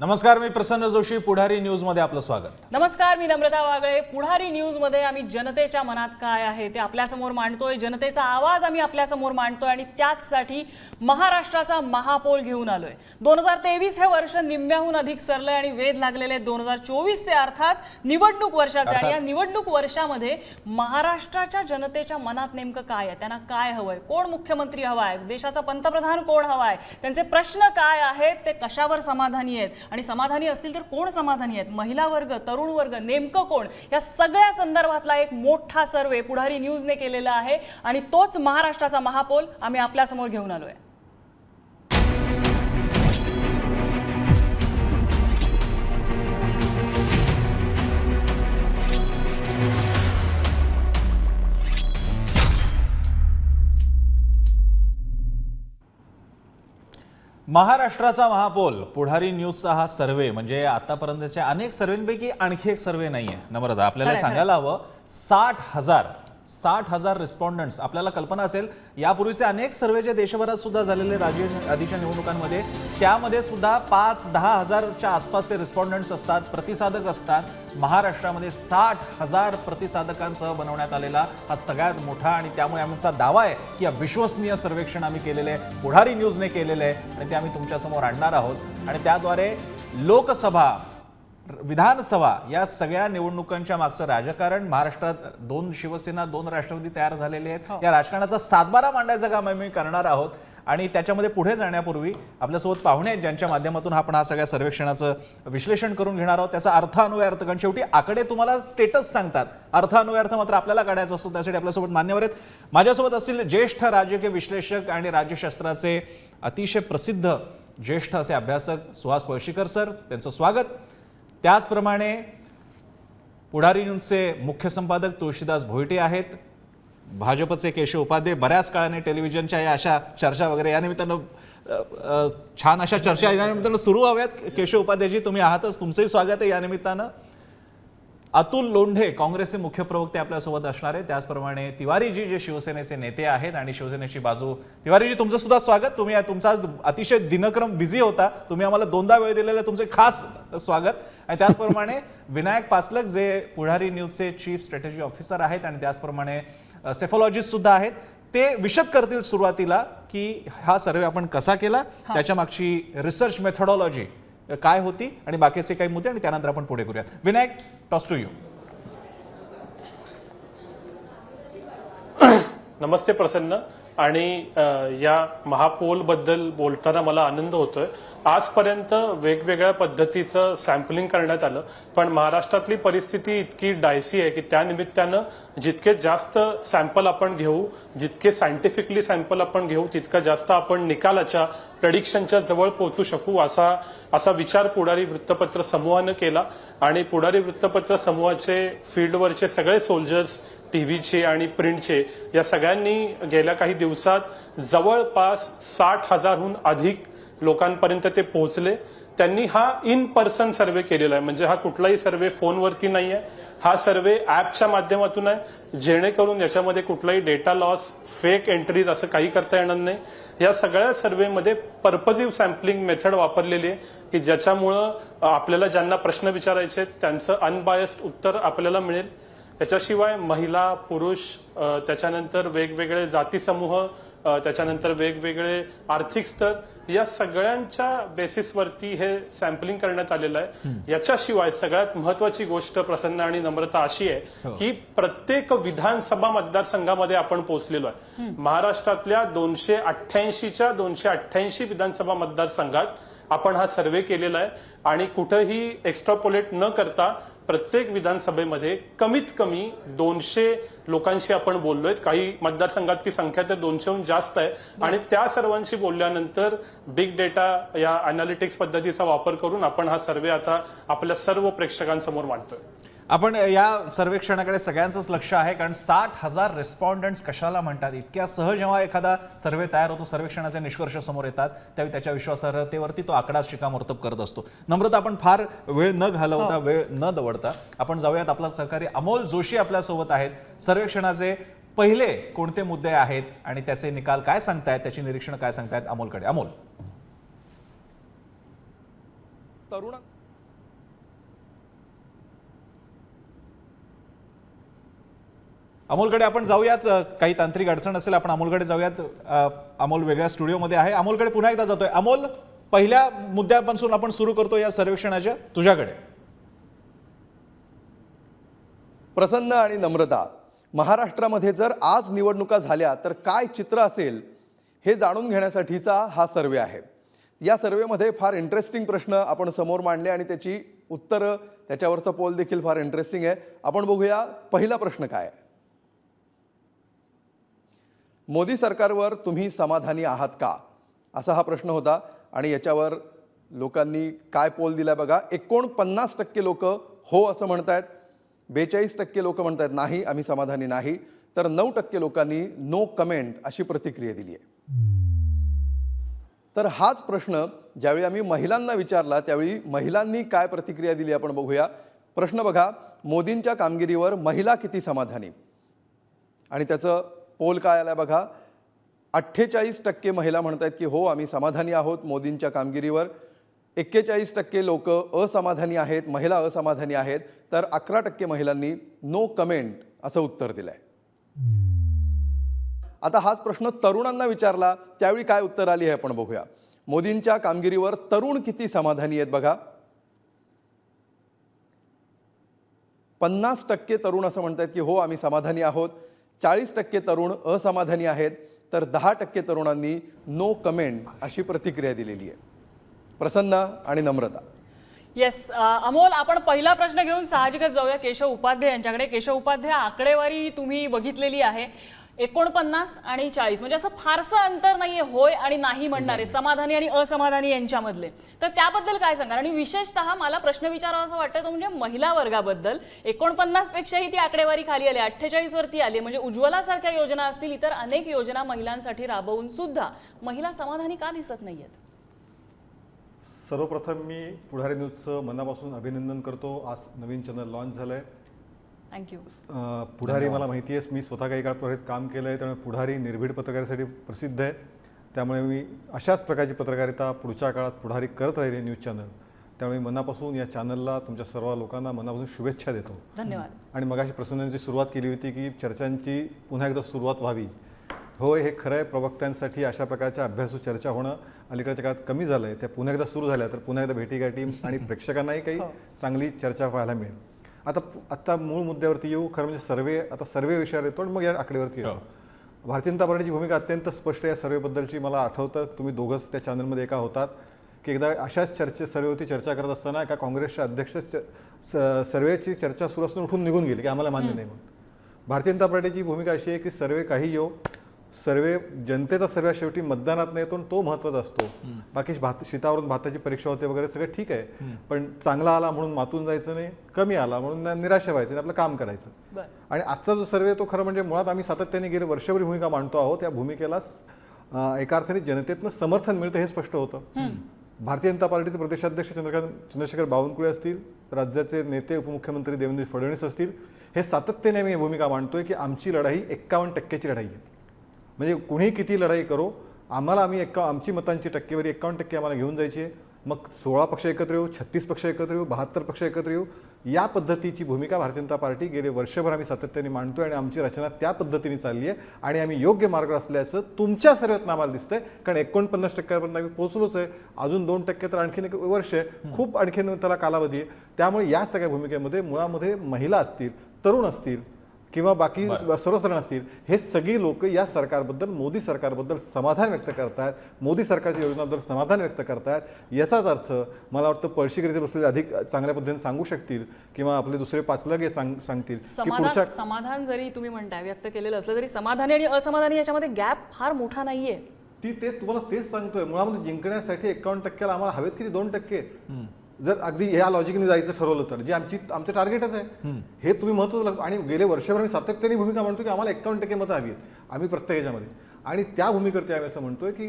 नमस्कार, मी प्रसन्न जोशी. पुढारी न्यूज मध्ये आपलं स्वागत. नमस्कार, मी नम्रता वागळे. पुढारी न्यूज मध्ये आम्ही जनतेच्या मनात काय आहे ते आपल्यासमोर मांडतोय. जनतेचा आवाज आम्ही आपल्यासमोर मांडतोय आणि त्याचसाठी महाराष्ट्राचा महापौल घेऊन आलोय. 2023 हे वर्ष निम्म्याहून अधिक सरलंय आणि वेध लागलेले 2024 चे अर्थात निवडणूक वर्षाचे. आणि या निवडणूक वर्षामध्ये महाराष्ट्राच्या जनतेच्या मनात नेमकं काय आहे, त्यांना काय हवंय, कोण मुख्यमंत्री हवाय, देशाचा पंतप्रधान कोण हवाय, त्यांचे प्रश्न काय आहेत, ते कशावर समाधानी आहेत आणि समाधानी असतील तर कोण समाधानी आहेत, महिला वर्ग, तरुण वर्ग, नेमकं कोण, या सगळ्या संदर्भातला एक मोठा सर्वे पुढारी न्यूजने केलेला आहे आणि तोच महाराष्ट्राचा महापौल आम्ही आपल्या समोर घेऊन आलोय. महाराष्ट्राचा महापौल पुढारी न्यूजचा हा सर्वे म्हणजे आतापर्यंतच्या अनेक सर्वेंपैकी आणखी एक सर्वे नाहीये. नम्रता, आपल्याला सांगायला हवं 60,000 रिस्पॉन्डंट्स. आपल्याला कल्पना असेल यापूर्वीचे अनेक सर्वे जे देशभरात सुद्धा झालेले आधीच्या निवडणुकांमध्ये, त्यामध्ये सुद्धा 5-10 हजारच्या आसपासचे रिस्पॉन्डंट्स असतात, प्रतिसादक असतात. महाराष्ट्रामध्ये 60,000 प्रतिसादकांसह बनवण्यात आलेला हा सगळ्यात मोठा आणि त्यामुळे आमचा दावा आहे की या विश्वसनीय सर्वेक्षण आम्ही केलेले आहे, पुढारी न्यूजने केलेले आहे आणि ते आम्ही तुमच्यासमोर आणणार आहोत. आणि त्याद्वारे लोकसभा, विधानसभा या सगळ्या निवडणुकांच्या मागचं राजकारण, महाराष्ट्रात 2 शिवसेना 2 राष्ट्रवादी तयार झालेले आहेत, या राजकारणाचा सातबारा मांडायचं काम आम्ही करणार आहोत. आणि त्याच्यामध्ये पुढे जाण्यापूर्वी आपल्यासोबत पाहुणे आहेत ज्यांच्या माध्यमातून आपण हा सगळ्या सर्वेक्षणाचं विश्लेषण करून घेणार आहोत. त्याचा अर्थ अन्वय अर्थ, कारण शेवटी आकडे तुम्हाला स्टेटस सांगतात, अर्थ अन्वय अर्थ मात्र आपल्याला काढायचा असतो. त्यासाठी आपल्यासोबत मान्यवर आहेत. माझ्यासोबत असतील ज्येष्ठ राजकीय विश्लेषक आणि राज्यशास्त्राचे अतिशय प्रसिद्ध ज्येष्ठ असे अभ्यासक सुहास पळशीकर सर, त्यांचं स्वागत. त्याचप्रमाणे पुढारी न्यूजचे मुख्य संपादक तुळशीदास भोईटे आहेत. भाजपचे केशव उपाध्ये, बऱ्याच काळाने टेलिव्हिजनच्या या अशा चर्चा वगैरे या निमित्तानं छान अशा चर्चा या निमित्तानं सुरू हव्यात. केशव उपाध्येजी, तुम्ही आहातच, तुमचंही स्वागत आहे या निमित्तानं. अतुल लोंढे काँग्रेसचे मुख्य प्रवक्ते आपल्यासोबत असणार आहे. त्याचप्रमाणे तिवारीजी जे शिवसेनेचे नेते आहेत आणि शिवसेनेची बाजू. तिवारीजी, तुमचं सुद्धा स्वागत. तुम्ही तुमचा अतिशय दिनक्रम बिझी होता, तुम्ही आम्हाला 2दा वेळ दिलेला, तुमचे खास स्वागत. आणि त्याचप्रमाणे विनायक पासलक जे पुढारी न्यूजचे चीफ स्ट्रॅटेजी ऑफिसर आहेत आणि त्याचप्रमाणे सेफॉलॉजिस्ट सुद्धा आहेत. ते विशद करतील सुरुवातीला की हा सर्वे आपण कसा केला, त्याच्या मागची रिसर्च मेथोडॉलॉजी काय होती आणि बाकीचे काही मुद्दे, आणि त्यानंतर आपण पुढे करूया. Vinayak, toss to you. नमस्ते प्रसन्न. आणि या महापौल बद्दल बोलताना मला आनंद होतोय. आजपर्यंत वेगवेगळ्या पद्धतीचं सॅम्पलिंग करण्यात आलं, पण महाराष्ट्रातली परिस्थिती इतकी डायसी आहे की त्या निमित्तानं जितके जास्त सॅम्पल आपण घेऊ, जितके सायंटिफिकली सॅम्पल आपण घेऊ, तितका जास्त आपण निकालाच्या प्रेडिक्शनच्या जवळ पोहोचू शकू असा विचार पुढारी वृत्तपत्र समूहानं केला. आणि पुढारी वृत्तपत्र समूहाचे फील्डवरचे सगळे सोल्जर्स, टीव्हीचे आणि प्रिंटचे, या सगळ्यांनी गेल्या काही दिवसात जवळपास 60,000हून अधिक लोकांपर्यंत ते पोहोचले. त्यांनी हा इन पर्सन सर्वे केलेला आहे, म्हणजे हा कुठलाही सर्वे फोनवरती नाही आहे, हा सर्वे ऍपच्या माध्यमातून आहे, जेणेकरून याच्यामध्ये कुठलाही डेटा लॉस, फेक एंट्रीज असं काही करता येणार नाही. या सगळ्या सर्वेमध्ये पर्पजिव्ह सॅम्पलिंग मेथड वापरलेली आहे की ज्याच्यामुळं आपल्याला ज्यांना प्रश्न विचारायचे त्यांचं अनबायस्ड उत्तर आपल्याला मिळेल. त्याच्याशिवाय महिला, पुरुष, त्याच्यानंतर वेगवेगळे जाती समूह, त्याच्यानंतर वेगवेगळे आर्थिक स्तर, या सगळ्यांच्या बेसिसवरती हे सॅम्पलिंग करण्यात आलेलं आहे. याच्याशिवाय सगळ्यात महत्वाची गोष्ट प्रसन्न आणि नम्रता अशी आहे की प्रत्येक विधानसभा मतदारसंघामध्ये आपण पोहोचलेलो आहे. महाराष्ट्रातल्या 288च्या 288 विधानसभा मतदारसंघात आपण हा सर्वे केलेला आहे. आणि कुठेही एक्स्ट्रापोलेट न करता प्रत्येक विधानसभेमध्ये कमीत कमी 200 लोकांशी आपण बोललोय. काही मतदारसंघात ती संख्या तर 200हून जास्त आहे. आणि त्या सर्वांशी बोलल्यानंतर बिग डेटा या अनालिटिक्स पद्धतीचा वापर करून आपण हा सर्वे आता आपल्या सर्व प्रेक्षकांसमोर मांडतोय. आपण या सर्वेक्षणाकडे सगळ्यांचंच लक्ष आहे, कारण 60,000 रिस्पॉन्डंट्स कशाला म्हणतात. इतक्या सहज जेव्हा एखादा सर्वे तयार होतो, सर्वेक्षणाचे निष्कर्ष समोर येतात, त्यावेळी त्याच्या विश्वासार्हतेवरती तो आकडा शिक्कामोर्तब करत असतो. नम्रता, आपण फार वेळ न घालवता, वेळ न दवडता आपण जाऊयात. आपला सहकारी अमोल जोशी आपल्यासोबत आहेत. सर्वेक्षणाचे पहिले कोणते मुद्दे आहेत आणि त्याचे निकाल काय सांगतायत, त्याची निरीक्षण काय सांगतायत, अमोलकडे. अमोल. तरुणा अमोलकडे आपण जाऊयात. काही तांत्रिक अडचण असेल, आपण अमोलकडे जाऊयात. अमोल वेगळ्या स्टुडिओमध्ये आहे. अमोलकडे पुन्हा एकदा जातोय. अमोल, पहिल्या मुद्द्यापासून आपण सुरू करतो या सर्वेक्षणाच्या. तुझ्याकडे प्रसन्न आणि नम्रता, महाराष्ट्रामध्ये जर आज निवडणुका झाल्या तर काय चित्र असेल हे जाणून घेण्यासाठीचा हा सर्वे आहे. या सर्वेमध्ये फार इंटरेस्टिंग प्रश्न आपण समोर मांडले आणि त्याची उत्तरं, त्याच्यावरचा पोल देखील फार इंटरेस्टिंग आहे. आपण बघूया पहिला प्रश्न काय आहे. मोदी सरकारवर तुम्ही समाधानी आहात का, असा हा प्रश्न होता. आणि याच्यावर लोकांनी काय पोल दिलाय बघा. 49% लोक हो असं म्हणतायत, 42% लोक म्हणतायत नाही आम्ही समाधानी नाही, तर 9% लोकांनी नो कमेंट अशी प्रतिक्रिया दिली आहे. तर हाच प्रश्न ज्यावेळी आम्ही महिलांना विचारला त्यावेळी महिलांनी काय प्रतिक्रिया दिली आपण बघूया. प्रश्न बघा, मोदींच्या कामगिरीवर महिला किती समाधानी, आणि त्याचं पोल काय आलाय बघा. 48% महिला म्हणतात की हो आम्ही समाधानी आहोत मोदींच्या कामगिरीवर, 41% लोक असमाधानी आहेत, महिला असमाधानी आहेत, तर 11% महिलांनी नो कमेंट असं उत्तर दिलंय. आता हाच प्रश्न तरुणांना विचारला त्यावेळी काय उत्तर आली आहे आपण बघूया. मोदींच्या कामगिरीवर तरुण किती समाधानी आहेत बघा. 50% तरुण असं म्हणतात की हो आम्ही समाधानी आहोत, 40% तरुण असमाधानी आहेत, तर 10% तरुणांनी नो कमेंट अशी प्रतिक्रिया दिलेली आहे. प्रसन्न आणि नम्रता. येस अमोल, आपण पहिला प्रश्न घेऊन साहजिकच जाऊया केशव उपाध्याय यांच्याकडे. केशव उपाध्याय, आकडेवारी तुम्ही बघितलेली आहे. 49 आणि 40 म्हणजे असं फारसं अंतर नाहीये होय आणि नाही म्हणणारे, समाधानी आणि असमाधानी यांच्यामधले. तर त्याबद्दल काय सांगा. आणि विशेषतः मला प्रश्न विचारावा असं वाटतं तो म्हणजे महिला वर्गाबद्दल. 49 पेक्षाही ती आकडेवारी खाली आली, 48 वरती आली. म्हणजे उज्ज्वलासारख्या योजना असतील, इतर अनेक योजना महिलांसाठी राबवून सुद्धा महिला समाधानी का दिसत नाहीयेत. सर्वप्रथम मी पुढारी न्यूजचं मनापासून अभिनंदन करतो. आज नवीन चॅनल लॉन्च झालंय. थँक्यू. पुढारी मला माहिती आहे, मी स्वतः काही काळ पुढारीत काम केलं आहे, त्यामुळे पुढारी निर्भीड पत्रकारितेसाठी प्रसिद्ध आहे. त्यामुळे मी अशाच प्रकारची पत्रकारिता पुढच्या काळात पुढारी करत राहिले न्यूज चॅनल. त्यामुळे मनापासून या चॅनलला, तुमच्या सर्व लोकांना मनापासून शुभेच्छा देतो. धन्यवाद. आणि मगाशी प्रसन्नांची सुरुवात केली होती की चर्चांची पुन्हा एकदा सुरुवात व्हावी. होय, हे खरं आहे. प्रवक्त्यांसाठी अशा प्रकारच्या अभ्यासू चर्चा होणं अलीकडच्या काळात कमी झालं आहे. त्या पुन्हा एकदा सुरू झाल्या तर पुन्हा एकदा भेटीगाठी आणि प्रेक्षकांनाही काही चांगली चर्चा पाहायला मिळेल. आता मूळ मुद्द्यावरती येऊ. खरं म्हणजे सर्वे विषयावर येतो आणि मग या आकडेवरती येतो. भारतीय जनता पार्टीची भूमिका अत्यंत स्पष्ट आहे. या सर्वेबद्दलची मला आठवतं, तुम्ही दोघंच त्या चॅनलमध्ये एका होतात की एकदा अशाच सर्वेवरती चर्चा करत असताना एका काँग्रेसच्या अध्यक्ष सर्वेची चर्चा सुरू असताना उठून निघून गेली की आम्हाला मान्य नाही म्हणून. भारतीय जनता पार्टीची भूमिका अशी आहे की सर्वे काही येऊ, सर्वे जनतेचा सर्वे शेवटी मतदानात नाही येतो, तो महत्त्वाचा असतो. बाकी शीतावरून भाताची परीक्षा होते वगैरे सगळं ठीक आहे, पण चांगला आला म्हणून मातून जायचं नाही, कमी आला म्हणून निराशा व्हायचं नाही, आपलं काम करायचं. आणि आजचा जो सर्वे तो खरं म्हणजे मुळात आम्ही सातत्याने गेले वर्षभर भूमिका मांडतो आहोत. त्या भूमिकेला एका अर्थाने जनतेतनं समर्थन मिळतं हे स्पष्ट होतं. भारतीय जनता पार्टीचे प्रदेशाध्यक्ष चंद्रशेखर बावनकुळे असतील, राज्याचे नेते उपमुख्यमंत्री देवेंद्र फडणवीस असतील, हे सातत्याने आम्ही भूमिका मांडतोय की आमची लढाई 51% लढाई आहे. म्हणजे कुणी किती लढाई करो, आमची मतांची टक्केवारी 51% आम्हाला घेऊन जायची आहे. मग 16 पक्ष एकत्र येऊ, 36 पक्ष एकत्र येऊ, 72 पक्ष एकत्र येऊ, या पद्धतीची भूमिका भारतीय जनता पार्टी गेले वर्षभर आम्ही सातत्याने मांडतोय आणि आमची रचना त्या पद्धतीने चालली आहे आणि आम्ही योग्य मार्ग असल्याचं तुमच्या सर्वेतनं आम्हाला दिसतंय. कारण 49% आम्ही पोहोचलोच आहे. अजून 2% तर आणखीन एक वर्ष आहे, खूप आणखीन त्याला कालावधी आहे. त्यामुळे या सगळ्या भूमिकेमध्ये मुळामध्ये महिला असतील, तरुण असतील किंवा बाकी सर्वच जण असतील, हे सगळी लोक या सरकारबद्दल, मोदी सरकारबद्दल समाधान व्यक्त करतात, मोदी सरकारच्या योजनांबद्दल समाधान व्यक्त करतात. याचाच अर्थ मला वाटतं पळशीकरिते बसलेले अधिक चांगल्या पद्धतीने सांगू शकतील किंवा आपले दुसरे पाचलगे सांगतील की पुढच्या समाधान जरी तुम्ही म्हणताय व्यक्त केलेलं असलं तरी समाधानी आणि असमाधानी याच्यामध्ये गॅप फार मोठा नाहीये. तुम्हाला तेच सांगतोय. मुळामध्ये जिंकण्यासाठी 51%ला आम्हाला हवेत किती 2%. जर अगदी या लॉजिकने जायचं ठरवलं तर जे आमचं टार्गेटच आहे, हे तुम्ही महत्त्वाचं. आणि गेले वर्षभर आम्ही सातत्याने भूमिका म्हणतो की आम्हाला 51% मतं हवी आहेत आम्ही प्रत्येक ह्याच्यामध्ये. आणि त्या भूमिकेवरती आम्ही असं म्हणतोय की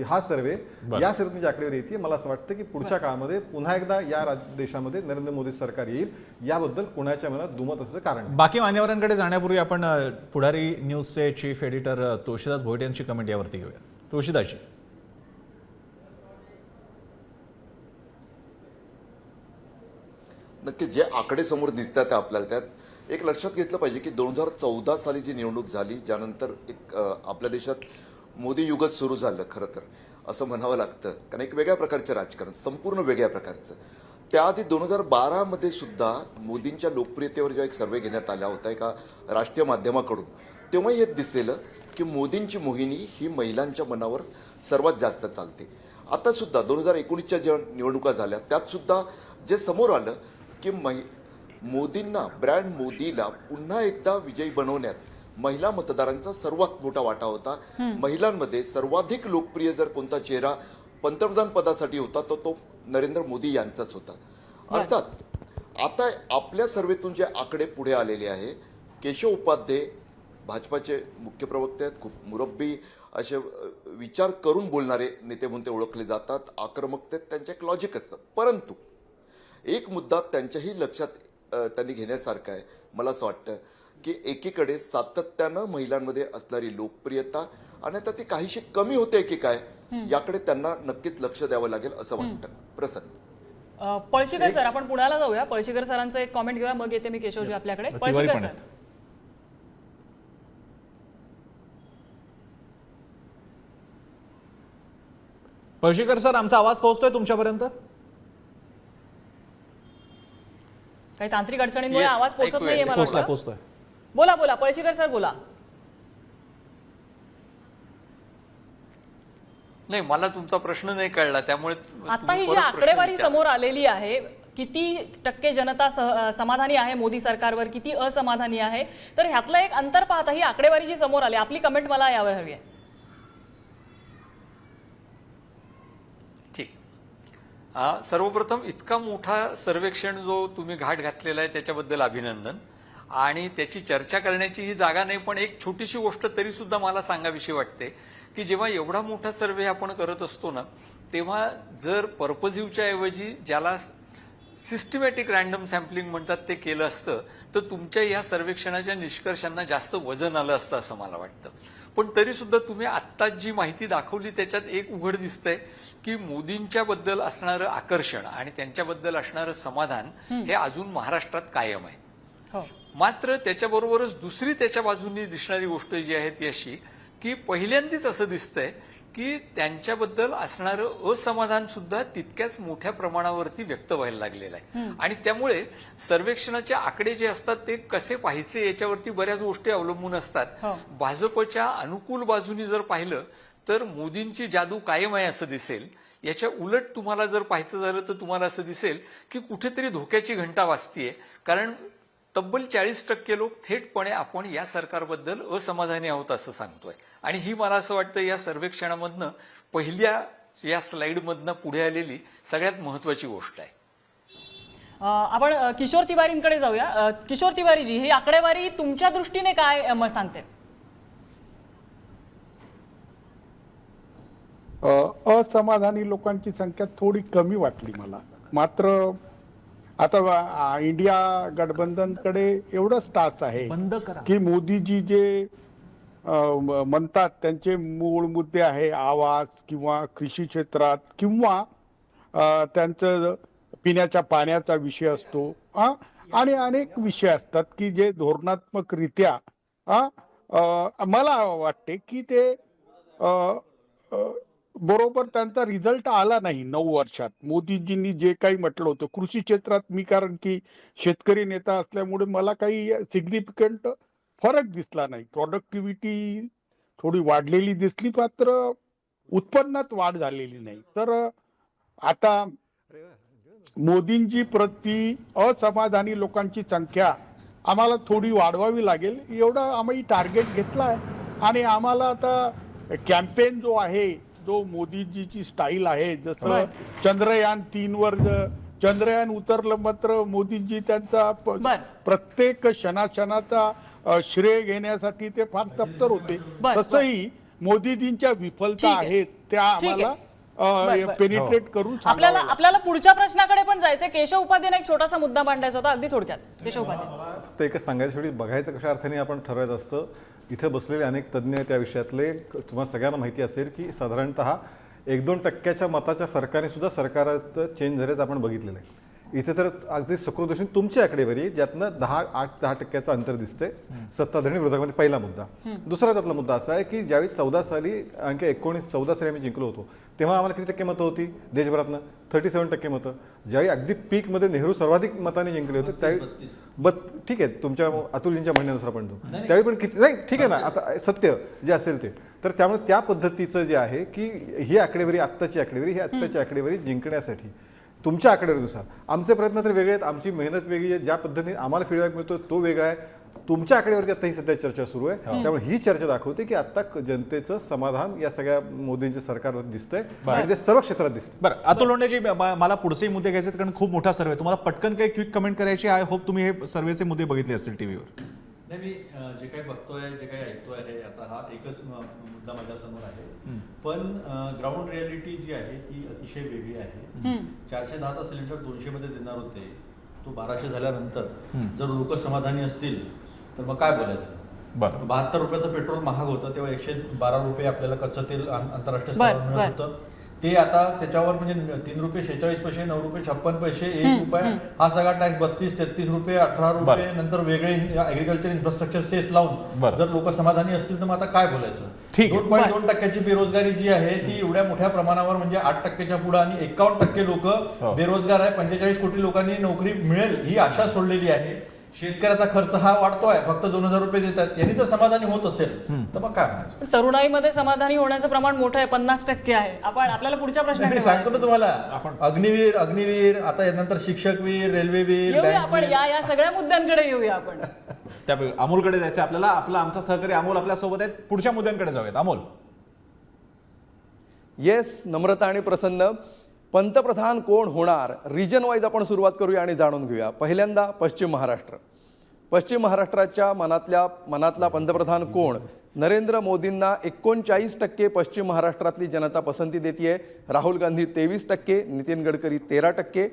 हा सर्वे या सर्वेची आकडेवारी येते. मला असं वाटतं की पुढच्या काळामध्ये पुन्हा एकदा या देशामध्ये नरेंद्र मोदी सरकार येईल, याबद्दल कोणाच्या मनात दुमत असं कारण. बाकी मान्यवरांकडे जाण्यापूर्वी आपण पुढारी न्यूजचे चीफ एडिटर तुळशीदास भोईटे यांची कमेंट यावरती घेऊया. तुळशीदासजी. नक्की जे आकडे समोर दिसतात आपल्याला त्यात एक लक्षात घेतलं पाहिजे की 2014 साली जी निवडणूक झाली, ज्यानंतर एक आपल्या देशात मोदी युगच सुरू झालं खरं तर असं म्हणावं लागतं, कारण एक वेगळ्या प्रकारचं राजकारण, संपूर्ण वेगळ्या प्रकारचं. त्याआधी 2012 मध्ये सुद्धा मोदींच्या लोकप्रियतेवर जेव्हा एक सर्वे घेण्यात आला होता एका राष्ट्रीय माध्यमाकडून, तेव्हा हे दिसलेलं की मोदींची मोहिनी ही महिलांच्या मनावर सर्वात जास्त चालते. आता सुद्धा 2019च्या ज्या निवडणुका झाल्या त्यात सुद्धा जे समोर आलं की मोदींना, ब्रँड मोदीला पुन्हा एकदा विजयी बनवण्यात महिला मतदारांचा सर्वात मोठा वाटा होता. महिलांमध्ये सर्वाधिक लोकप्रिय जर कोणता चेहरा पंतप्रधान पदासाठी होता तर तो नरेंद्र मोदी यांचाच होता. अर्थात आता आपल्या सर्वेतून जे आकडे पुढे आलेले आहे, केशव उपाध्ये भाजपाचे मुख्य प्रवक्ते आहेत, खूप मुरब्बी असे विचार करून बोलणारे नेते म्हणून ते ओळखले जातात, आक्रमकतेत त्यांचे एक लॉजिक असतं. परंतु एक मुद्दा त्यांच्याही लक्षात त्यांनी घेण्यासारखा आहे. मला असं वाटतं की एकीकडे सातत्यानं महिलांमध्ये असणारी लोकप्रियता आणि आता ती काहीशी कमी होते की काय, याकडे त्यांना नक्कीच लक्ष द्यावं लागेल असं वाटतं. प्रसन्न पळशीकर सर, आपण पुण्याला जाऊया. पळशीकर सरांचं एक कॉमेंट घेऊया, मग येते मी केशवजी आपल्याकडे. तिवारी पळशीकर पण सर. आहेत. पळशीकर सर, आमचा आवाज पोहोचतोय तुमच्यापर्यंत? काही तांत्रिक अडचणींमुळे आवाज पोहोचत नाहीये मला पोहोचतोय वाटतं. पोहोचतोय. बोला बोला पळशीकर सर, बोला. नाही, मला तुमचा प्रश्न नाही कळला, त्यामुळे आता ही जी आकडेवारी समोर आलेली आहे, किती टक्के जनता समाधानी आहे मोदी सरकारवर, किती असमाधानी आहे, तर ह्यातलं एक अंतर पाहता ही आकडेवारी जी समोर आली, आपली कमेंट मला यावर हवी आहे. ठीक. सर्वप्रथम इतका मोठा सर्वेक्षण जो तुम्ही घाट घातलेला आहे त्याच्याबद्दल अभिनंदन. आणि त्याची चर्चा करण्याची ही जागा नाही, पण एक छोटीशी गोष्ट तरी सुद्धा मला सांगावीशी वाटते की जेव्हा एवढा मोठा सर्वे आपण करत असतो ना, तेव्हा जर पर्पझिव्हच्या ऐवजी ज्याला सिस्टमॅटिक रॅन्डम सॅम्पलिंग म्हणतात ते केलं असतं तर तुमच्या या सर्वेक्षणाच्या निष्कर्षांना जास्त वजन आलं असतं असं मला वाटतं. पण तरी सुद्धा तुम्ही आत्ताच जी माहिती दाखवली त्याच्यात एक उघड दिसतंय की मोदींच्या बद्दल असणारं आकर्षण आणि त्यांच्याबद्दल असणारं समाधान हे अजून महाराष्ट्रात कायम आहे. हो. मात्र त्याच्याबरोबरच दुसरी त्याच्या बाजूनी दिसणारी गोष्ट जी आहे ती अशी की पहिल्यांदाच असं दिसतंय की त्यांच्याबद्दल असणारं असमाधान सुद्धा तितक्याच मोठ्या प्रमाणावरती व्यक्त व्हायला लागलेलं आहे. आणि त्यामुळे सर्वेक्षणाचे आकडे जे असतात ते कसे पाहायचे याच्यावरती बऱ्याच गोष्टी अवलंबून असतात. भाजपच्या अनुकूल बाजूनी जर पाहिलं तर मोदींची जादू कायम आहे असं दिसेल. याच्या उलट तुम्हाला जर पाहायचं झालं तर तुम्हाला असं दिसेल की कुठेतरी धोक्याची घंटा वाजतीये, कारण तब्बल 40% लोक थेटपणे आपण या सरकारबद्दल असमाधानी आहोत असं सांगतोय. आणि ही मला असं वाटतं या सर्वेक्षणामधनं पहिल्या या स्लाइडमधनं पुढे आलेली सगळ्यात महत्वाची गोष्ट आहे. आपण किशोर तिवारींकडे जाऊया. किशोर तिवारीजी, ही आकडेवारी तुमच्या दृष्टीने काय सांगते? असमाधानी लोकांची संख्या थोडी कमी वाटली मला. मात्र आता इंडिया गठबंधनकडे एवढंच टास्क आहे बंद करा की मोदीजी जे म्हणतात त्यांचे मूळ मुद्दे आहे आवास किंवा कृषी क्षेत्रात किंवा त्यांचं पिण्याच्या पाण्याचा विषय असतो आणि अनेक विषय असतात की जे धोरणात्मकरित्या मला वाटते की ते बरोबर त्यांचा रिझल्ट आला नाही 9 वर्षात. मोदीजींनी जे काही म्हटलं होतं कृषी क्षेत्रात, मी कारण की शेतकरी नेता असल्यामुळे मला काही सिग्निफिकंट फरक दिसला नाही. प्रॉडक्टिव्हिटी थोडी वाढलेली दिसली, मात्र उत्पन्नात वाढ झालेली नाही. तर आता मोदींची प्रति असमाधानी लोकांची संख्या आम्हाला थोडी वाढवावी लागेल, एवढा आम्ही टार्गेट घेतला आहे. आणि आम्हाला आता कॅम्पेन जो आहे, जो मोदीजीची स्टाईल आहे, जसं चंद्रयान 3 वर चंद्रयान उतरलं मात्र मोदीजी त्यांचा प्रत्येक क्षणाचा श्रेय घेण्यासाठी ते फार तत्पर होते. तसंही मोदीजींच्या विफलता आहेत त्या आम्हाला पेनिट्रेट करून आपल्याला पुढच्या प्रश्नाकडे पण जायचंय. केशव उपाध्याय एक छोटासा मुद्दा मांडायचा होता, अगदी थोडक्यात. केशव उपाध्याय, फक्त एकच सांगायचं, शेवटी बघायचं कशा अर्थाने आपण ठरवत असतं. इथे बसलेले अनेक तज्ज्ञ त्या विषयातले, तुम्हाला सगळ्यांना माहिती असेल की साधारणतः 1-2 टक्क्याच्या मताच्या फरकाने सुद्धा सरकारात चेंज झालेत आपण बघितलेलं आहे. इथे तर अगदी सकृदर्शनी तुमची आकडेवारी आहे, ज्यातनं 8-10% अंतर दिसतंय सत्ताधारी विरोधकामध्ये. पहिला मुद्दा. दुसरा त्यातला मुद्दा असा आहे की ज्यावेळी 14 साली आणखी 14 साली आम्ही जिंकलो होतो तेव्हा आम्हाला किती टक्के मतं होती देशभरातनं? 37% मतं. ज्यावेळी अगदी पीकमध्ये नेहरू सर्वाधिक मताने जिंकले होते त्यावेळी ठीक आहे, तुमच्या अतुलजींच्या म्हणण्यानुसार पण त्यावेळी पण किती नाही, ठीक आहे ना, आता सत्य जे असेल ते. तर त्यामुळे त्या पद्धतीचं जे आहे की ही आकडेवारी आत्ताची आकडेवारी जिंकण्यासाठी तुमच्या आकडेवारीनुसार आमचे प्रयत्न तर वेगळे आहेत, आमची मेहनत वेगळी आहे, ज्या पद्धतीने आम्हाला फीडबॅक मिळतो तो वेगळा आहे. तुमच्या आकडेवारीची आता ही सध्या चर्चा सुरू आहे. त्यामुळे ही चर्चा दाखवते की आता जनतेचं समाधान या सगळ्या मोदींच्या सरकारवर दिसतंय आणि ते सर्व क्षेत्रात दिसतंय. बरं, अतुल लोंढेजी, मला पुढचे मुद्दे घ्यायचे कारण खूप मोठा सर्वे. तुम्हाला पटकन काही क्विक कमेंट करायची. आय होप तुम्ही हे सर्वेचे मुद्दे बघितले असतील टीव्हीवर. नाही, मी जे काही बघतोय, जे काही ऐकतोय आहे, आता हा एकच मुद्दा माझ्यासमोर आहे. पण ग्राउंड रियालिटी जी आहे ती अतिशय वेगळी आहे. 410 सिलेंडर 200 मध्ये देणार होते, तो 1200 झाल्यानंतर जर लोक समाधानी असतील तर मग काय बोलायचं. बरं, 72 रुपयाचं पेट्रोल महाग होतं तेव्हा 112 रुपये आपल्याला कच्चं तेल आंतरराष्ट्रीय स्तरावर मिळत होतं. ते आता त्याच्यावर म्हणजे 3 रुपये 46 पैसे, 9 रुपये 56 पैसे, 1 रुपये हा सगळा टॅक्स 32-33 रुपये, 18 रुपये, नंतर वेगळे ॲग्रिकल्चर इन्फ्रास्ट्रक्चर सेस लावून जर लोक समाधानी असतील तर मग आता काय बोलायचं. 2.2% बेरोजगारी जी आहे ती एवढ्या मोठ्या प्रमाणावर म्हणजे 8%च्या पुढे आणि 51% लोक बेरोजगार आहे. 45 कोटी लोकांनी नोकरी मिळेल ही आशा सोडलेली आहे. शेतकऱ्याचा खर्च हा वाढतोय, फक्त 2000 रुपये देतात, यांनी जर समाधानी होत असेल तर मग काय म्हणायचं. तरुणाईमध्ये समाधानी होण्याचं प्रमाण मोठं आहे, 50% आहे. आपल्याला पुढच्या प्रश्नाकडे सांगतो ना तुम्हाला. अग्निवीर आता नंतर शिक्षकवीर, रेल्वेवीर, येऊया आपण या सगळ्या मुद्द्यांकडे येऊया आपण. त्यापैकी अमोलकडे जायचं आपल्याला. आमचा सहकारी अमोल आपल्यासोबत आहेत. पुढच्या मुद्द्यांकडे जाऊयात. अमोल. येस, नम्रता आणि प्रसन्न. पंतप्रधान कोण होणार, रिजन वाईज आपण सुरुवात करूया आणि जाणून घेऊया. पहिल्यांदा पश्चिम महाराष्ट्र. पश्चिम महाराष्ट्राच्या मनातला पंतप्रधान कोण? नरेंद्र मोदींना 39% पश्चिम महाराष्ट्रातली जनता पसंती देते. राहुल गांधी 23%, नितीन गडकरी 13%.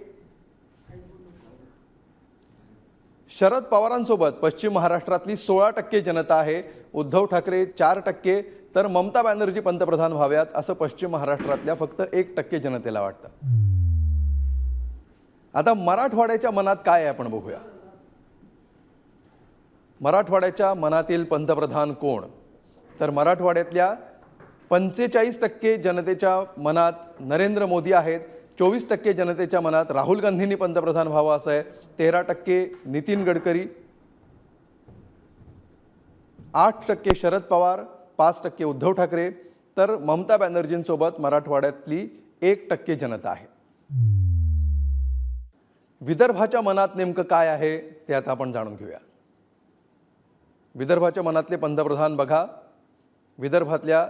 शरद पवारांसोबत पश्चिम महाराष्ट्रातली 16% जनता आहे. उद्धव ठाकरे 4%, तर ममता बॅनर्जी पंतप्रधान व्हाव्यात असं पश्चिम महाराष्ट्रातल्या फक्त 1% जनतेला वाटतं. आता मराठवाड्याच्या मनात काय आहे आपण बघूया. मराठवाड्याच्या मनातील पंतप्रधान कोण? तर मराठवाड्यातल्या 45% जनतेच्या मनात नरेंद्र मोदी आहेत. 24% जनतेच्या मनात राहुल गांधींनी पंतप्रधान व्हावं असं आहे. 13% नितीन गडकरी, 8% शरद पवार, 5% उद्धव ठाकरे, तर ममता बॅनर्जींसोबत मराठवाड्यातली 1% जनता आहे. विदर्भाच्या मनात नेमकं काय आहे ते आता आपण जाणून घेऊया. विदर्भाच्या मनातले पंतप्रधान बघा. विदर्भातल्या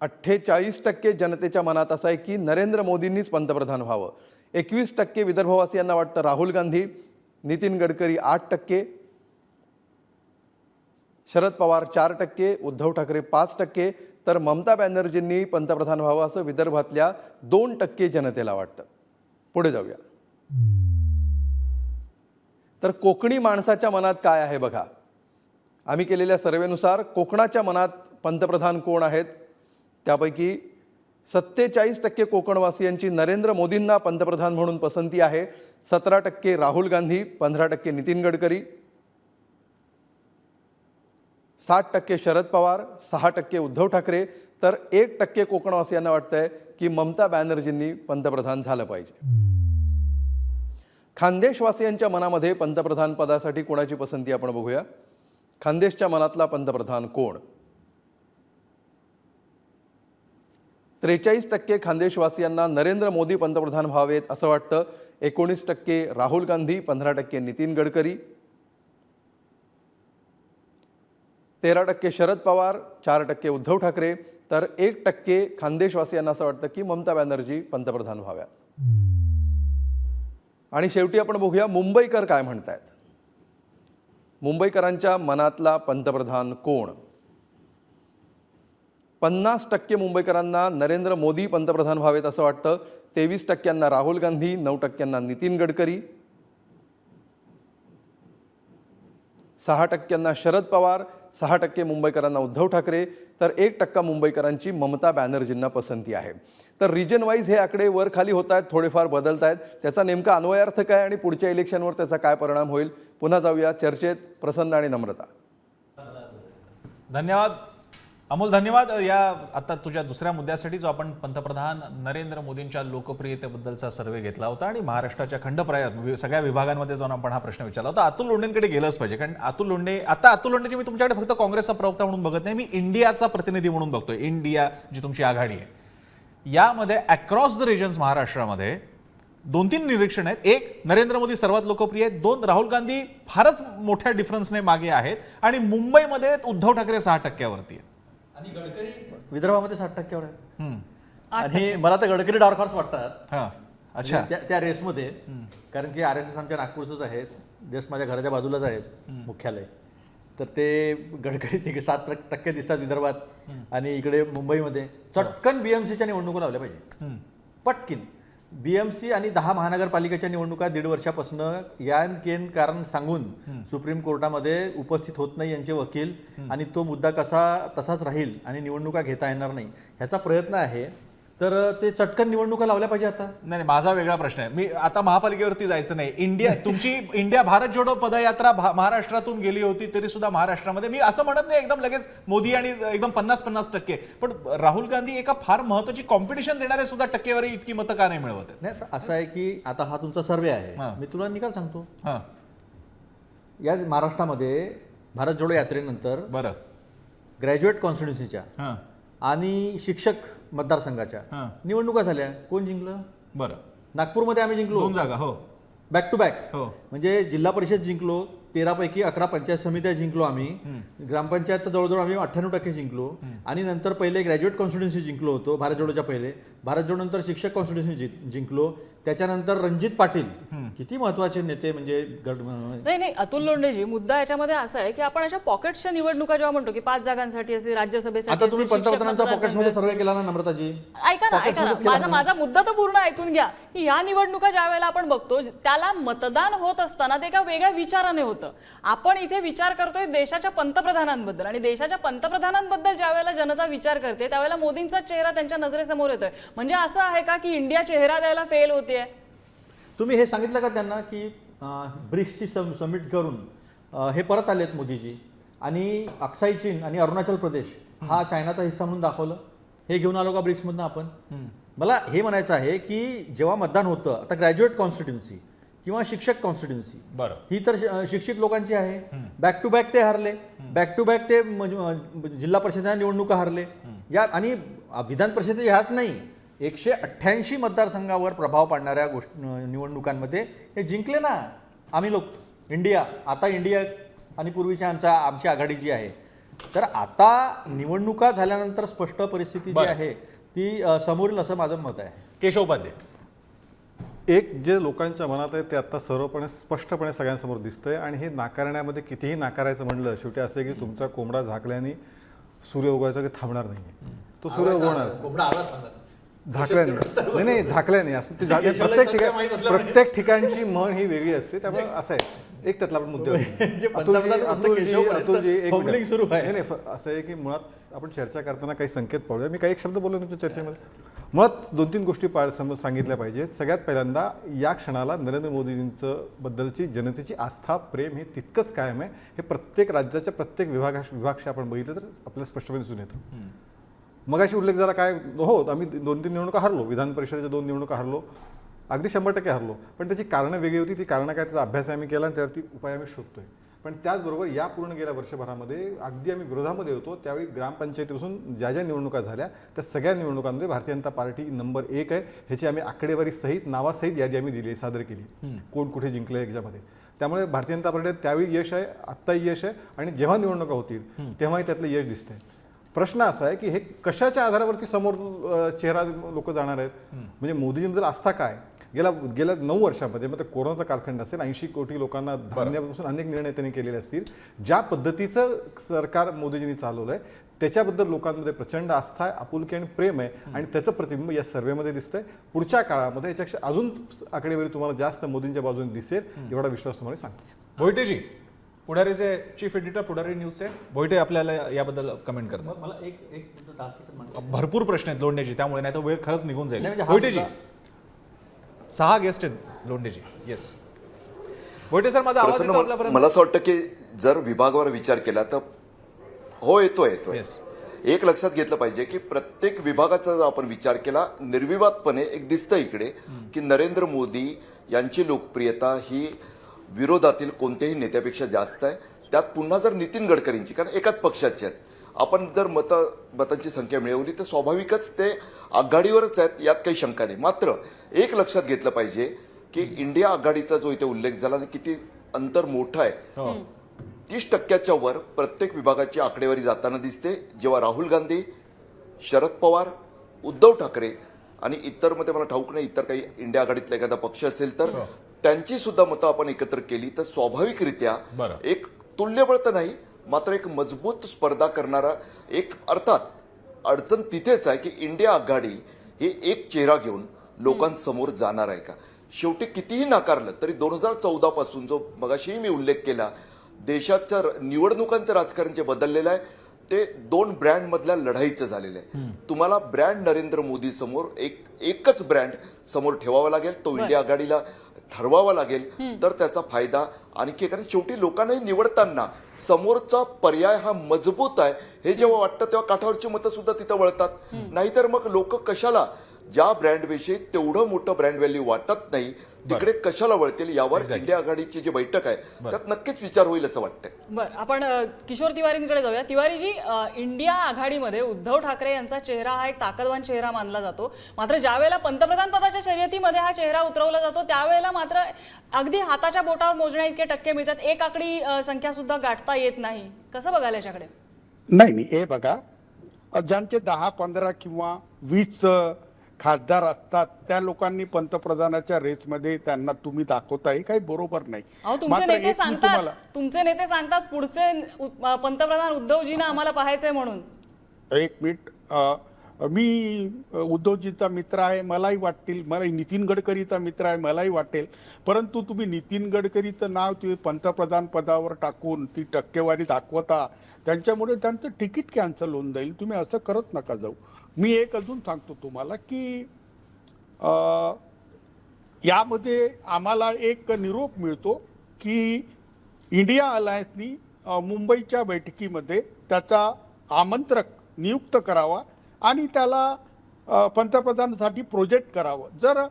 48% जनतेच्या मनात असं आहे की नरेंद्र मोदींनीच पंतप्रधान व्हावं. 21% विदर्भवासियांना वाटतं राहुल गांधी, नितीन गडकरी 8%, शरद पवार 4%, उद्धव ठाकरे 5%, तर ममता बॅनर्जींनी पंतप्रधान व्हावं असं विदर्भातल्या 2% जनतेला वाटतं. पुढे जाऊया. तर कोकणी माणसाच्या मनात काय आहे बघा. आम्ही केलेल्या सर्वेनुसार कोकणाच्या मनात पंतप्रधान कोण आहेत त्यापैकी 47% कोकणवासियांची नरेंद्र मोदींना पंतप्रधान म्हणून पसंती आहे. 17% राहुल गांधी, 15% नितीन गडकरी, 60% शरद पवार, 6% उद्धव ठाकरे, तर 1% कोकणवासियांना वाटतंय की ममता बॅनर्जींनी पंतप्रधान झालं पाहिजे. खानदेशवासियांच्या मनामध्ये पंतप्रधान पदासाठी कोणाची पसंती आपण बघूया. खानदेशच्या मनातला पंतप्रधान कोण? 43% खानदेशवासियांना नरेंद्र मोदी पंतप्रधान व्हावेत असं वाटतं. 19% राहुल गांधी, 15% नितीन गडकरी, 13% शरद पवार, 4% उद्धव ठाकरे, तर 1% खानदेशवासियांना असं वाटतं की ममता बॅनर्जी पंतप्रधान व्हाव्या. आणि शेवटी आपण बघूया मुंबईकर काय म्हणतायत. मुंबईकरांच्या मनातला पंतप्रधान कोण? 50% मुंबईकरांना नरेंद्र मोदी पंतप्रधान व्हावेत असं वाटतं. 23% राहुल गांधी, 9% नितीन गडकरी, 6% शरद पवार, 6% मुंबईकरांना उद्धव ठाकरे, तर 1% मुंबईकरांची ममता बॅनर्जींना पसंती आहे. तर रिजन वाईज हे आकडे वर खाली होत आहेत, थोडेफार बदलत आहेत. त्याचा नेमका अन्वयार्थ काय आणि पुढच्या इलेक्शनवर त्याचा काय परिणाम होईल? पुन्हा जाऊया चर्चेत. प्रसन्न आणि नम्रता. धन्यवाद अमोल, धन्यवाद. या आता तुझ्या दुसऱ्या मुद्द्यासाठी जो आपण पंतप्रधान नरेंद्र मोदींच्या लोकप्रियतेबद्दलचा सर्व्हे घेतला होता आणि महाराष्ट्राच्या सगळ्या विभागांमध्ये जाऊन आपण हा प्रश्न विचारला होता. अतुल लोंढेंकडे गेलंच पाहिजे, कारण अतुल लोंढेची मी तुमच्याकडे फक्त काँग्रेसचा प्रवक्ता म्हणून बघत नाही, मी इंडियाचा प्रतिनिधी म्हणून बघतोय. इंडिया जी तुमची आघाडी आहे, यामध्ये अक्रॉस द रिजन्स महाराष्ट्रामध्ये 2-3 निरीक्षण आहेत. एक, नरेंद्र मोदी सर्वात लोकप्रिय आहेत. 2, राहुल गांधी फारच मोठ्या डिफरन्सने मागे आहेत. आणि मुंबईमध्ये उद्धव ठाकरे 6%वरती आहेत. आणि गडकरी विदर्भामध्ये 60%वर आहे. आणि मला तर गडकरी डार्क हॉर्स वाटतात. हा, अच्छा. म्हणजे त्या रेसमध्ये, कारण की RSS आमच्या नागपूरचंच आहे, जस्ट माझ्या घराच्या बाजूलाच आहे मुख्यालय. तर ते गडकरी तिकडे 7% दिसतात विदर्भात, आणि इकडे मुंबईमध्ये चटकन BMCच्या निवडणुका लावल्या पाहिजे, पटकीन. BMC आणि 10 महानगरपालिकेच्या निवडणुका 1.5 वर्षापासून यान केन कारण सांगून सुप्रीम कोर्टामध्ये उपस्थित होत नाही यांचे वकील, आणि तो मुद्दा तसाच राहील आणि निवडणुका घेता येणार नाही ह्याचा प्रयत्न आहे. तर ते चटकन निवडणुका लावल्या पाहिजे आता. नाही, माझा वेगळा प्रश्न आहे. मी आता महापालिकेवरती जायचं नाही. तुमची इंडिया भारत जोडो पदयात्रा महाराष्ट्रातून गेली होती, तरी सुद्धा महाराष्ट्रामध्ये, मी असं म्हणत नाही एकदम लगेच मोदी आणि एकदम 50-50%, पण राहुल गांधी एका फार महत्वाची कॉम्पिटिशन देणारे सुद्धा टक्केवारी इतकी मतं का नाही मिळवत आहेत? नाही, असं आहे की आता हा तुमचा सर्वे आहे, मी तुला निकाल सांगतो. या महाराष्ट्रामध्ये भारत जोडो यात्रेनंतर बरं, ग्रॅज्युएट कॉन्स्टिट्युन्सीच्या आणि शिक्षक मतदारसंघाच्या निवडणुका झाल्या. कोण जिंकलं? बरं, नागपूरमध्ये आम्ही जिंकलो 2 जागा. हो, बॅक टू बॅक. हो. म्हणजे जिल्हा परिषद जिंकलो, 13 पैकी 11 पंचायत समित्या जिंकलो आम्ही. ग्रामपंचायत तर जवळजवळ आम्ही 98% जिंकलो. आणि नंतर पहिले ग्रॅज्युएट कॉन्स्टिट्युन्सी जिंकलो होतो भारत जोडोच्या पहिले. भारत जोडो नंतर शिक्षक कॉन्स्टिट्युन्सी जिंकलो. त्याच्यानंतर रणजित पाटील, किती महत्वाचे नेते, म्हणजे नाही, अतुल लोंढेजी, मुद्दा याच्यामध्ये असा आहे की आपण अशा पॉकेट्सच्या निवडणुका जेव्हा म्हणतो की 5 जागांसाठी असतील, राज्यसभेसाठी आता तुम्ही असतील, शिक्षक पंतप्रधानांचा पॉकेट्समध्ये मतदारसंघ सर्वे केला ना नम्रताजी? ऐका ना, माझा मुद्दा तर पूर्ण ऐकून घ्या. की या निवडणुका ज्या वेळेला आपण बघतो, त्याला मतदान होत असताना ते एका वेगळ्या विचाराने होतं. आपण इथे विचार करतोय देशाच्या पंतप्रधानांबद्दल, आणि देशाच्या पंतप्रधानांबद्दल ज्या वेळेला जनता विचार करते त्यावेळेला मोदींचा चेहरा त्यांच्या नजरेसमोर येतोय. म्हणजे असं आहे का की इंडिया चेहरा द्यायला फेल होते? तुम्ही हे सांगितलं का त्यांना की ब्रिक्सची समिट करून हे परत आलेत मोदीजी, आणि अक्साई चीन आणि अरुणाचल प्रदेश हा चायनाचा हिस्सा म्हणून दाखवलं? हे घेऊन आलो का ब्रिक्समधनं आपण? मला हे म्हणायचं आहे की जेव्हा मतदान होतं, आता ग्रॅज्युएट कॉन्स्टिट्युन्सी किंवा शिक्षक कॉन्स्टिट्युन्सी, बरं, ही तर शिक्षित लोकांची आहे. बॅक टू बॅक ते हारले, बॅक टू बॅक ते जिल्हा परिषदेच्या निवडणुका हारले. या आणि विधान परिषदेचे ह्याच नाही, 188 मतदारसंघावर प्रभाव पाडणाऱ्या निवडणुकांमध्ये हे जिंकले ना आम्ही लोक. इंडिया, आता इंडिया आणि पूर्वीच्या आमची आघाडी जी आहे. तर आता निवडणुका झाल्यानंतर स्पष्ट परिस्थिती जी आहे ती समोरील असं माझं मत आहे. केशव उपाध्ये, एक जे लोकांच्या मनात आहे ते आता सर्वपणे स्पष्टपणे सगळ्यांसमोर दिसतंय, आणि हे नाकारण्यामध्ये कितीही नाकारायचं म्हणलं, शेवटी असं आहे की तुमचा कोंबडा झाकल्याने सूर्य उगवायचा काही थांबणार नाही. तो सूर्य उगवणार झाकल्याने नाही, झाकल्याने असं ते प्रत्येक ठिकाणची म्हण ही वेगळी असते. त्यामुळे असं आहे, एक त्यातला आपण मुद्दा अतुलजी एक नाही, असं आहे की मुळात आपण चर्चा करताना काही संकेत पाहूया. मी काही एक शब्द बोललो तुमच्या चर्चेमध्ये. मुळात 2-3 गोष्टी सांगितल्या पाहिजेत. सगळ्यात पहिल्यांदा या क्षणाला नरेंद्र मोदींचं बद्दलची जनतेची आस्था, प्रेम हे तितकंच कायम आहे. हे प्रत्येक राज्याच्या प्रत्येक विभागाशी आपण बघितलं तर आपल्याला स्पष्टपणे दिसून येतं. मगाशी उल्लेख झाला काय, हो आम्ही 2-3 निवडणुका हरलो, विधान परिषदेच्या 2 निवडणुका हरलो, अगदी 100% हरलो, पण त्याची कारणं वेगळी होती. ती कारणं काय, त्याचा अभ्यास आम्ही केला आणि त्यावरती उपाय आम्ही शोधतोय. पण त्याचबरोबर या पूर्ण गेल्या वर्षभरामध्ये अगदी आम्ही विरोधामध्ये होतो. त्यावेळी ग्रामपंचायतीपासून ज्या ज्या निवडणुका झाल्या त्या सगळ्या निवडणुकांमध्ये भारतीय जनता पार्टी नंबर 1 आहे. ह्याची आम्ही आकडेवारी सहित, नावासहित यादी आम्ही दिली, सादर केली, कोण कुठे जिंकलं याच्यामध्ये. त्यामुळे भारतीय जनता पार्टी त्यावेळी यश आहे, आत्ताही यश आहे, आणि जेव्हा निवडणुका होतील तेव्हाही त्यातलं यश दिसतंय. प्रश्न असा आहे की हे कशाच्या आधारावरती समोर चेहरा लोक जाणार आहेत? म्हणजे मोदीजींबद्दल आस्था काय? गेल्या 9 वर्षामध्ये, मग कोरोनाचा कालखंड असेल, 80 कोटी लोकांना धान्यापासून अनेक निर्णय त्यांनी केलेले असतील, ज्या पद्धतीचं सरकार मोदीजींनी चालवलं आहे त्याच्याबद्दल लोकांमध्ये प्रचंड आस्था आहे, आपुलकी आणि प्रेम आहे, आणि त्याचं प्रतिबिंब या सर्व्हेमध्ये दिसतंय. पुढच्या काळामध्ये याच्यापेक्षा अजून आकडेवारी तुम्हाला जास्त मोदींच्या बाजूने दिसेल, एवढा विश्वास तुम्हाला सांगतो. भोईटेजी, पुढारीचे चीफ एडिटर पुढारी न्यूजचे भोईटे आपल्याला याबद्दल कमेंट करतात. मला एक मुद्दा 10 सेकंद मांडायचा. भरपूर प्रश्न आहेत लोंढेजी, त्यामुळे नाही तर वेळ खरंच निघून जाईल. नाही, म्हणजे हा भोईटेजी मुद्दा- 6 गेस्ट आहेत लोंढेजी. येस भोईटे सर, माझा आवाज येतो प्रसन्न, आपल्यापर्यंत? मला असं वाटतं की जर विभागावर विचार केला तर हो येतोय. Yes. एक लक्षात घेतलं पाहिजे की प्रत्येक विभागाचा जर आपण विचार केला निर्विवादपणे एक दिसतं इकडे की नरेंद्र मोदी यांची लोकप्रियता ही विरोधातील कोणत्याही नेत्यापेक्षा जास्त आहे. त्यात पुन्हा जर नितीन गडकरींची, कारण एकाच पक्षाचे आहेत, आपण जर मतांची संख्या मिळवली तर स्वाभाविकच ते आघाडीवरच आहेत, यात काही शंका नाही. मात्र एक लक्षात घेतलं पाहिजे की इंडिया आघाडीचा जो इथे उल्लेख झाला आणि किती अंतर मोठं आहे, 30% वर प्रत्येक विभागाची आकडेवारी जाताना दिसते. जेव्हा राहुल गांधी, शरद पवार, उद्धव ठाकरे आणि इतर मते मला ठाऊक नाही इतर काही इंडिया आघाडीतला एखादा पक्ष असेल तर त्यांची सुद्धा मतं आपण एकत्र केली तर स्वाभाविकरित्या एक तुल्यबळ तर नाही मात्र एक मजबूत स्पर्धा करणारा एक, अर्थात अडचण तिथेच आहे की इंडिया आघाडी हे एक चेहरा घेऊन लोकांसमोर जाणार आहे का. शेवटी कितीही नाकारलं तरी 2014 पासून जो मगाशीही मी उल्लेख केला, देशाच्या निवडणुकांचं राजकारण जे बदललेलं आहे ते 2 ब्रँड मधल्या लढाईचं झालेलं आहे. तुम्हाला ब्रँड नरेंद्र मोदी समोर एकच ब्रँड समोर ठेवावा लागेल, तो इंडिया आघाडीला ठरवावा लागेल तर त्याचा फायदा आणखी. कारण शेवटी लोकांनाही निवडताना समोरचा पर्याय हा मजबूत आहे हे जेव्हा वाटतं तेव्हा काठावरची मतं सुद्धा तिथं वळतात. नाहीतर मग लोक कशाला, ज्या ब्रँडविषयी तेवढं मोठं ब्रँड व्हॅल्यू वाटत नाही तिकडे कशाला वळतील, यावर इंडिया आघाडीची जी बैठक आहे त्यात नक्कीच विचार होईल असं वाटतंय. बरं, आपण किशोर तिवारींकडे जाऊया. तिवारीजी, इंडिया आघाडीमध्ये उद्धव ठाकरे यांचा चेहरा हा एक ताकदवान चेहरा मानला जातो. मात्र ज्या वेळेला पंतप्रधान पदाच्या शर्यतीमध्ये हा चेहरा उतरवला जातो त्यावेळेला मात्र अगदी हाताच्या बोटावर मोजण्या इतके टक्के मिळतात, एक आकडी संख्या सुद्धा गाठता येत नाही. कसं बघायला याच्याकडे? नाही, हे बघा, ज्यांचे 10, 15 किंवा 20 खासदार असतात त्या लोकांनी पंतप्रधानाच्या रेसमध्ये त्यांना तुम्ही दाखवताय काही बरोबर नाही. अहो, तुमचे मात्र नेते एक मी तुम्हाला सांगतात पुढचे पंतप्रधान उद्धवजींना आम्हाला पाहायचंय म्हणून. एक मिनिट, मी उद्धवजीचा मित्र आहे, मलाही वाटतील, मला नितीन गडकरीचा मित्र आहे, मलाही वाटेल, परंतु तुम्ही नितीन गडकरीचं नाव ते पंतप्रधान पदावर टाकून ती टक्केवारी दाखवता, त्यांच्यामुळे त्यांचं तिकीट कॅन्सल होऊन जाईल. तुम्ही असं करत नका जाऊ. मी एक अजून सांगतो तुम्हाला की यामध्ये आम्हाला एक निरोप मिळतो की इंडिया अलायन्सनी मुंबईच्या बैठकीमध्ये त्याचा आमंत्रक नियुक्त करावा आणि त्याला पंतप्रधानासाठी प्रोजेक्ट करावं. जर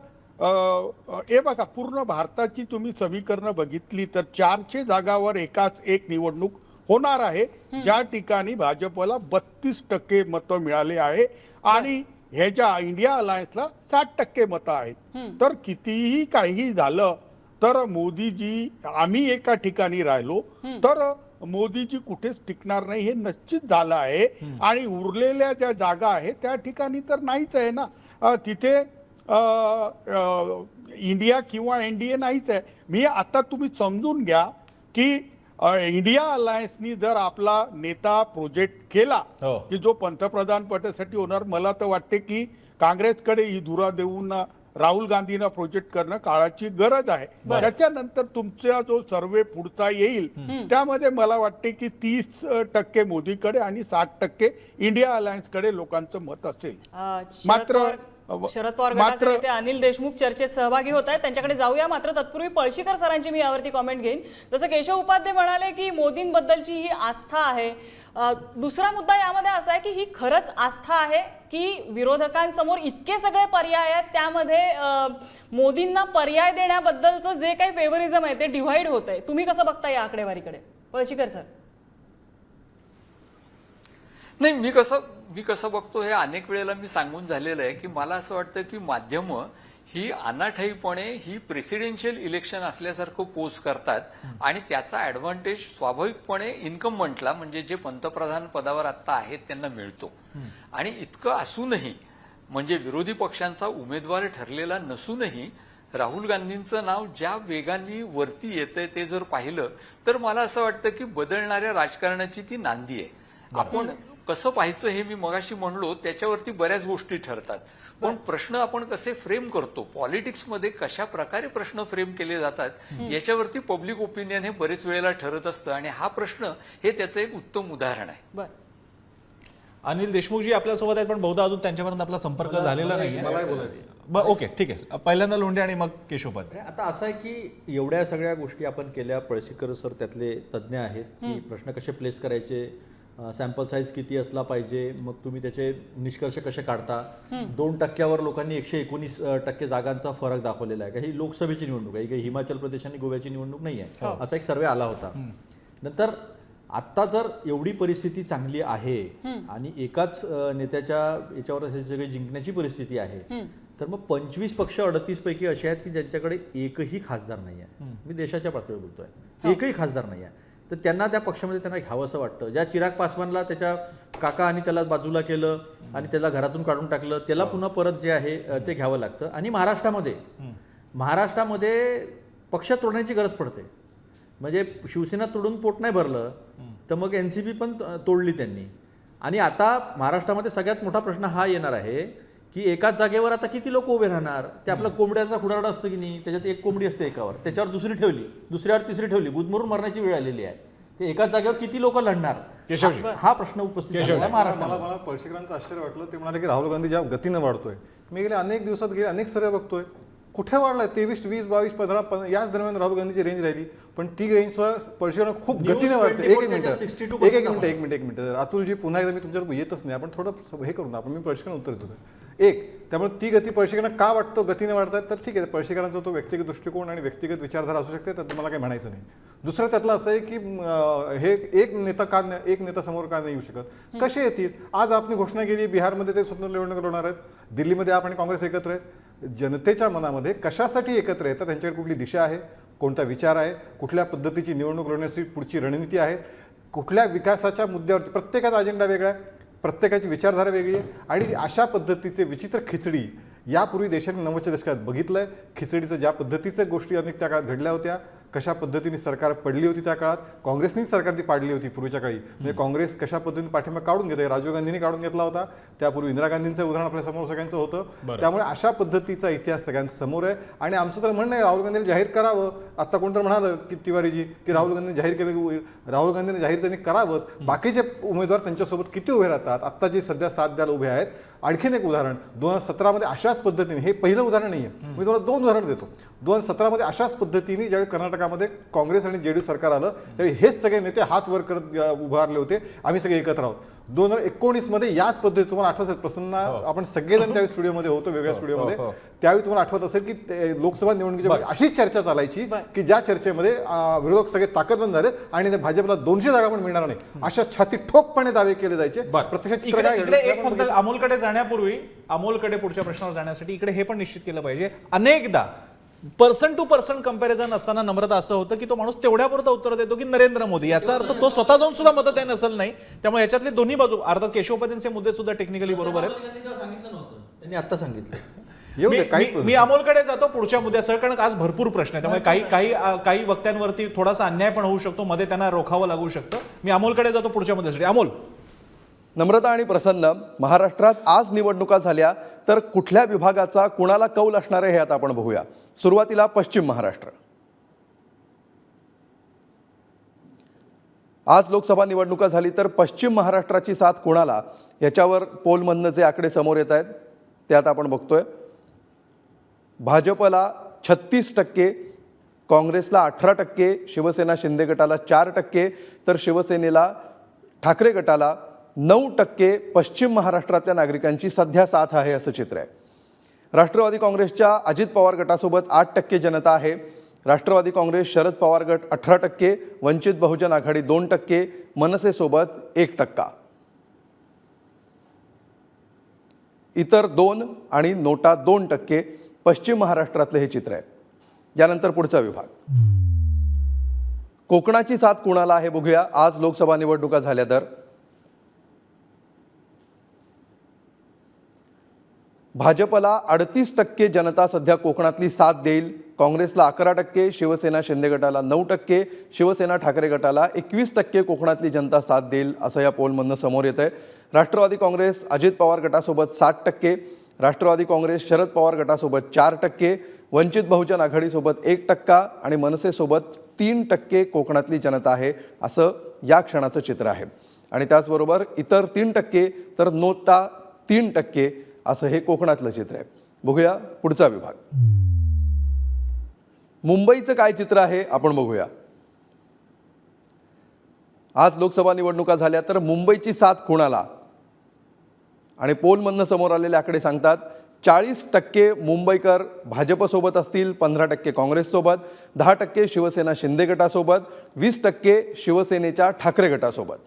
हे बघा, पूर्ण भारताची तुम्ही समीकरणं बघितली तर 400 जागावर एकाच एक निवडणूक होणार आहे, ज्या ठिकाणी भाजपला 32% मतं मिळाले आहे आणि ह्याच्या इंडिया अलायन्सला 60% मतं आहेत. तर कितीही काही झालं तर मोदीजी, आम्ही एका ठिकाणी राहिलो तर मोदीजी कुठेच टिकणार नाही हे निश्चित झालं आहे. आणि उरलेल्या ज्या जागा आहेत त्या ठिकाणी तर नाहीच आहे ना, तिथे इंडिया किंवा एनडीए नाहीच आहे. मी आता तुम्ही समजून घ्या की इंडिया अलायन्सनी जर आपला नेता प्रोजेक्ट केला की जो पंतप्रधान पदासाठी होणार, मला तर वाटते की काँग्रेसकडे ही धुरा देऊन राहुल गांधींना प्रोजेक्ट करणं काळाची गरज आहे. त्याच्यानंतर तुमचा जो सर्वे पुढचा येईल त्यामध्ये मला वाटते की 30% मोदीकडे आणि 60% इंडिया अलायन्सकडे लोकांचं मत असेल. शरद पवार गटाचे नेते अनिल देशमुख चर्चेत सहभागी होत आहेत, त्यांच्याकडे जाऊया. मात्र तत्पूर्वी पळशीकर सरांची मी यावरती कॉमेंट घेईन. जसं केशव उपाध्ये म्हणाले की मोदींबद्दलची ही आस्था आहे. दुसरा मुद्दा यामध्ये असा आहे की ही खरंच आस्था आहे की विरोधकांसमोर इतके सगळे पर्याय आहेत त्यामध्ये मोदींना पर्याय देण्याबद्दलचं जे काही फेवरिझम आहे ते डिव्हाइड होत आहे. तुम्ही कसं बघता या आकडेवारीकडे, पळशीकर सर? नाही, मी कसं बघतो हे अनेक वेळेला मी सांगून झालेलं आहे की मला असं वाटतं की माध्यमं ही अनाठाईपणे ही प्रेसिडेन्शियल इलेक्शन असल्यासारखं पोज करतात आणि त्याचा ऍडव्हान्टेज स्वाभाविकपणे इन्कम्बंटला, म्हणजे जे पंतप्रधान पदावर आता आहेत त्यांना मिळतो. आणि इतकं असूनही, म्हणजे विरोधी पक्षांचा उमेदवार ठरलेला नसूनही राहुल गांधींचं नाव ज्या वेगाने वरती येतंय ते जर पाहिलं तर मला असं वाटतं की बदलणाऱ्या राजकारणाची ती नांदी आहे. आपण कसं पाहायचं हे मी मगाशी म्हणलो, त्याच्यावरती बऱ्याच गोष्टी ठरतात. पण प्रश्न आपण कसे फ्रेम करतो, पॉलिटिक्समध्ये कशा प्रकारे प्रश्न फ्रेम केले जातात, याच्यावरती पब्लिक ओपिनियन हे बरेच वेळेला ठरत असतं. आणि हा प्रश्न हे त्याचं एक उत्तम उदाहरण आहे. बरं. अनिल देशमुखजी आपल्यासोबत आहेत, पण बहुधा अजून त्यांच्यापर्यंत आपला संपर्क झालेला नाही. मलाही बोलायचं. ओके, ठीक आहे. पहिल्यांदा लोंढे आणि मग केशवपत. आता असं आहे की एवढ्या सगळ्या गोष्टी आपण केल्या, पळशीकर सर त्यातले तज्ज्ञ आहेत की प्रश्न कसे प्लेस करायचे, सॅम्पल साईज किती असला पाहिजे, मग तुम्ही त्याचे निष्कर्ष कसे काढता. 2% लोकांनी 119% जागांचा फरक दाखवलेला आहे. ही लोकसभेची निवडणूक आहे, काही हिमाचल प्रदेश आणि गोव्याची निवडणूक नाही आहे. असा एक सर्वे आला होता. नंतर आत्ता जर एवढी परिस्थिती चांगली आहे आणि एकाच नेत्याच्या याच्यावर हे सगळे जिंकण्याची परिस्थिती आहे, तर मग 25 पक्ष 38 पैकी असे आहेत की ज्यांच्याकडे एकही खासदार नाही आहे. मी देशाच्या पातळीवर बोलतोय, एकही खासदार नाही आहे. तर त्यांना त्या पक्षामध्ये त्यांना घ्यावं असं वाटतं. ज्या चिराग पासवानला त्याच्या काका आणि त्याला बाजूला केलं आणि त्याला घरातून काढून टाकलं, त्याला पुन्हा परत जे आहे ते घ्यावं लागतं. आणि महाराष्ट्रामध्ये पक्ष तोडण्याची गरज पडते. म्हणजे शिवसेना तोडून पोट नाही भरलं तर मग NCP पण तोडली त्यांनी. आणि आता महाराष्ट्रामध्ये सगळ्यात मोठा प्रश्न हा येणार आहे की एकाच जागेवर आता किती लोक उभे राहणार. ते आपलं कोंबड्याचा खुडारडा असतं की नाही, त्याच्यात एक कोंबडी असते एकावर, त्याच्यावर दुसरी ठेवली, दुसऱ्यावर तिसरी ठेवली, गुदमरून मरण्याची वेळ आलेली आहे. ते एकाच जागेवर किती लोक लढणार, हा प्रश्न उपस्थित झाला आहे महाराष्ट्रात. मला पळशीकरांचं आश्चर्य वाटलं. ते म्हणाले की राहुल गांधी ज्या गतीनं वाढतोय, मी गेले अनेक दिवसात अनेक सर्वे बघतोय, कुठे वाढलाय? 23, 20, 22, 15 याच दरम्यान राहुल गांधीची रेंज राहिली. पण ती रेंज पळशीकरांना खूप गतीने वाढते. एक मिनिट अतुलजी, पुन्हा एकदा मी तुमच्यावर येतच नाही, आपण थोडं हे करू ना, आपण मी पळशीकरांना उत्तर देतो. त्यामुळे ती गती पळशीकरांना का वाटतं गतीने वाढतात, तर ठीक आहे, पळशीकरांचा तो व्यक्तिगत दृष्टिकोन आणि व्यक्तिगत विचारधारा असू शकते, त्यात मला काही म्हणायचं नाही. दुसरं त्यातलं असं आहे की हे एक नेता समोर का नाही येऊ शकत, कसे येतील? आज आपण घोषणा केली बिहारमध्ये ते स्वतंत्र निवडणूक लढवणार आहेत, दिल्लीमध्ये आपण काँग्रेस एकत्र आहेत. जनतेच्या मनामध्ये कशासाठी एकत्र येतात, त्यांच्याकडे कुठली दिशा आहे, कोणता विचार आहे, कुठल्या पद्धतीची निवडणूक लढवण्याची पुढची रणनीती आहे, कुठल्या विकासाच्या मुद्द्यावरती, प्रत्येकाचा अजेंडा वेगळा आहे, प्रत्येकाची विचारधारा वेगळी आहे. आणि अशा पद्धतीचे विचित्र खिचडी यापूर्वी देशाने 90च्या दशकात बघितलंय. खिचडीचं ज्या पद्धतीच्या गोष्टी अनेक त्या काळात घडल्या होत्या, कशा पद्धतीने सरकार पडली होती त्या काळात, काँग्रेसनीच सरकार ती पाडली होती पूर्वीच्या काळी. म्हणजे काँग्रेस कशा पद्धतीने पाठिंबा काढून घेते, राजीव गांधींनी काढून घेतला होता, त्यापूर्वी इंदिरा गांधींचं उदाहरण आपल्या समोर सगळ्यांचं होतं. त्यामुळे अशा पद्धतीचा इतिहास सगळ्यांच्या समोर आहे. आणि आमचं तर म्हणणं आहे राहुल गांधीने जाहीर करावं. आता कोणतं म्हणालं की तिवारीजी की राहुल गांधीने जाहीर केलं की राहुल गांधीने जाहीर त्यांनी करावंच. बाकीचे उमेदवार त्यांच्यासोबत किती उभे राहतात, आत्ता जे सध्या 7 द्यायला उभे आहेत. आणखीन एक उदाहरण 2017 अशाच पद्धतीने, हे पहिलं उदाहरण नाही आहे, मी तुम्हाला 2 उदाहरण देतो. 2017 अशाच पद्धतीने ज्यावेळी कर्नाटकामध्ये काँग्रेस आणि JDU सरकार आलं, त्यावेळी हेच सगळे नेते हात वर करत उभारले होते, आम्ही सगळे एकत्र आहोत. 2019 याच पद्धतीने तुम्हाला आठवत असेल, प्रसन्न आपण सगळेजण त्यावेळी स्टुडिओमध्ये होतो, वेगळ्या स्टुडिओमध्ये, त्यावेळी तुम्हाला आठवत असेल की लोकसभा निवडणुकीच्या अशीच चर्चा चालायची की ज्या चर्चेमध्ये विरोधक सगळे ताकदवंत झाले आणि भाजपला 200 जागा पण मिळणार नाही, अशा छाती ठोकपणे दावे केले जायचे. प्रत्यक्षात एक फक्त अमोलकडे जाण्यापूर्वी, अमोलकडे पुढच्या प्रश्नावर जाण्यासाठी इकडे हे पण निश्चित केलं पाहिजे, अनेकदा पर्सन टू पर्सन कंपॅरिझन असताना नम्रता असं होतं की तो माणूस तेवढ्यापुरतं उत्तर देतो की नरेंद्र मोदी, याचा अर्थ तो स्वतः जाऊन सुद्धा मदत आहे नसेल नाही. त्यामुळे याच्यातले दोन्ही बाजू, अर्थात केशवपतींचे मुद्दे सुद्धा टेक्निकली बरोबर आहेत. त्यांनी आता सांगितलं. मी अमोलकडे जातो पुढच्या मुद्द्यासह, कारण आज भरपूर प्रश्न आहे, त्यामुळे काही वक्त्यांवरती थोडासा अन्याय पण होऊ शकतो, मध्ये त्यांना रोखावं लागू शकतं. मी अमोलकडे जातो पुढच्या मुद्द्यासाठी. अमोल, नम्रता आणि प्रसन्न, महाराष्ट्रात आज निवडणुका झाल्या तर कुठल्या विभागाचा कुणाला कौल असणार आहे हे आता आपण बघूया. सुरुवातीला पश्चिम महाराष्ट्र. आज लोकसभा निवडणुका झाली तर पश्चिम महाराष्ट्राची साथ कुणाला, याच्यावर पोलमधनं जे आकडे समोर येत आहेत ते आता आपण बघतोय. भाजपला 36%, काँग्रेसला 18%, शिवसेना शिंदे गटाला 4%, तर शिवसेनेला ठाकरे गटाला 9% पश्चिम महाराष्ट्रातल्या नागरिकांची सध्या साथ आहे असं चित्र आहे. राष्ट्रवादी काँग्रेसच्या अजित पवार गटासोबत 8% जनता आहे. राष्ट्रवादी काँग्रेस शरद पवार गट 18%, वंचित बहुजन आघाडी 2%, मनसेसोबत 1%. इतर 2 आणि नोटा 2%. पश्चिम महाराष्ट्रातलं हे चित्र आहे. यानंतर पुढचा विभाग, कोकणाची साथ कुणाला आहे बघूया. आज लोकसभा निवडणुका झाल्या तर भाजपला 38% जनता सध्या कोकणातली साथ देईल. काँग्रेसला 11%, शिवसेना शिंदे गटाला 9%, शिवसेना ठाकरे गटाला 21% कोकणातली जनता साथ देईल असं या पोलमधनं समोर येत आहे. राष्ट्रवादी काँग्रेस अजित पवार गटासोबत 60%, राष्ट्रवादी काँग्रेस शरद पवार गटासोबत 4%, वंचित बहुजन आघाडीसोबत 1% आणि मनसेसोबत 3% कोकणातली जनता आहे असं या क्षणाचं चित्र आहे. आणि त्याचबरोबर इतर 3% तर नोटा 3% असं हे कोकणातलं चित्र आहे. बघूया पुढचा विभाग. मुंबईचं काय चित्र आहे आपण बघूया. आज लोकसभा निवडणुका झाल्या तर मुंबईची साथ कोणाला? आणि पोलमधनं समोर आलेले आकडे सांगतात 40% मुंबईकर भाजपसोबत असतील, 15% काँग्रेससोबत, 10% शिवसेना शिंदे गटासोबत, 20% शिवसेनेच्या ठाकरे गटासोबत.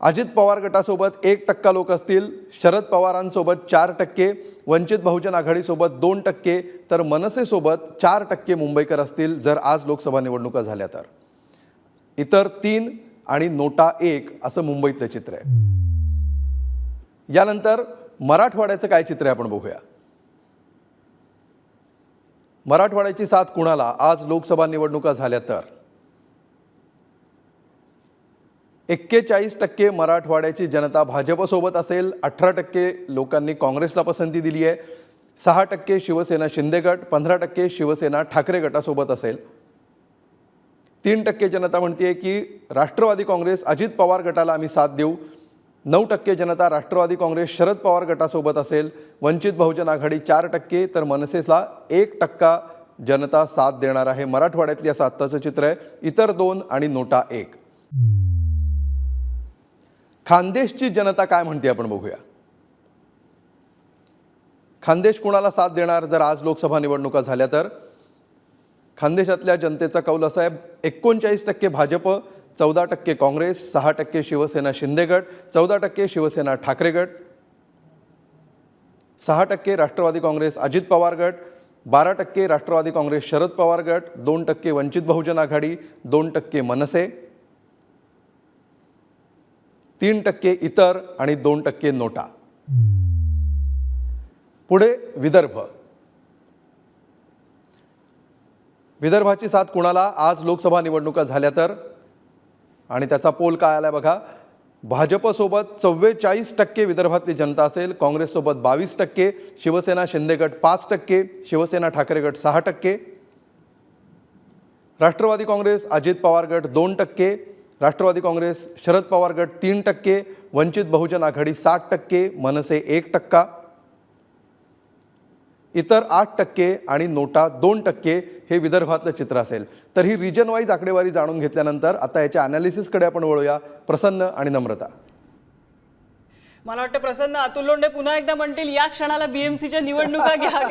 अजित पवार गटासोबत 1% लोक असतील, शरद पवारांसोबत 4%, वंचित बहुजन आघाडीसोबत 2%, तर मनसेसोबत 4% मुंबईकर असतील जर आज लोकसभा निवडणुका झाल्या तर. इतर 3 आणि नोटा 1 असं मुंबईतलं चित्र आहे. यानंतर मराठवाड्याचं काय चित्र आहे आपण बघूया. मराठवाड्याची साथ कुणाला आज लोकसभा निवडणुका झाल्या तर? 41% मराठवाड्याची जनता भाजपसोबत असेल, 18% लोकांनी काँग्रेसला पसंती दिली आहे, 6% शिवसेना शिंदे गट, 15% शिवसेना ठाकरे गटासोबत असेल, 3% जनता म्हणते की राष्ट्रवादी काँग्रेस अजित पवार गटाला आम्ही साथ देऊ, 9% जनता राष्ट्रवादी काँग्रेस शरद पवार गटासोबत असेल, वंचित बहुजन आघाडी 4%, तर मनसेला 1% जनता साथ देणार आहे. मराठवाड्यातली असं आत्ताचं चित्र आहे. इतर 2 आणि नोटा 1. खानदेशची जनता काय म्हणते आपण बघूया. खानदेश कुणाला साथ देणार जर आज लोकसभा निवडणुका झाल्या तर? खानदेशातल्या जनतेचा कौल असा आहे 39% भाजप, 14% काँग्रेस, 6% शिवसेना शिंदे गट, 14% शिवसेना ठाकरे गट, 6% राष्ट्रवादी काँग्रेस अजित पवार गट, 12% राष्ट्रवादी काँग्रेस शरद पवार गट, 2% वंचित बहुजन आघाडी, 2% मनसे, 3% इतर आणि 2% नोटा. पुढे विदर्भ. विदर्भाची साथ कुणाला आज लोकसभा निवडणुका झाल्या तर? आणि त्याचा पोल काय आलाय बघा. भाजपसोबत 44% विदर्भातली जनता असेल, काँग्रेससोबत 22%, शिवसेना शिंदे गट 5%, शिवसेना ठाकरे गट 6%, राष्ट्रवादी काँग्रेस अजित पवार गट 2%, राष्ट्रवादी काँग्रेस शरद पवार गट 3%, वंचित बहुजन आघाडी 7%, मनसे 1%, इतर 8% आणि नोटा 2% हे विदर्भातलं चित्र असेल. तर ही रिजन वाईज आकडेवारी जाणून घेतल्यानंतर आता याच्या अनालिसिसकडे आपण वळूया. प्रसन्न आणि नम्रता. मला वाटतं प्रसन्न अतुल लोंढे पुन्हा एकदा म्हणतील या क्षणाला बीएमसीच्या निवडणुका घ्या.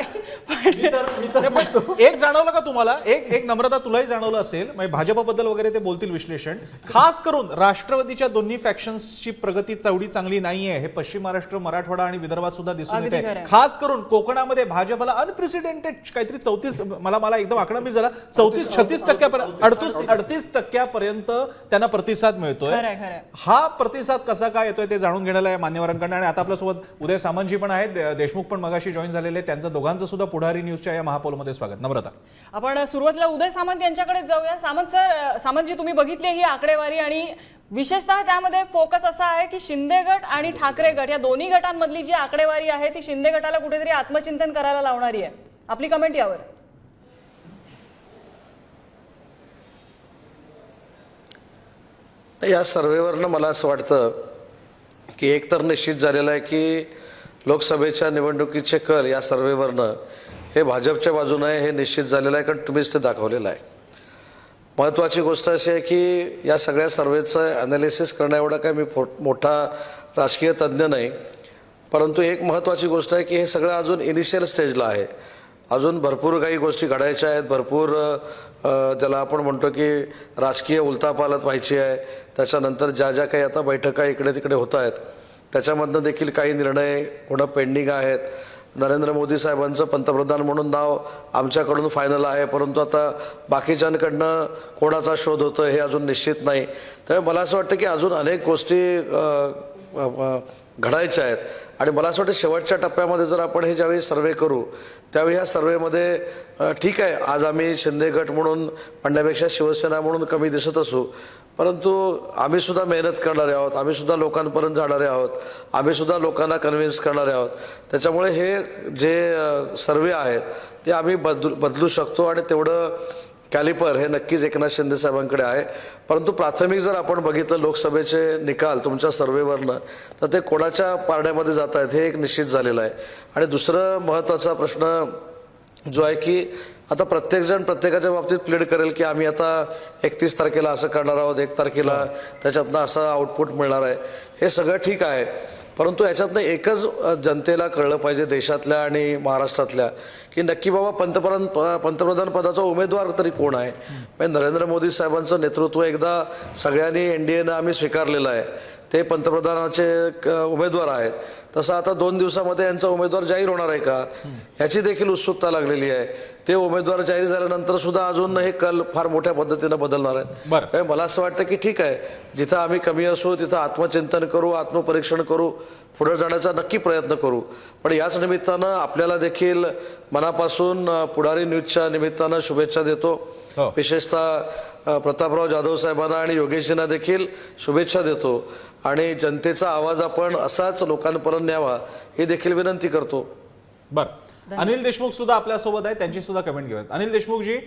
एक जाणवलं का तुम्हाला? एक नम्रता तुलाही जाणवलं असेल, म्हणजे भाजपबद्दल वगैरे ते बोलतील विश्लेषण. खास करून राष्ट्रवादीच्या दोन्ही फॅक्शन्सची प्रगती चवडी चांगली नाहीये हे पश्चिम महाराष्ट्र, मराठवाडा आणि विदर्भात सुद्धा दिसून अगदी येते. खरं. खास करून कोकणामध्ये भाजपला अनप्रेसिडेंटेड काहीतरी 34, मला एकदम आकडा मी झाला 38% त्यांना प्रतिसाद मिळतोय. खरंय. हा प्रतिसाद कसा काय येतोय ते जाणून घेण्याला या मान्यवरांकडून. आणि आता आपल्यासोबत उदय सामंतजी पण आहेत, देशमुख पण मगाशी जॉईन झालेले. त्यांचं दोघांचं सुद्धा पुढारी न्यूजच्या या महापोलमध्ये स्वागत. नम्रता, आपण सुरुवातीला उदय सामंत यांच्याकडे जाऊया. सामंतजी तुम्ही बघितली ही आकडेवारी आणि विशेषतः त्यामध्ये फोकस असा आहे की शिंदे गट आणि ठाकरे गट या दोन्ही गटांमधली जी आकडेवारी आहे ती शिंदे गटाला कुठेतरी आत्मचिंतन करायला लावणारी आहे. आपली कमेंट यावर. या सर्वेवरनं मला असं वाटतं की एक तर निश्चित झालेलं आहे की लोकसभेच्या निवडणुकीचे कल या सर्वेवरनं हे भाजपच्या बाजूनं आहे हे निश्चित झालेलं आहे, कारण तुम्हीच ते दाखवलेलं आहे. महत्त्वाची गोष्ट अशी आहे की या सगळ्या सर्वेचं ॲनालिसिस करण्या एवढा काय मी मोठा राजकीय तज्ज्ञ नाही, परंतु एक महत्त्वाची गोष्ट आहे की हे सगळं अजून इनिशियल स्टेजला आहे. अजून भरपूर काही गोष्टी घडायच्या आहेत, भरपूर ज्याला आपण म्हणतो की राजकीय उलथापालथ व्हायची आहे. त्याच्यानंतर ज्या काही आता बैठका इकडे तिकडे होत आहेत त्याच्यामधनं देखील काही निर्णय होणं पेंडिंग आहेत. नरेंद्र मोदी साहेबांचं पंतप्रधान म्हणून नाव आमच्याकडून फायनल आहे, परंतु आता बाकीच्यांकडनं कोणाचा शोध होतो हे अजून निश्चित नाही. त्यामुळे मला असं वाटतं की अजून अनेक गोष्टी घडायच्या आहेत आणि मला असं वाटतं शेवटच्या टप्प्यामध्ये जर आपण हे ज्यावेळी सर्वे करू त्यावेळी ह्या सर्वेमध्ये ठीक आहे, आज आम्ही शिंदे गट म्हणून म्हणण्यापेक्षा शिवसेना म्हणून कमी दिसत असू, परंतु आम्ही सुद्धा मेहनत करणारे आहोत, आम्ही सुद्धा लोकांपर्यंत जाणारे आहोत, आम्ही सुद्धा लोकांना कन्व्हिन्स करणारे आहोत. त्याच्यामुळे हे जे सर्वे आहेत ते आम्ही बदलू शकतो आणि तेवढं कॅलिपर हे नक्कीच एकनाथ शिंदे साहेबांकडे आहे. परंतु प्राथमिक जर आपण बघितलं लोकसभेचे निकाल तुमच्या सर्वेवरनं तर ते कोणाच्या पारड्यामध्ये जात आहेत हे एक निश्चित झालेलं आहे. आणि दुसरं महत्त्वाचा प्रश्न जो आहे की आता प्रत्येकजण प्रत्येकाच्या बाबतीत प्लीड करेल की आम्ही आता 31 तारखेला असं करणार आहोत, 1 तारखेला त्याच्यातनं असं आउटपुट मिळणार आहे. हे सगळं ठीक आहे, परंतु याच्यातनं एकच जनतेला कळलं पाहिजे देशातल्या आणि महाराष्ट्रातल्या की नक्की बाबा पंतप्रधान पदाचा उमेदवार तरी कोण आहे. म्हणजे नरेंद्र मोदी साहेबांचं नेतृत्व एकदा सगळ्यांनी NDAनं आम्ही स्वीकारलेलं आहे, ते पंतप्रधानाचे उमेदवार आहेत. तसं आता 2 दिवसामध्ये यांचा उमेदवार जाहीर होणार आहे का याची देखील उत्सुकता लागलेली आहे. ते उमेदवार जाहीर झाल्यानंतर सुद्धा अजून हे कल फार मोठ्या पद्धतीनं बदलणार आहेत. मला असं वाटतं की ठीक आहे, जिथं आम्ही कमी असू तिथं आत्मचिंतन करू, आत्मपरीक्षण करू, पुढे जाण्याचा नक्की प्रयत्न करू. पण याच निमित्तानं आपल्याला देखील मनापासून पुढारी न्यूजच्या निमित्तानं शुभेच्छा देतो. विशेषतः प्रतापराव जाधव साहेबांना आणि योगेशजींना देखील शुभेच्छा देतो आणि जनतेचा आवाज आपण असाच लोकांपर्यंत न्यावा ही देखील विनंती करतो. बरं, अनिल देशमुख सुद्धा आपल्यासोबत आहे, त्यांची सुद्धा कमेंट घेऊयात. अनिल देशमुखजी,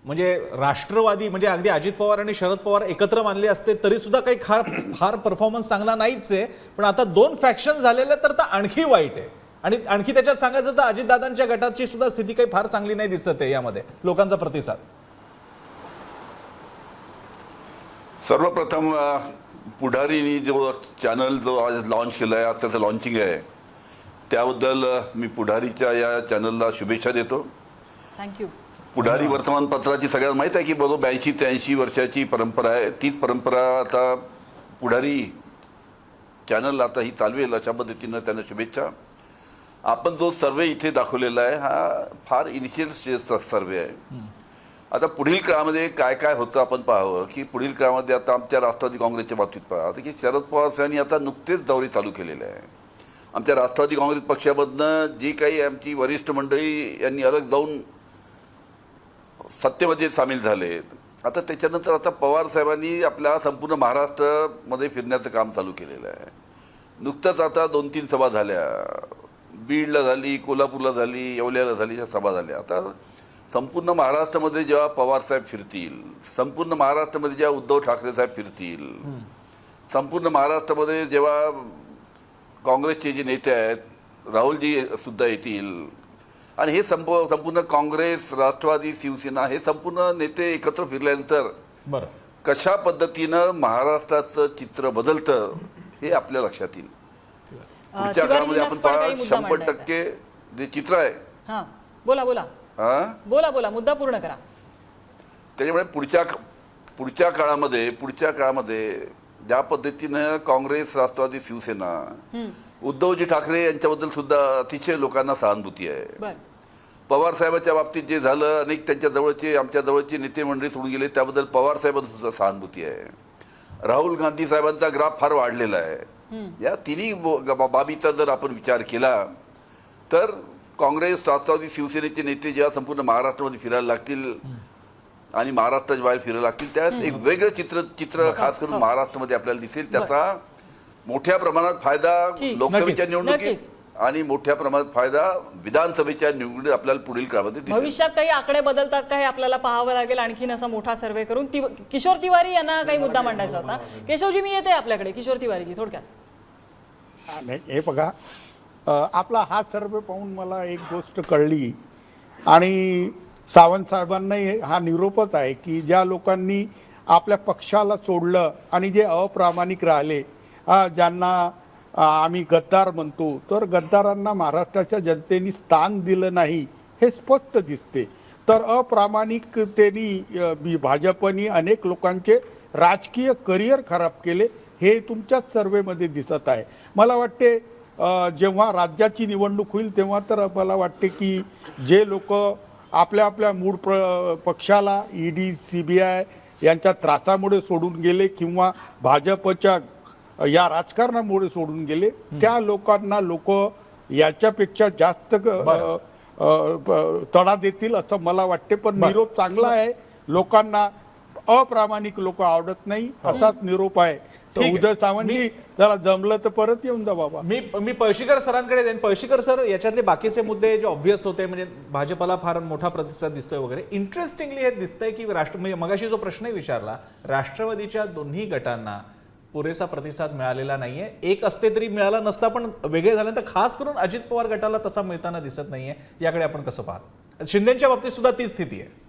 म्हणजे राष्ट्रवादी म्हणजे अगदी अजित पवार आणि शरद पवार एकत्र मानले असते तरी सुद्धा काही फार परफॉर्मन्स चांगला नाहीच आहे. पण आता 2 फॅक्शन झालेले तर आणखी वाईट आहे. आणि आणखी त्याच्यात सांगायचं तर अजितदादांच्या गटाची सुद्धा स्थिती काही फार चांगली नाही दिसत आहे यामध्ये लोकांचा प्रतिसाद. सर्वप्रथम पुढारीनी जो चॅनल जो आज लॉन्च केला आहे, आज त्याचं लॉन्चिंग आहे, त्याबद्दल मी पुढारीच्या या चॅनलला शुभेच्छा देतो. थँक्यू. पुढारी वर्तमानपत्राची सगळ्यांना माहीत आहे की बरोबर 82 ते 83 वर्षाची परंपरा आहे. तीच परंपरा आता पुढारी चॅनल आता ही चालवेल अशा पद्धतीनं त्यांना शुभेच्छा. आपण जो सर्वे इथे दाखवलेला आहे हा फार इनिशियल स्टेजचा सर्वे आहे. आता पुढील काळामध्ये काय काय होतं आपण पाहावं की पुढील काळामध्ये आता आमच्या राष्ट्रवादी काँग्रेसच्या बाबतीत पाहावं की शरद पवार साहेबांनी आता नुकतेच दौरे चालू केलेले आहे. आमच्या राष्ट्रवादी काँग्रेस पक्षामधनं जी काही आमची वरिष्ठ मंडळी यांनी अलग जाऊन सत्तेमध्ये सामील झाले. आता त्याच्यानंतर आता पवार साहेबांनी आपल्या संपूर्ण महाराष्ट्रामध्ये फिरण्याचं काम चालू केलेलं आहे. नुकतंच आता 2-3 सभा झाल्या, बीडला झाली, कोल्हापूरला झाली, येवल्याला झाली, ह्या सभा झाल्या. आता संपूर्ण महाराष्ट्रामध्ये जेव्हा पवारसाहेब फिरतील, संपूर्ण महाराष्ट्रामध्ये जेव्हा उद्धव ठाकरे साहेब फिरतील, संपूर्ण महाराष्ट्रामध्ये जेव्हा काँग्रेसचे जे नेते आहेत राहुलजी सुद्धा येतील आणि हे संपूर्ण काँग्रेस, राष्ट्रवादी, शिवसेना हे संपूर्ण नेते एकत्र फिरल्यानंतर कशा पद्धतीनं महाराष्ट्राचं चित्र बदलतं हे आपल्या लक्षात येईल. पुढच्या काळामध्ये आपण पहा 100% जे चित्र आहे. हां, बोला बोला बोला बोला, मुद्दा पूर्ण करा. त्याच्यामुळे पुढच्या काळामध्ये ज्या पद्धतीनं काँग्रेस, राष्ट्रवादी, शिवसेना, उद्धवजी ठाकरे यांच्याबद्दल सुद्धा अतिशय लोकांना सहानुभूती आहे. पवार साहेबांच्या बाबतीत जे झालं, अनेक त्यांच्या आमच्या जवळचे नेते मंडळी सोडून गेले, त्याबद्दल पवार साहेबांना सुद्धा सहानुभूती आहे. राहुल गांधी साहेबांचा ग्राफ फार वाढलेला आहे. या तिन्ही बाबीचा जर आपण विचार केला तर काँग्रेस, राष्ट्रवादी, शिवसेनेचे नेते जेव्हा संपूर्ण महाराष्ट्रामध्ये फिरायला लागतील आणि महाराष्ट्राच्या बाहेर फिरायला लागतील त्यावेळेस एक वेगळं चित्र खास करून महाराष्ट्रामध्ये आपल्याला दिसेल. त्याचा मोठ्या प्रमाणात फायदा लोकसभेच्या निवडणुकीत आणि मोठ्या प्रमाणात फायदा विधानसभेच्या निवडणुकीत आपल्याला पुढील काळामध्ये दिसेल. भविष्यात काही आकडे बदलतात का हे आपल्याला पाहावं लागेल आणखीन असा मोठा सर्वे करून. किशोर तिवारी यांना काही मुद्दा मांडायचा होता. केशवजी, मी येते आपल्याकडे. किशोर तिवारीजी, थोडक्यात. नाही, हे बघा, आपला हा सर्वे पाहून मला एक गोष्ट कळली आणि सावंत साहेबांनाही हा निरोपच आहे की ज्या लोकांनी आपल्या पक्षाला सोडलं आणि जे अप्रामाणिक राहिले, ज्यांना आम्ही गद्दार म्हणतो, तर गद्दारांना महाराष्ट्राच्या जनतेने स्थान दिलं नाही हे स्पष्ट दिसते. तर अप्रामाणिकतेने भाजपनी अनेक लोकांचे राजकीय करिअर खराब केले हे तुमच्याच सर्वेमध्ये दिसत आहे. मला वाटते जेव्हा राज्याची निवडणूक होईल तेव्हा तर मला वाटते की जे लोक आपल्या आपल्या मूळ पक्षाला ED, CBI यांच्या त्रासामुळे सोडून गेले किंवा भाजपच्या या राजकारणामुळे सोडून गेले त्या लोकांना लोक याच्यापेक्षा जास्त तडा देतील असं मला वाटते. पण निरोप चांगला आहे. लोकांना अप्रामाणिक लोक आवडत नाही असाच निरोप आहे. तर ठीक आहे. उदय सामंतजी जरा जमलं तर परत येऊन जा बाबा. मी पळशीकर सरांकडे जाईन. पळशीकर सर, याच्यातले बाकीचे मुद्दे जे ऑब्व्हियस होते, म्हणजे भाजपला फार मोठा प्रतिसाद दिसतोय वगैरे, इंटरेस्टिंगली हे दिसतंय की म्हणजे मगाशी जो प्रश्नही विचारला, राष्ट्रवादीच्या दोन्ही गटांना पुरेसा प्रतिसाद मिळालेला नाहीये. एक असते तरी मिळाला नसता, पण वेगळे झाल्यानंतर खास करून अजित पवार गटाला तसा मिळताना दिसत नाहीये. याकडे आपण कसं पाहत? शिंदेच्या बाबतीत सुद्धा तीच स्थिती आहे.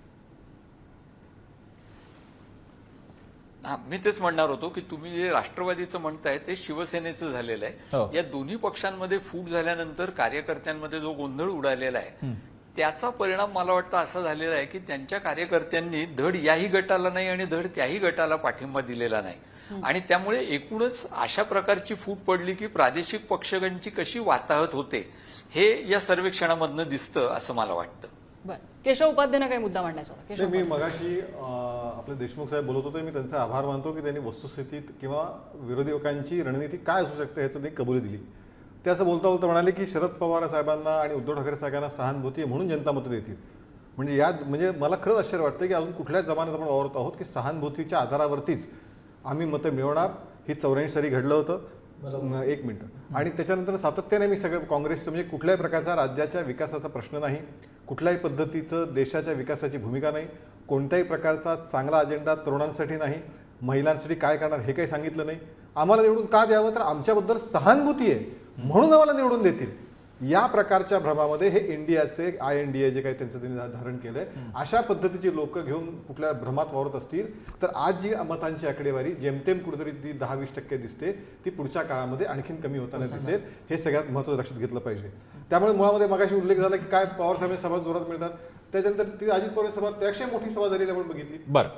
मी तेच म्हणणार होतो की तुम्ही जे राष्ट्रवादीचं म्हणताय ते शिवसेनेचं झालेलं हो. आहे. या दोन्ही पक्षांमध्ये फूट झाल्यानंतर कार्यकर्त्यांमध्ये जो गोंधळ उडालेला आहे त्याचा परिणाम मला वाटतं असा झालेला आहे की त्यांच्या कार्यकर्त्यांनी धड याही गटाला नाही आणि धड त्याही गटाला पाठिंबा दिलेला नाही. आणि त्यामुळे एकूणच अशा प्रकारची फूट पडली की प्रादेशिक पक्षांची कशी वाताहत होते हे या सर्वेक्षणामधनं दिसतं असं मला वाटतं. बरं, केशव उपाध्यायांना काही मुद्दा मांडायचा होता? केशव मी मगाशी आपले देशमुख साहेब बोलत होते, मी त्यांचे आभार मानतो की त्यांनी वस्तुस्थितीत किंवा विरोधकांची रणनीती काय असू शकते ह्याचं त्यांनी कबुली दिली. ते असं बोलता बोलता म्हणाले की शरद पवार साहेबांना आणि उद्धव ठाकरे साहेबांना सहानुभूती आहे म्हणून जनता मतं देतील. म्हणजे मला खरंच आश्चर्य वाटतं की अजून कुठल्याच जमान्यात आपण वावरत आहोत की सहानुभूतीच्या आधारावरतीच आम्ही मतं मिळवणार. ही 84 साली घडलं होतं. एक मिनिट. आणि त्याच्यानंतर सातत्याने मी सगळं काँग्रेसचं म्हणजे कुठल्याही प्रकारचा राज्याच्या विकासाचा प्रश्न नाही, कुठल्याही पद्धतीचं देशाच्या विकासाची भूमिका नाही, कोणत्याही प्रकारचा चांगला अजेंडा तरुणांसाठी नाही, महिलांसाठी काय करणार हे काही सांगितलं नाही. आम्हाला निवडून का द्यावं, तर आमच्याबद्दल सहानुभूती आहे म्हणून आम्हाला निवडून देतील. या प्रकारच्या भ्रमामध्ये हे इंडियाचे INDA जे काही त्यांचं त्यांनी धारण केलंय, अशा पद्धतीची लोक घेऊन कुठल्या भ्रमात वावरत असतील तर आज जी मतांची आकडेवारी जेमतेम कुठेतरी ती 10-20% दिसते, ती पुढच्या काळामध्ये आणखीन कमी होताना दिसेल. हे सगळ्यात महत्त्वाचं लक्षात घेतलं पाहिजे. त्यामुळे मुळामध्ये मगाशी उल्लेख झाला की काय पवार साहेब सभा जोरात मिळतात, त्याच्यानंतर ती अजित पवार सभा त्यापेक्षा मोठी सभा झालेली आपण बघितली.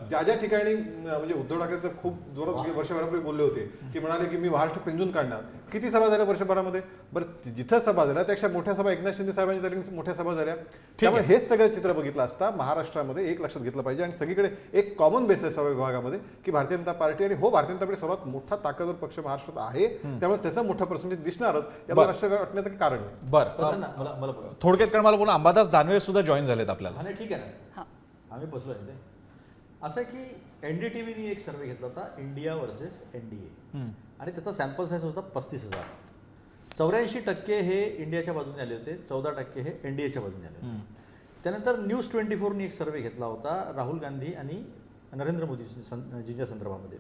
ज्या ज्या ठिकाणी म्हणजे उद्धव ठाकरे तर खूप जोरात वर्षभरापूर्वी बोलले होते की म्हणाले की मी महाराष्ट्र पिंजून काढणार. किती सभा झाल्या वर्षभरामध्ये? बरं, जिथं सभा झाल्या त्यापेक्षा मोठ्या सभा एकनाथ शिंदे साहेबांच्या तरी मोठ्या सभा झाल्या. त्यामुळे हेच सगळं चित्र बघितलं असता महाराष्ट्रामध्ये एक लक्षात घेतलं पाहिजे आणि सगळीकडे एक कॉमन बेस आहे सर्व विभागामध्ये की भारतीय जनता पार्टी आणि भारतीय जनता पार्टी सर्वात मोठा ताकदवर पक्ष महाराष्ट्रात आहे. त्यामुळे त्याचा मोठा पर्सेंटेज दिसणारच, याला राष्ट्र वाटण्याचं कारण नाही. बरं, थोडक्यात कारण मला बोला, अंबादास दानवे सुद्धा जॉईन झालेत आपल्याला. आणि ठीक आहे ना, आम्ही बसलोय ते असं आहे की NDTVने एक सर्वे घेतला होता, इंडिया वर्सेस NDA, आणि त्याचा सॅम्पल साईज होता 35,000. 84% हे इंडियाच्या बाजूने आले होते, 14% हे NDAच्या बाजूने आले होते. त्यानंतर न्यूज 24ने एक सर्वे घेतला होता राहुल गांधी आणि नरेंद्र मोदीजींच्या संदर्भामध्ये.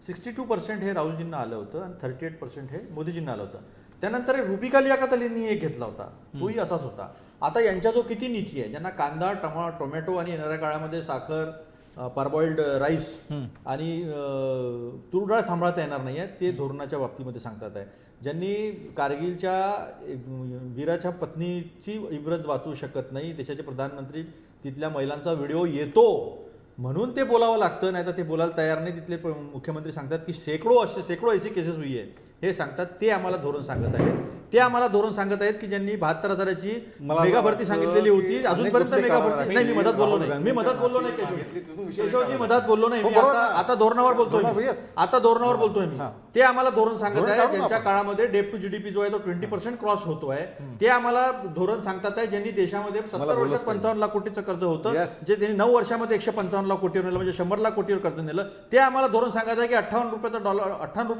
62% हे राहुलजींना आलं होतं आणि 38% हे मोदीजींना आलं होतं. त्यानंतर रुबिका लियाकत अलींनी एक घेतला होता, तोही असाच होता. आता यांच्या जो किती नीती आहे, ज्यांना कांदा, टोमॅटो आणि येणाऱ्या काळामध्ये साखर, पारबॉइल्ड राईस आणि तूर डाळ सांभाळता येणार नाही आहे, ते धोरणाच्या बाबतीमध्ये सांगतात आहे. ज्यांनी कारगिलच्या वीराच्या पत्नीची इब्रत वाचू शकत नाही, देशाचे प्रधानमंत्री, तिथल्या महिलांचा व्हिडिओ येतो म्हणून ते बोलावं लागतं, नाही तर ते बोलायला तयार नाही. तिथले मुख्यमंत्री सांगतात की शेकडो ऐसी केसेस हुई आहे, हे सांगतात. ते आम्हाला धोरण सांगत आहेत. ते आम्हाला धोरण सांगत आहेत की ज्यांनी 72,000ची मेगा भरती सांगितलेली होती, अजूनपर्यंत मेगा भरती नाही. मी मधात बोललो नाही, केशवजी मधात बोललो नाही. मी आता धोरणावर बोलतोय, मी ते आम्हाला धोरण सांगत आहे ज्यांच्या काळामध्ये डेट टू GDP जो आहे तो 20% क्रॉस होतोय. ते आम्हाला धोरण सांगतात आहे ज्यांनी देशामध्ये 70 वर्षात 55 लाख कोटीचं कर्ज होतं, जे त्यांनी 9 वर्षामध्ये 155 लाख कोटीवर नेलं, म्हणजे 100 लाख कोटीवर कर्ज नेलं. ते आम्हाला धोरण सांगत आहे की 58 रुपये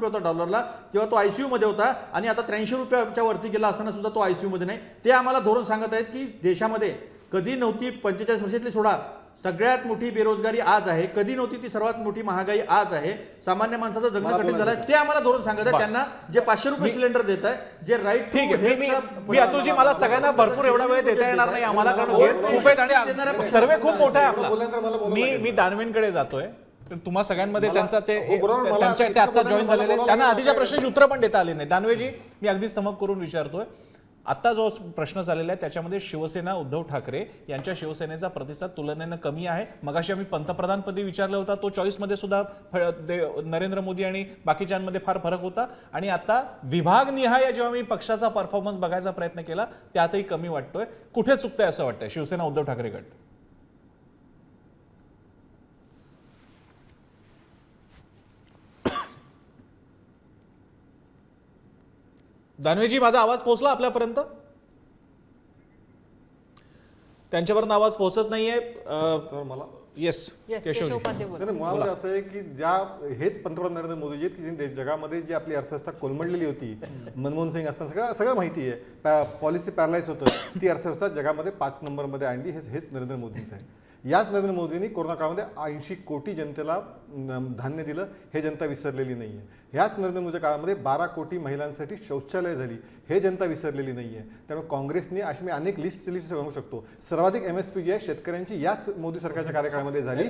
होता डॉलरला तेव्हा तो ICU मध्ये होता, आणि आता 83 रुपयाच्या वरती गेला असताना सुद्धा तो ICU मध्ये नाही. ते आम्हाला धोरण सांगत आहेत की देशामध्ये कधी नव्हती 45 वर्षातली सोडा सगळ्यात मोठी बेरोजगारी आज आहे, कधी नव्हती ती सर्वात मोठी महागाई आज आहे, सामान्य माणसाचं जगणं कठीण झालं. ते आम्हाला धोरण सांगत आहे. त्यांना जे 500 रुपये सिलेंडर देत आहे, जे राईट. ठीक आहे, मी अतुलजी, मला सगळ्यांना भरपूर एवढा वेळ देता येणार नाही आम्हाला, कारण गेस्ट खूप आहेत आणि सर्वे खूप मोठा आहे आपला. मी दानवेंकडे जातोय. तुम्हा सगळ्यांमध्ये त्यांचा ते आता जॉईन झालेले, त्यांना आधीच्या प्रश्नाची उत्तर पण देता आली नाही. दानवेजी, मी अगदी समक करून विचारतोय, आता जो प्रश्न झालेला आहे त्याच्यामध्ये शिवसेना, उद्धव ठाकरे यांच्या शिवसेनेचा प्रतिसाद तुलनेनं कमी आहे. मगाशी आम्ही पंतप्रधानपदी विचारला होता, तो चॉईसमध्ये सुद्धा नरेंद्र मोदी आणि बाकीच्यांमध्ये फार फरक होता, आणि आता विभागनिहाय जेव्हा मी पक्षाचा परफॉर्मन्स बघायचा प्रयत्न केला त्यातही कमी वाटतोय. कुठे चुकतंय असं वाटतंय शिवसेना, उद्धव ठाकरे गट? दानवेजी, माझा आवाज पोहोचला आपल्यापर्यंत? त्यांच्यापर्यंत आवाज पोहोचत नाहीये. तर मला येस, केशव उपाध्ये बोला. नाही, मुळामध्ये असं आहे की हेच पंतप्रधान नरेंद्र मोदीजी आहेत की ज्यांनी जगामध्ये जी आपली अर्थव्यवस्था कोलमडलेली होती, मनमोहन सिंग असताना सगळं माहिती आहे, पॉलिसी पॅरलाइज होतं, ती अर्थव्यवस्था जगामध्ये 5 नंबरमध्ये आणली. हेच नरेंद्र मोदींचं आहे. याच नरेंद्र मोदींनी कोरोना काळामध्ये 80 कोटी जनतेला धान्य दिलं, हे जनता विसरलेली नाही आहे. ह्याच नरेंद्र मोदीच्या काळामध्ये 12 कोटी महिलांसाठी शौचालय झाली, हे जनता विसरलेली नाही आहे. त्यामुळे काँग्रेसने अशी मी अनेक लिस्ट सांगू शकतो. सर्वाधिक MSP जी आहे शेतकऱ्यांची याच मोदी सरकारच्या कार्यकाळामध्ये झाली.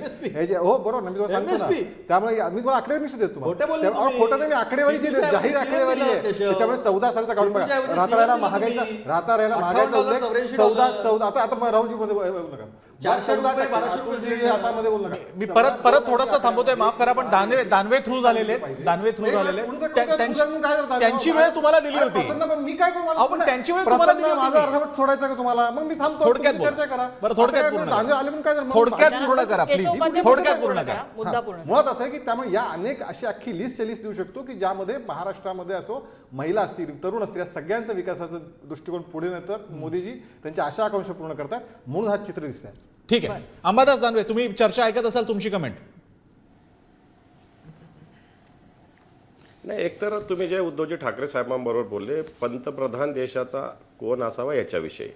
हो बरोबर, मी तुम्हाला सांगतो ना. त्यामुळे मी तुम्हाला आकडेवारी निश्चित देतो. खोटं नाही, मी आकडेवारी जी जाहीर आकडेवारी आहे त्याच्यामुळे 14 सालचा काढून बघा. राहता महागाईचा उल्लेख 14 आता राहुलजी मध्ये बोलू नका. 400 बोलू नका. मी परत थोडंसं थांबवतोय, माफ करा, पण दानवे थ्रू झालेले त्यांची वेळ तुम्हाला दिली होती. मी काय करू? आपण त्यांची वेळ तुम्हाला दिली माझा होती. अर्धवट सोडायचा का तुम्हाला? मग मी थांबतो, थोडक्यात तुम्ही चर्चा करा. बरं, थोडक्यात पूर्ण करा. आले पण काय झालं? मग थोडक्यात पूर्ण करा प्लीज, केशव उपाध्ये थोडक्यात मुद्दा पूर्ण करा. मुद्दा पूर्ण करा. मुळात असं आहे की त्यामुळे या अनेक अशी अख्खी लिस्ट देऊ शकतो की ज्यामध्ये महाराष्ट्रामध्ये असो, महिला असतील, तरुण असतील, या सगळ्यांचा विकासाचा दृष्टिकोन पुढे नेतात मोदीजी. त्यांच्या आशा आकांक्षा पूर्ण करतात, म्हणून हा चित्र दिसत आहे. ठीक आहे. अंबादास दानवे, तुम्ही चर्चा ऐकत असाल, तुमची कमेंट. नाही, एकतर तुम्ही जे उद्धवजी ठाकरे साहेबांबरोबर बोलले, पंतप्रधान देशाचा कोण असावा याच्याविषयी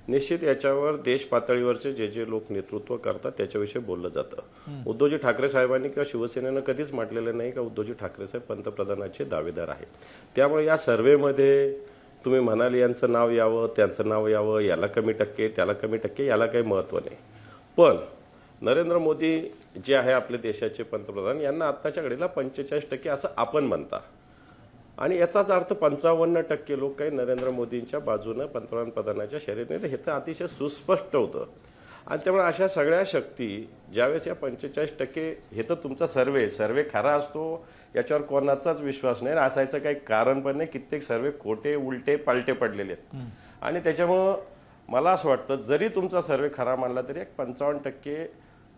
निश्चित याच्यावर देश पातळीवरचे जे लोक नेतृत्व करतात त्याच्याविषयी बोललं जातं. उद्धवजी ठाकरे साहेबांनी किंवा शिवसेनेनं कधीच म्हटलेलं नाही का उद्धवजी ठाकरे साहेब पंतप्रधानाचे दावेदार आहेत. त्यामुळे या सर्व्हेमध्ये तुम्ही म्हणाले यांचं नाव यावं, त्यांचं नाव यावं, याला कमी टक्के, त्याला कमी टक्के, याला काही महत्त्व नाही. पण नरेंद्र मोदी जे आहे आपल्या देशाचे पंतप्रधान, यांना आत्ताच्या घडीला 45% असं आपण म्हणता, आणि याचाच अर्थ 55% लोक काही नरेंद्र मोदींच्या बाजूनं पंतप्रधान पदाच्या शर्यतीने, हे तर अतिशय सुस्पष्ट होतं. आणि त्यामुळे अशा सगळ्या शक्ती ज्यावेळेस या 45%, हे तर तुमचा सर्वे खरा असतो याच्यावर कोणाचाच विश्वास नाही, असायचं काही कारण पण नाही. कित्येक सर्वे खोटे, उलटे, पालटे पडलेले आहेत. आणि त्याच्यामुळं मला असं वाटतं जरी तुमचा सर्वे खरा मानला तरी एक 55%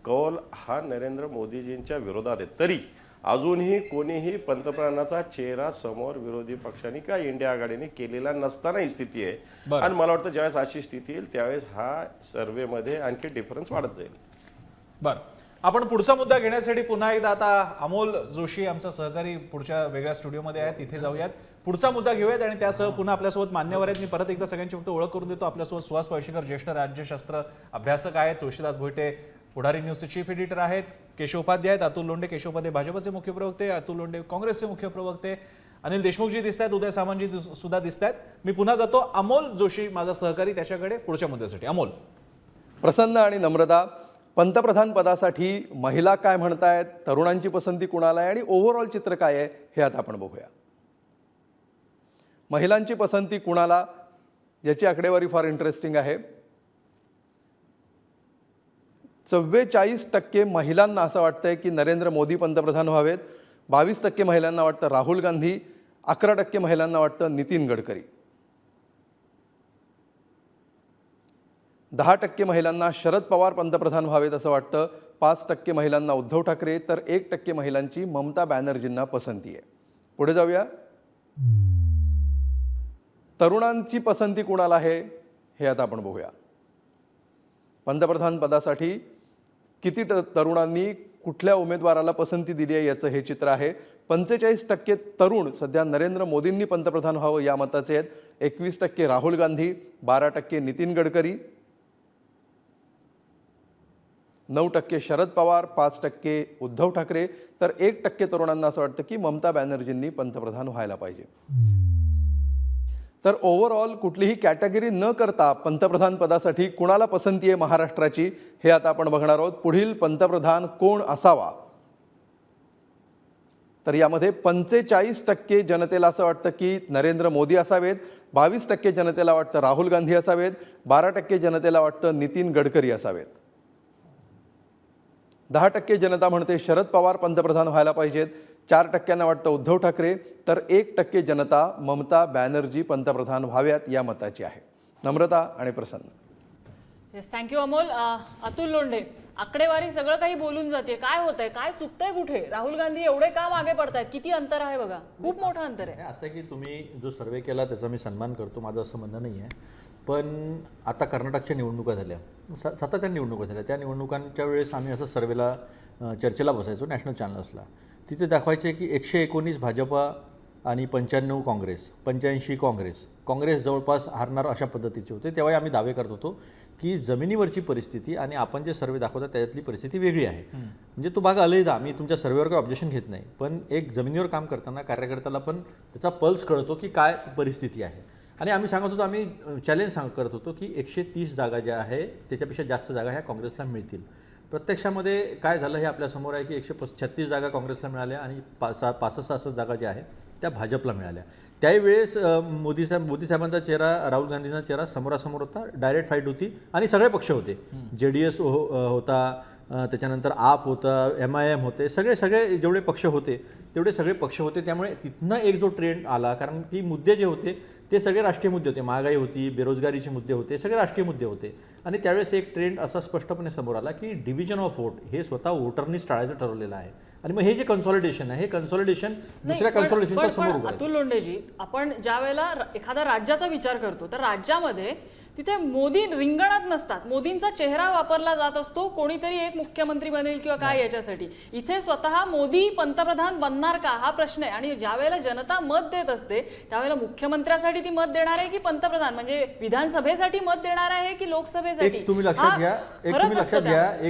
कौल हा नरेंद्र मोदीजींच्या विरोधात आहे. तरी अजूनही कोणीही पंतप्रधानाचा चेहरा समोर विरोधी पक्षांनी किंवा इंडिया आघाडीने केलेला नसताना ही स्थिती आहे. आणि मला वाटतं ज्यावेळेस अशी स्थिती येईल त्यावेळेस हा सर्व्हेमध्ये आणखी डिफरन्स वाढत जाईल. बरं, आपण पुढचा मुद्दा घेण्यासाठी पुन्हा एकदा आता अमोल जोशी आमचा सहकारी पुढच्या वेगळ्या स्टुडिओमध्ये आहेत, तिथे जाऊयात, पुढचा मुद्दा घेऊयात. आणि त्यासह पुन्हा आपल्यासोबत मान्यवर आहेत. मी परत एकदा सगळ्यांची फक्त ओळख करून देतो. आपल्यासोबत सुहास पळशीकर ज्येष्ठ राज्यशास्त्र अभ्यासक आहेत, तुळशीदास भोईटे पुढारी न्यूजचे चीफ एडिटर आहेत, केशव उपाध्ये आहेत, अतुल लोंढे, केशव उपाध्ये भाजपचे मुख्य प्रवक्ते, अतुल लोंढे काँग्रेसचे मुख्य प्रवक्ते, अनिल देशमुखजी दिसत आहेत, उदय सामंतजी सुद्धा दिसत आहेत. मी पुन्हा जातो अमोल जोशी माझा सहकारी त्याच्याकडे पुढच्या मुद्द्यासाठी. अमोल. प्रसन्न आणि नम्रता, पंतप्रधान पदासाठी महिला काय म्हणतायत, तरुणांची पसंती कुणाला आहे आणि ओव्हरऑल चित्र काय आहे हे आता आपण बघूया. महिलांची पसंती कुणाला याची आकडेवारी फार इंटरेस्टिंग आहे. 44% महिलांना असं वाटतंय की नरेंद्र मोदी पंतप्रधान व्हावेत, 22% महिलांना वाटतं राहुल गांधी, 11% महिलांना वाटतं नितीन गडकरी, 10% महिलांना शरद पवार पंतप्रधान व्हावेत असं वाटतं, 5% महिलांना उद्धव ठाकरे, तर 1% महिलांची ममता बॅनर्जींना पसंती आहे. पुढे जाऊया. तरुणांची पसंती कुणाला आहे हे आता आपण बघूया. पंतप्रधान पदासाठी किती तरुणांनी कुठल्या उमेदवाराला पसंती दिली आहे याचं हे चित्र आहे. 45% तरुण सध्या नरेंद्र मोदींनी पंतप्रधान व्हावं या मताचे आहेत, 21% राहुल गांधी, 12% नितीन गडकरी, 9% शरद पवार, 5% उद्धव ठाकरे, तर 1% तरुणांना असं वाटतं की ममता बॅनर्जींनी पंतप्रधान व्हायला पाहिजे. तर ओव्हरऑल कुठलीही कॅटेगरी न करता पंतप्रधान पदासाठी कुणाला पसंती आहे महाराष्ट्राची हे आता आपण बघणार आहोत. पुढील पंतप्रधान कोण असावा, तर यामध्ये 45% जनतेला असं वाटतं की नरेंद्र मोदी असावेत, 22% जनतेला वाटतं राहुल गांधी असावेत, 12% जनतेला वाटतं नितीन गडकरी असावेत, 10% जनता म्हणते शरद पवार पंतप्रधान व्हायला पाहिजेत, 4% वाटतं उद्धव ठाकरे, तर 1% जनता ममता बॅनर्जी पंतप्रधान व्हाव्यात या मताची आहे. नम्रता आणि प्रसन्न. Yes, thank you Amol. अतुल लोंढे, आकडेवारी सगळं काही बोलून जाते. काय होतंय, काय चुकतंय कुठे? राहुल गांधी एवढे का मागे पडतायत? किती अंतर आहे बघा, खूप मोठं अंतर आहे. असं आहे की तुम्ही जो सर्वे केला त्याचा मी सन्मान करतो, माझं असं म्हणणं नाही आहे. पण आता कर्नाटकच्या निवडणुका झाल्या, सातत्याने निवडणुका झाल्या. त्या निवडणुकांच्या वेळेस आम्ही असं सर्वेला चर्चेला बसायचो नॅशनल चॅनल्सला. तिथे दाखवायचे की 119 भाजपा आणि 95 काँग्रेस, 85 काँग्रेस जवळपास हारणार अशा पद्धतीचे होते. तेव्हा आम्ही दावे करत होतो की जमिनीवरची परिस्थिती आणि आपण जे सर्वे दाखवता त्याच्यातली परिस्थिती वेगळी आहे. म्हणजे तो भाग अलैदा, मी तुमच्या सर्वेवर काही ऑब्जेक्शन घेत नाही, पण एक जमिनीवर काम करताना कार्यकर्त्याला पण त्याचा पल्स कळतो की काय परिस्थिती आहे. आणि आम्ही सांगत होतो, आम्ही चॅलेंज करत होतो की 130 जागा ज्या आहे त्याच्यापेक्षा जास्त जागा ह्या काँग्रेसला मिळतील. प्रत्यक्षामध्ये काय झालं हे आपल्यासमोर आहे की 136 जागा काँग्रेसला मिळाल्या आणि 65 जागा ज्या आहेत त्या भाजपला मिळाल्या. त्यावेळेस मोदी साहेबांचा चेहरा, राहुल गांधींचा चेहरा समोरासमोर होता, डायरेक्ट फाईट होती आणि सगळे पक्ष होते. JDS होता, त्याच्यानंतर आप होता, MIM होते, सगळे जेवढे पक्ष होते तेवढे सगळे पक्ष होते. त्यामुळे तिथनं एक जो ट्रेंड आला, कारण की मुद्दे जे होते ते सगळे राष्ट्रीय मुद्दे होते, महागाई होती, बेरोजगारीचे मुद्दे होते, सगळे राष्ट्रीय मुद्दे होते. आणि त्यावेळेस एक ट्रेंड असा स्पष्टपणे समोर आला की डिव्हिजन ऑफ वोट हे स्वतः वोटरनीच टाळायचं ठरवलेलं आहे. आणि मग हे जे कन्सॉलिडेशन आहे, हे कन्सॉलिडेशन दुसऱ्या कन्सॉलिडेशनच्या समोर उभं आहे. अतुल लोंढेजी, आपण ज्या वेळेला एखाद्या राज्याचा विचार करतो तर राज्यामध्ये तिथे मोदी रिंगणात नसतात. मोदींचा चेहरा वापरला जात असतो, कोणीतरी एक मुख्यमंत्री बनेल किंवा काय याच्यासाठी. इथे स्वतः मोदी पंतप्रधान बनणार का हा प्रश्न आहे. आणि ज्या वेळेला जनता मत देत असते त्यावेळेला मुख्यमंत्र्यासाठी ती मत देणार आहे की पंतप्रधान म्हणजे विधानसभेसाठी मत देणार आहे की लोकसभेसाठी? एक तुम्ही लक्षात घ्या, फरक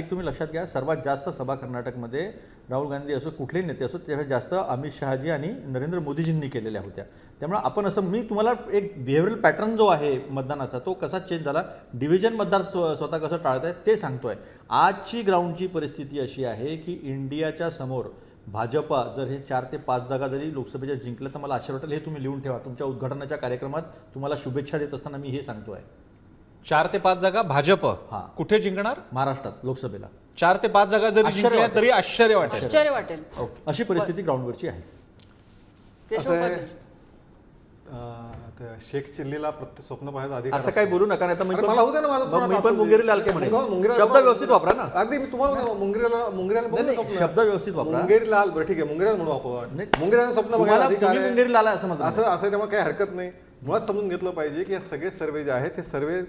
तुम्ही लक्षात घ्या, सर्वात जास्त सभा कर्नाटकमध्ये राहुल गांधी असो, कुठलेही नेते असो, त्यावेळेस जास्त अमित शहाजी आणि नरेंद्र मोदीजींनी केलेल्या होत्या. त्यामुळे आपण असं, मी तुम्हाला एक बिहेवियरल पॅटर्न जो आहे मतदानाचा तो कसा चेंज झाला, डिव्हिजन मतदार स्वतः कसं टाळत आहे ते सांगतोय. आजची ग्राउंडची परिस्थिती अशी आहे की इंडियाच्या समोर भाजपा जर हे 4 ते 5 जागा जरी लोकसभेच्या जिंकलं तर मला आश्चर्य वाटेल. हे तुम्ही लिहून ठेवा, तुमच्या उद्घाटनाच्या कार्यक्रमात तुम्हाला शुभेच्छा देत असताना मी हे सांगतोय. 4 ते 5 जागा भाजप कुठे जिंकणार? महाराष्ट्रात लोकसभेला 4 ते 5 जागा जरी जिंकल्या तरी आश्चर्य वाटेल. अशी परिस्थिती ग्राउंडवरची आहे. असं आहे, शेख चिल्लीला प्रत्येक स्वप्न पाहायचं अधिकार असं काही बोलू नका, नाही तर मला होतं ना माझं मी पण मुंगेरी लालके म्हणेन. शब्द व्यवस्थित वापरा ना. अगदी मी तुम्हाला मुंगेरीला शब्द व्यवस्थित वापरा. मुंगेरी लाल, बरं ठीक आहे, मुंगेरीला म्हणू आपण. मुंगेरीला स्वप्न बघायला अधिकार आहे, मुंगेरी लाल असं म्हणतात. असं त्यामुळे काही हरकत नाही. मुळात समजून घेतलं पाहिजे की हे सगळे सर्वे जे आहेत ते सर्वे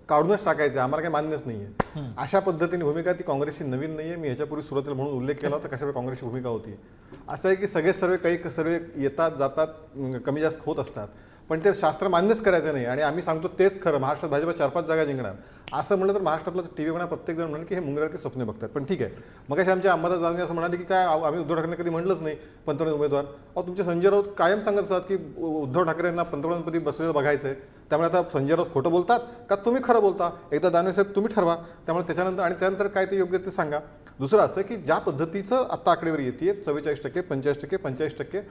काढूनच टाकायचे, आम्हाला काही मान्यच नाहीये. अशा पद्धतीने भूमिका ती काँग्रेसची नवीन नाहीये. मी ह्याच्यापूर्वी सुरुवातीला म्हणून उल्लेख केला होता कशा काँग्रेसची भूमिका होती. असं आहे की सगळे सर्वे, काही सर्वे येतात जातात, कमी जास्त होत असतात, पण ते शास्त्र मान्यच करायचं नाही. आणि आम्ही सांगतो तेच खरं, महाराष्ट्रात भाजपा 4-5 जागा जिंकणार असं म्हणलं तर महाराष्ट्रातला टीव्ही म्हणा प्रत्येक जण म्हणाल की हे मुंगेरके स्वप्ने बघतात. पण ठीक आहे, मग अशी आमच्या अंबादास दानवे असं म्हणाले की काय आम्ही उद्धव ठाकरेंना कधी म्हणलंच नाही पंतप्रधान उमेदवार. तुमचे संजय राऊत कायम सांगत असतात की उद्धव ठाकरेंना पंतप्रधानपदी बसलेलं बघायचं आहे. त्यामुळे आता संजय राऊत खोटं बोलतात का तुम्ही खरं बोलता? एकदा दानवे साहेब तुम्ही ठरवा. त्यामुळे त्याच्यानंतर आणि त्यानंतर काय ते योग्य ते सांगा. दुसरं असं की ज्या पद्धतीचं आत्ता आकडेवारी येते 44%, 45%, 45%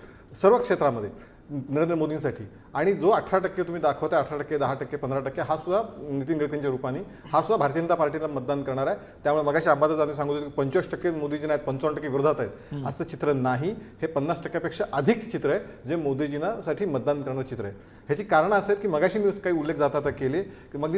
सर्व क्षेत्रामध्ये नरेंद्र मोदींसाठी, आणि जो 18% तुम्ही दाखवताय, 18%, 10%, 15%, हा सुद्धा नितीन गडकरींच्या रूपाने, हा सुद्धा भारतीय जनता पार्टीला मतदान करणार आहे. त्यामुळे मगाशी अंबादास दानवे सांगत होते की 25% मोदीजी नाहीत, 55% विरोधात आहेत. असं चित्र नाही. हे 50%पेक्षा अधिक चित्र आहे जे मोदीजींसाठी मतदान करणारं चित्र आहे. ह्याची कारणं असं आहेत की मगाशी मी काही उल्लेख जाता केले की मग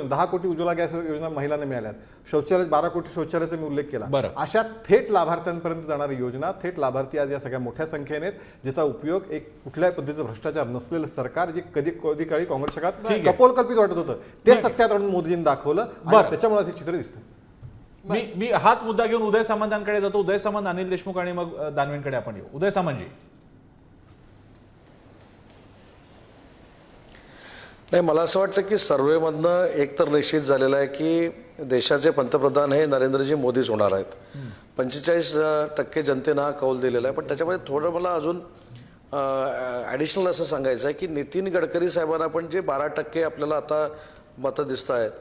10 कोटी उज्ज्वला गॅस योजना महिलांना मिळाल्यात, शौचालय 12 कोटी शौचालयाचा मी उल्लेख केला. अशा थेट लाभार्थ्यांपर्यंत जाणारी योजना, थेट लाभार्थी आज या सगळ्या मोठ्या संख्येने आहेत, ज्याचा उपयोग एक कुठल्याही पद्धतीचं भ्रष्टाचार नसलेलं सरकार जे कधी काळी काँग्रेसच्या काळात कपोलकल्पित वाटत होतं ते सत्यात आणून मोदीजींनी दाखवलं. त्याच्यामुळे हे चित्र दिसतं. मी हाच मुद्दा घेऊन उदय सामंतांकडे जातो. उदय सामंत, अनिल देशमुख आणि मग दानवेंकडे आपण येऊ. उदय सामंतजी. नाही, मला असं वाटतं की सर्वेमधनं एक तर निश्चित झालेलं आहे की देशाचे पंतप्रधान हे नरेंद्रजी मोदीच होणार आहेत. 45% जनतेनं हा कौल दिलेला आहे. पण त्याच्यामध्ये थोडं मला अजून ॲडिशनल असं सांगायचं आहे की नितीन गडकरी साहेबांना पण जे 12% आपल्याला आता मतं दिसत आहेत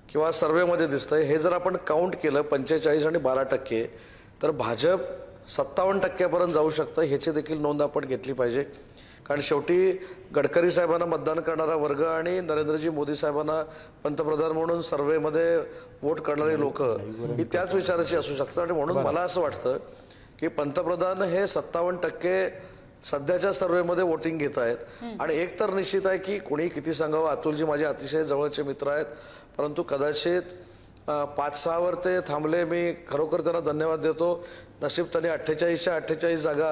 किंवा सर्वेमध्ये दिसतं आहे, हे जर आपण काउंट केलं 45 आणि 12%, तर भाजप 57% जाऊ शकतं. ह्याची देखील नोंद आपण घेतली पाहिजे. कारण शेवटी गडकरी साहेबांना मतदान करणारा वर्ग आणि नरेंद्रजी मोदी साहेबांना पंतप्रधान म्हणून सर्वेमध्ये वोट करणारी लोक ही त्याच विचाराची असू शकतात. आणि म्हणून मला असं वाटतं की पंतप्रधान हे 57% सध्याच्या सर्वेमध्ये वोटिंग घेत आहेत. आणि एक तर निश्चित आहे की कोणी किती सांगावं, अतुलजी माझे अतिशय जवळचे मित्र आहेत, परंतु कदाचित 5-6 वर ते थांबले. मी खरोखर त्यांना धन्यवाद देतो. नशीब त्यांनी 48च्या 48 जागा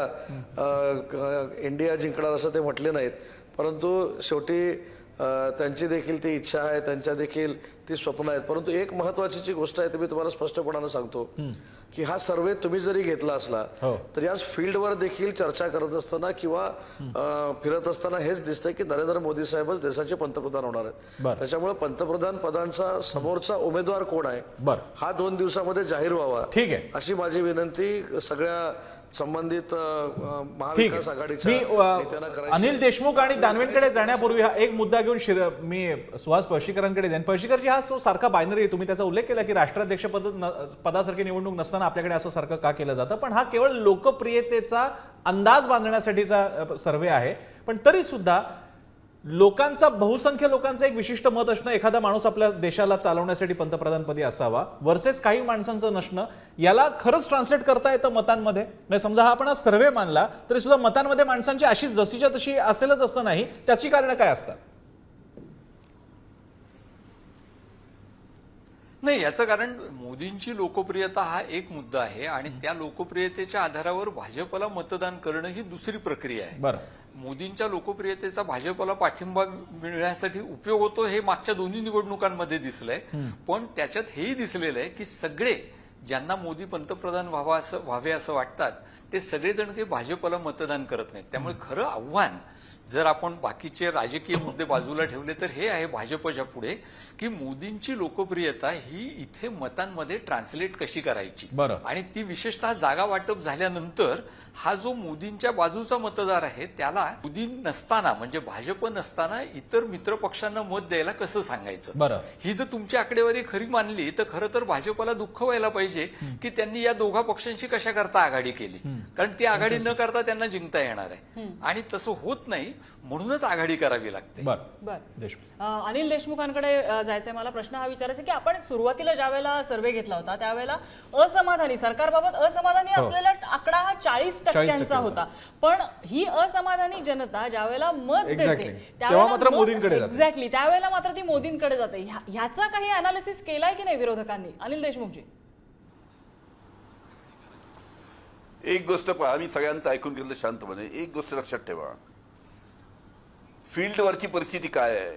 इंडिया जिंकणार असं ते म्हटले नाहीत, परंतु शेवटी त्यांची देखील ती इच्छा आहे, त्यांच्या देखील ती स्वप्न आहेत. परंतु एक महत्वाची जी गोष्ट आहे ती मी तुम्हाला स्पष्टपणानं सांगतो की हा सर्वे तुम्ही जरी घेतला असला तरी आज फील्डवर देखील चर्चा करत असताना किंवा फिरत असताना हेच दिसतंय की नरेंद्र मोदी साहेबच देशाचे पंतप्रधान होणार आहेत. त्याच्यामुळे पंतप्रधान पदांचा समोरचा उमेदवार कोण आहे हा 2 दिवसामध्ये जाहीर व्हावा, ठीक आहे, अशी माझी विनंती सगळ्या संबंधित महाविकास आघाडीच्या नेत्यांना करायची. अनिल देशमुख आणि दानवेंकडे जाण्यापूर्वी हा एक मुद्दा घेऊन मी सुहास पळशीकरांकडे जाईन. पळशीकरजी, हा सारखा बायनरी आहे, तुम्ही त्याचा उल्लेख केला की राष्ट्राध्यक्ष पदासारखी निवडणूक नसताना आपल्याकडे असं सारखं का केलं जातं, पण हा केवळ लोकप्रियतेचा अंदाज बांधण्यासाठीचा सर्वे आहे. पण तरी सुद्धा लोकांचा, बहुसंख्य लोकांचं एक विशिष्ट मत असणं, एखादा माणूस आपल्या देशाला चालवण्यासाठी पंतप्रधानपदी असावा वर्सेस काही माणसांचं नसणं, याला खरंच ट्रान्सलेट करता येतं मतांमध्ये. म्हणजे समजा हा आपण सर्वे मानला तरी सुद्धा मतांमध्ये माणसांची अशी जशीच्या तशी असेलच असं नाही, त्याची कारणं काय असतात? नाही, याचं कारण मोदींची लोकप्रियता हा एक मुद्दा आहे आणि त्या लोकप्रियतेच्या आधारावर भाजपला मतदान करणं ही दुसरी प्रक्रिया आहे. बरं, मोदींच्या लोकप्रियतेचा भाजपला पाठिंबा मिळण्यासाठी उपयोग होतो हे मागच्या दोन्ही निवडणुकांमध्ये दिसलंय. पण त्याच्यात हेही दिसलेलं आहे की सगळे ज्यांना मोदी पंतप्रधान व्हावे असं वाटतात ते सगळेजण काही भाजपला मतदान करत नाहीत. त्यामुळे खरं आव्हान जर आपण बाकीचे राजकीय मुद्दे बाजूला ठेवले तर हे आहे भाजपच्या पुढे की मोदींची लोकप्रियता ही इथे मतांमध्ये ट्रान्सलेट कशी करायची. आणि ती विशेषतः जागा वाटप झाल्यानंतर हा जो मोदींच्या बाजूचा मतदार आहे त्याला मोदी नसताना म्हणजे भाजप नसताना इतर मित्र पक्षांना मत द्यायला कसं सांगायचं. ही जर तुमची आकडेवारी खरी मानली तर खरं तर भाजपला दुःख व्हायला पाहिजे की त्यांनी या दोघा पक्षांशी कशा करता आघाडी केली, कारण ती आघाडी न करता त्यांना जिंकता येणार आहे आणि तसं होत नाही, म्हणूनच आघाडी करावी लागते. अनिल देशमुखांकडे जायचंय. मला प्रश्न हा विचारायचा की आपण सुरुवातीला ज्या वेळेला सर्वे घेतला होता त्यावेळेला असमाधानी, सरकारबाबत असमाधानी असलेला आकडा हा 40% होता. पण ही असमाधानी जनता ज्या वेळेला मत देते तेव्हा मात्र मोदींकडे जाते. एक्झॅक्टली त्यावेळेला मात्र ती मोदींकडे जाते. ह्याचा काही अनालिसिस केलाय की नाही विरोधकांनी? अनिल देशमुखजी, एक गोष्ट पहा, मी सगळ्यांचं ऐकून घेतलं शांतपणे. एक गोष्ट लक्षात ठेवा, फील्डवरची परिस्थिती काय आहे.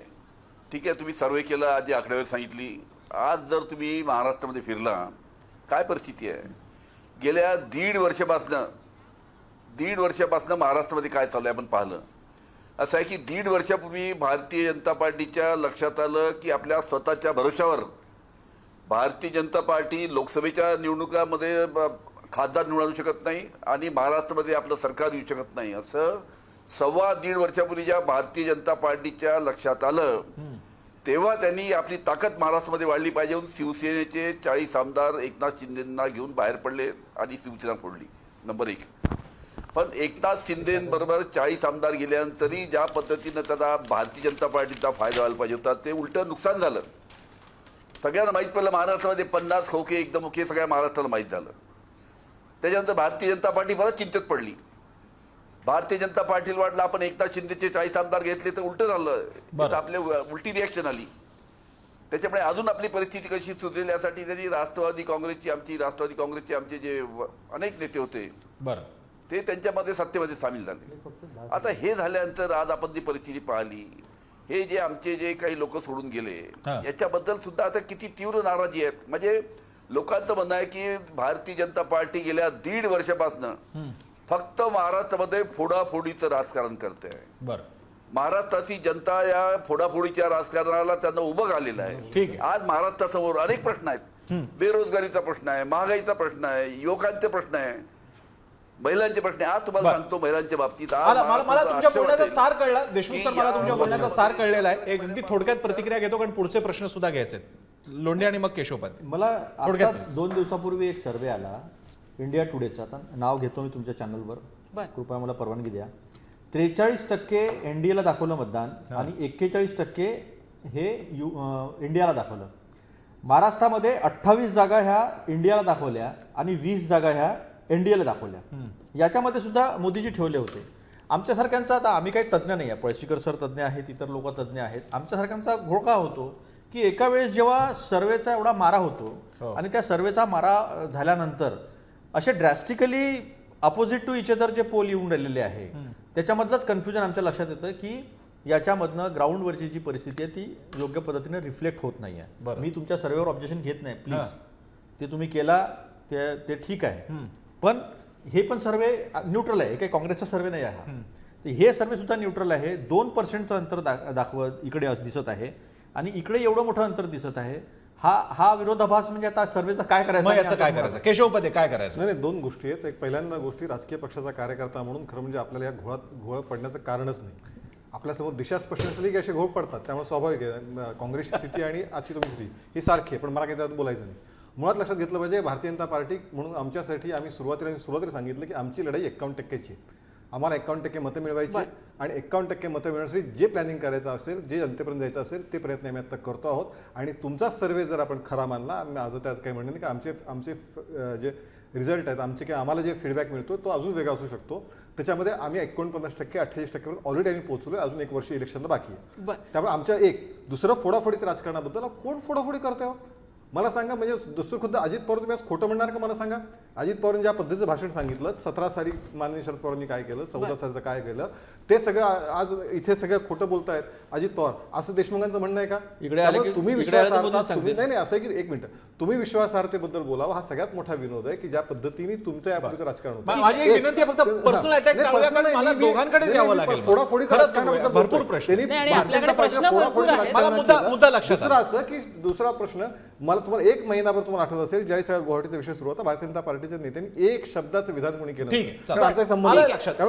ठीक आहे, तुम्ही सर्वे केला, आज जी आकडेवारी सांगितली, आज जर तुम्ही महाराष्ट्रामध्ये फिरला काय परिस्थिती आहे. गेल्या दीड वर्षापासनं महाराष्ट्रामध्ये काय चालू आहे आपण पाहिलं. असं आहे की 1.5 वर्षापूर्वी भारतीय जनता पार्टीच्या लक्षात आलं की आपल्या स्वतःच्या भरोशावर भारतीय जनता पार्टी लोकसभेच्या निवडणुकामध्ये खासदार निवडू शकत नाही आणि महाराष्ट्रामध्ये आपलं सरकार येऊ शकत नाही. असं 1.25 वर्षापूर्वी ज्या भारतीय जनता पार्टीच्या लक्षात आलं तेव्हा त्यांनी आपली ताकद महाराष्ट्रामध्ये वाढली पाहिजे म्हणून शिवसेनेचे 40 आमदार एकनाथ शिंदेंना घेऊन बाहेर पडले आणि शिवसेना फोडली. नंबर 1. पण एकनाथ शिंदेबरोबर 40 आमदार गेल्यानंतरही ज्या पद्धतीनं त्याचा भारतीय जनता पार्टीचा फायदा व्हायला पाहिजे होता ते उलटं नुकसान झालं. सगळ्यांना माहीत पडलं महाराष्ट्रामध्ये 50 खोके एकदम ओके सगळ्या महाराष्ट्राला माहीत झालं. त्याच्यानंतर भारतीय जनता पार्टी परत चिंतेत पडली. भारतीय जनता पार्टीला वाटलं आपण एकनाथ शिंदेचे 40 आमदार घेतले तर उलटं झालं, आपल्या उलटी रिॲक्शन आली. त्याच्यामुळे अजून आपली परिस्थिती कशी सुधरेल यासाठी त्यांनी राष्ट्रवादी काँग्रेसचे आमचे जे अनेक नेते होते ते त्यांच्यामध्ये सत्तेमध्ये सामील झाले. आता हे झाल्यानंतर आज आपण जी परिस्थिती पाहिली, हे जे आमचे जे काही लोक सोडून गेले याच्याबद्दल सुद्धा आता किती तीव्र नाराजी आहेत. म्हणजे लोकांचं म्हणणं आहे की भारतीय जनता पार्टी गेल्या 1.5 वर्षापासून फक्त महाराष्ट्रामध्ये फोडाफोडीचं राजकारण करते आहे. महाराष्ट्राची जनता या फोडाफोडीच्या राजकारणाला त्यांना उभं घालेलं आहे. आज महाराष्ट्रासमोर अनेक प्रश्न आहेत. बेरोजगारीचा प्रश्न आहे, महागाईचा प्रश्न आहे, युवकांचे प्रश्न आहे, महिलांचे प्रश्न आहे. आज तुम्हाला सांगतो महिलांच्या बाबतीत मला तुमच्या बोलण्याचा सार कळला देशमुख सर, मला तुमच्या बोलण्याचा सार कळलेला आहे. एक अगदी थोडक्यात प्रतिक्रिया घेतो कारण पुढचे प्रश्न सुद्धा घ्यायचे. लोंढे आणि मग केशवपत. मला आताच 2 दिवसापूर्वी एक सर्वे आला इंडिया टुडेचा, आता नाव घेतो मी तुमच्या चॅनलवर, कृपया मला परवानगी द्या. 43% एनडीएला दाखवलं मतदान आणि 41% हे इंडियाला दाखवलं. महाराष्ट्रामध्ये 28 जागा ह्या इंडियाला दाखवल्या आणि 20 जागा ह्या एनडीएला दाखवल्या. याच्यामध्ये सुद्धा मोदीजी ठेवले होते. आमच्यासारख्यांचा, आता आम्ही काही तज्ज्ञ नाही आहे, पळशीकर सर तज्ज्ञ आहेत, इतर लोक तज्ज्ञ आहेत, आमच्यासारख्यांचा घोळका होतो की एका वेळेस जेव्हा सर्वेचा एवढा मारा होतो आणि त्या सर्वेचा मारा झाल्यानंतर असे ड्रॅस्टिकली अपोजिट टू इच अदर जे पोल येऊन राहिलेले आहे त्याच्यामधलंच कन्फ्युजन आमच्या लक्षात येतं की याच्यामधनं ग्राउंडवरची जी परिस्थिती आहे ती योग्य पद्धतीने रिफ्लेक्ट होत नाही आहे. मी तुमच्या सर्वेवर ऑब्जेक्शन घेत नाही, प्लीज ते तुम्ही केला ते ठीक आहे, पण हे पण सर्वे न्यूट्रल आहे, काही काँग्रेसचा सर्वे नाही आहे हा. तर हे सर्वे सुद्धा न्यूट्रल आहे. 2%चं अंतर दाखवत इकडे दिसत आहे आणि इकडे एवढं मोठं अंतर दिसत आहे. हा विरोधाभास म्हणजे आता सर्वेचा काय करायचं, मग याचं काय करायचं, केशवपदे काय करायचं? नाही, दोन गोष्टी आहेत. एक पहिल्यांदा गोष्टी राजकीय पक्षाचा कार्यकर्ता म्हणून खरं म्हणजे आपल्याला या घोळ पडण्याचं कारणच नाही. आपल्यासमोर दिशा स्पष्ट नसली की असे घोळ पडतात, त्यामुळे स्वाभाविक आहे. काँग्रेसची स्थिती आणि आजची तुमची स्थिती ही सारखी आहे, पण मला काही त्यात बोलायचं नाही. मुळात लक्षात घेतलं पाहिजे, भारतीय जनता पार्टी म्हणून आमच्यासाठी आम्ही सुरुवातीला सांगितलं की आमची लढाई 51%ची आहे. आम्हाला 51% मतं मिळवायची आणि 51% मतं मिळवण्यासाठी जे प्लॅनिंग करायचं असेल, जे जनतेपर्यंत जायचं असेल ते प्रयत्न आम्ही आता करतो आहोत. आणि तुमचा सर्वे जर आपण खरा मानला, माझं त्यात काही म्हणणं नाही की आमचे जे रिझल्ट आहेत, आम्हाला जे फीडबॅक मिळतो तो अजून वेगळा असू शकतो. त्याच्यामध्ये आम्ही 49%, 48% ऑलरेडी आम्ही पोहोचलोय. अजून 1 वर्ष इलेक्शनला बाकी आहे. त्यामुळे आमच्या दुसरं फोडाफोडीच्या राजकारणाबद्दल कोण फोडाफोडी करतोय मला सांगा. म्हणजे दुसरं खुद्द अजित पवार तुम्ही आज खोटं म्हणणार का मला सांगा. अजित पवारांनी ज्या पद्धतीचं भाषण सांगितलं, 17 साली माननीय शरद पवारांनी काय केलं, 14 सालीचं काय केलं, ते सगळं आज इथे सगळं खोटं बोलतायत अजित पवार, असं देशमुखांचं म्हणणं आहे का? तुम्ही नाही असं आहे की एक मिनिट, तुम्ही विश्वासार्हतेबद्दल बोलावं, हा सगळ्यात मोठा विनोद आहे की ज्या पद्धतीने तुमच्या यापूर्वीचं राजकारण होतं. माझी एक विनंती आहे, फक्त पर्सनल अटॅक टाळूया, कारण मला दोघांकडे यावं लागेल. फोडाफोडीचं राजकारणाबद्दल भरपूर प्रश्न. मुद्दा लक्षात दुसरा असं की दुसरा प्रश्न मला तुम्हाला 1 महिनाभर तुम्हाला आठवत असेल, ज्यावेळेस गुवाहाटीचा विषय सुरू होता, भारतीय जनता पार्टीच्या नेत्यांनी एक शब्दाचं विधान कोणी केलं ठीक आहे, नाही. कारण आमचा संबंध आलं लक्षात.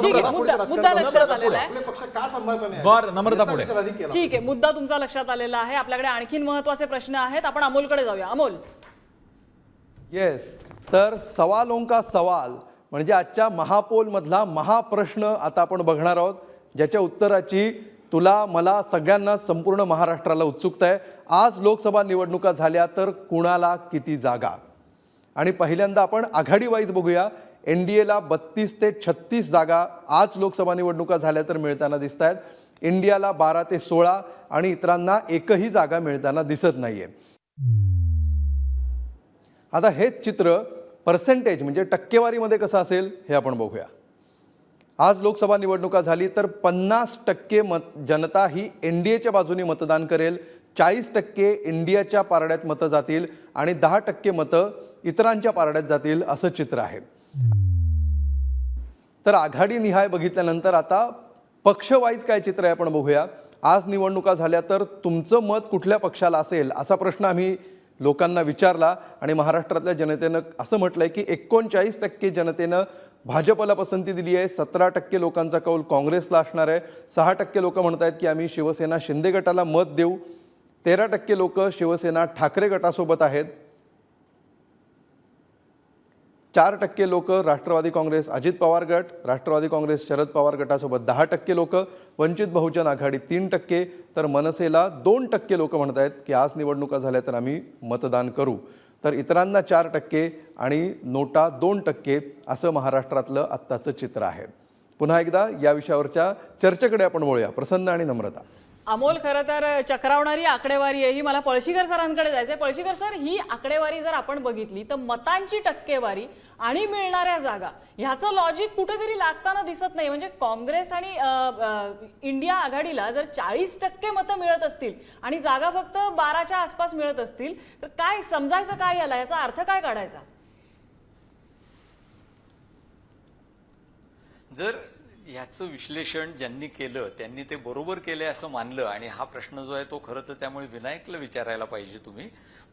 आपले पक्ष का सांभाळता नाही बरं, नम्रता पुढे. ठीक आहे, मुद्दा तुमचा लक्षात आलेला आहे. आपल्याकडे आणखीन महत्वाचे प्रश्न आहेत. आपण अमोलकडे जाऊया. अमोल, येस, तर सवालों का सवाल म्हणजे आजच्या महापोल मधला महाप्रश्न आता आपण बघणार आहोत, ज्याच्या उत्तराची तुला, मला, सगळ्यांना, संपूर्ण महाराष्ट्राला उत्सुकता आहे. आज लोकसभा निवडणुका झाल्या तर कुणाला किती जागा? आणि पहिल्यांदा आपण आघाडी वाईज बघूया. एनडीएला 32 ते 36 जागा आज लोकसभा निवडणुका झाल्या तर मिळताना दिसत आहेत. इंडियाला 12 ते 16 आणि इतरांना एकही जागा मिळताना दिसत नाहीये. आता हेच चित्र पर्सेंटेज म्हणजे टक्केवारीमध्ये कसं असेल हे आपण बघूया. आज लोकसभा निवडणुका झाली तर 50% जनता ही एनडीएच्या बाजूने मतदान करेल, 40% इंडियाच्या पारड्यात मतं जातील आणि 10% मतं इतरांच्या पारड्यात जातील, असं चित्र आहे. तर आघाडी निहाय बघितल्यानंतर आता पक्षवाईज काय चित्र आहे आपण बघूया. आज निवडणुका झाल्या तर तुमचं मत कुठल्या पक्षाला असेल असा प्रश्न आम्ही लोकांना विचारला आणि महाराष्ट्रातल्या जनतेनं असं म्हटलंय की 39% जनतेनं भाजपला पसंती दिली आहे, 17% लोकांचा कौल काँग्रेसला असणार आहे, 6% लोक म्हणत आहेत की आम्ही शिवसेना शिंदे गटाला मत देऊ, 13% लोक शिवसेना ठाकरे गटासोबत आहेत, 4% लोक राष्ट्रवादी काँग्रेस अजित पवार गट, राष्ट्रवादी काँग्रेस शरद पवार गटासोबत 10% लोक, वंचित बहुजन आघाडी 3%, तर मनसेला 2% लोक म्हणत आहेत की आज निवडणुका झाल्या तर आम्ही मतदान करू, तर इतरांना 4% आणि नोटा 2%, असं महाराष्ट्रातलं आत्ताचं चित्र आहे. पुन्हा एकदा या विषयावरच्या चर्चेकडे आपण वळूया. प्रसन्न आणि नम्रता. अमोल, खरं तर चक्रावणारी आकडेवारी आहे ही. मला पळशीकर सरांकडे जायचंय. पळशीकर सर, ही आकडेवारी जर आपण बघितली तर मतांची टक्केवारी आणि मिळणाऱ्या जागा ह्याचं लॉजिक कुठेतरी लागताना दिसत नाही. म्हणजे काँग्रेस आणि इंडिया आघाडीला जर 40% मतं मिळत असतील आणि जागा फक्त 12च्या आसपास मिळत असतील तर काय समजायचं, काय याला याचा अर्थ काय काढायचा? जर याचं विश्लेषण ज्यांनी केलं त्यांनी ते बरोबर केलंय असं मानलं आणि हा प्रश्न जो आहे तो खरं तर त्यामुळे विनायकला विचारायला पाहिजे तुम्ही,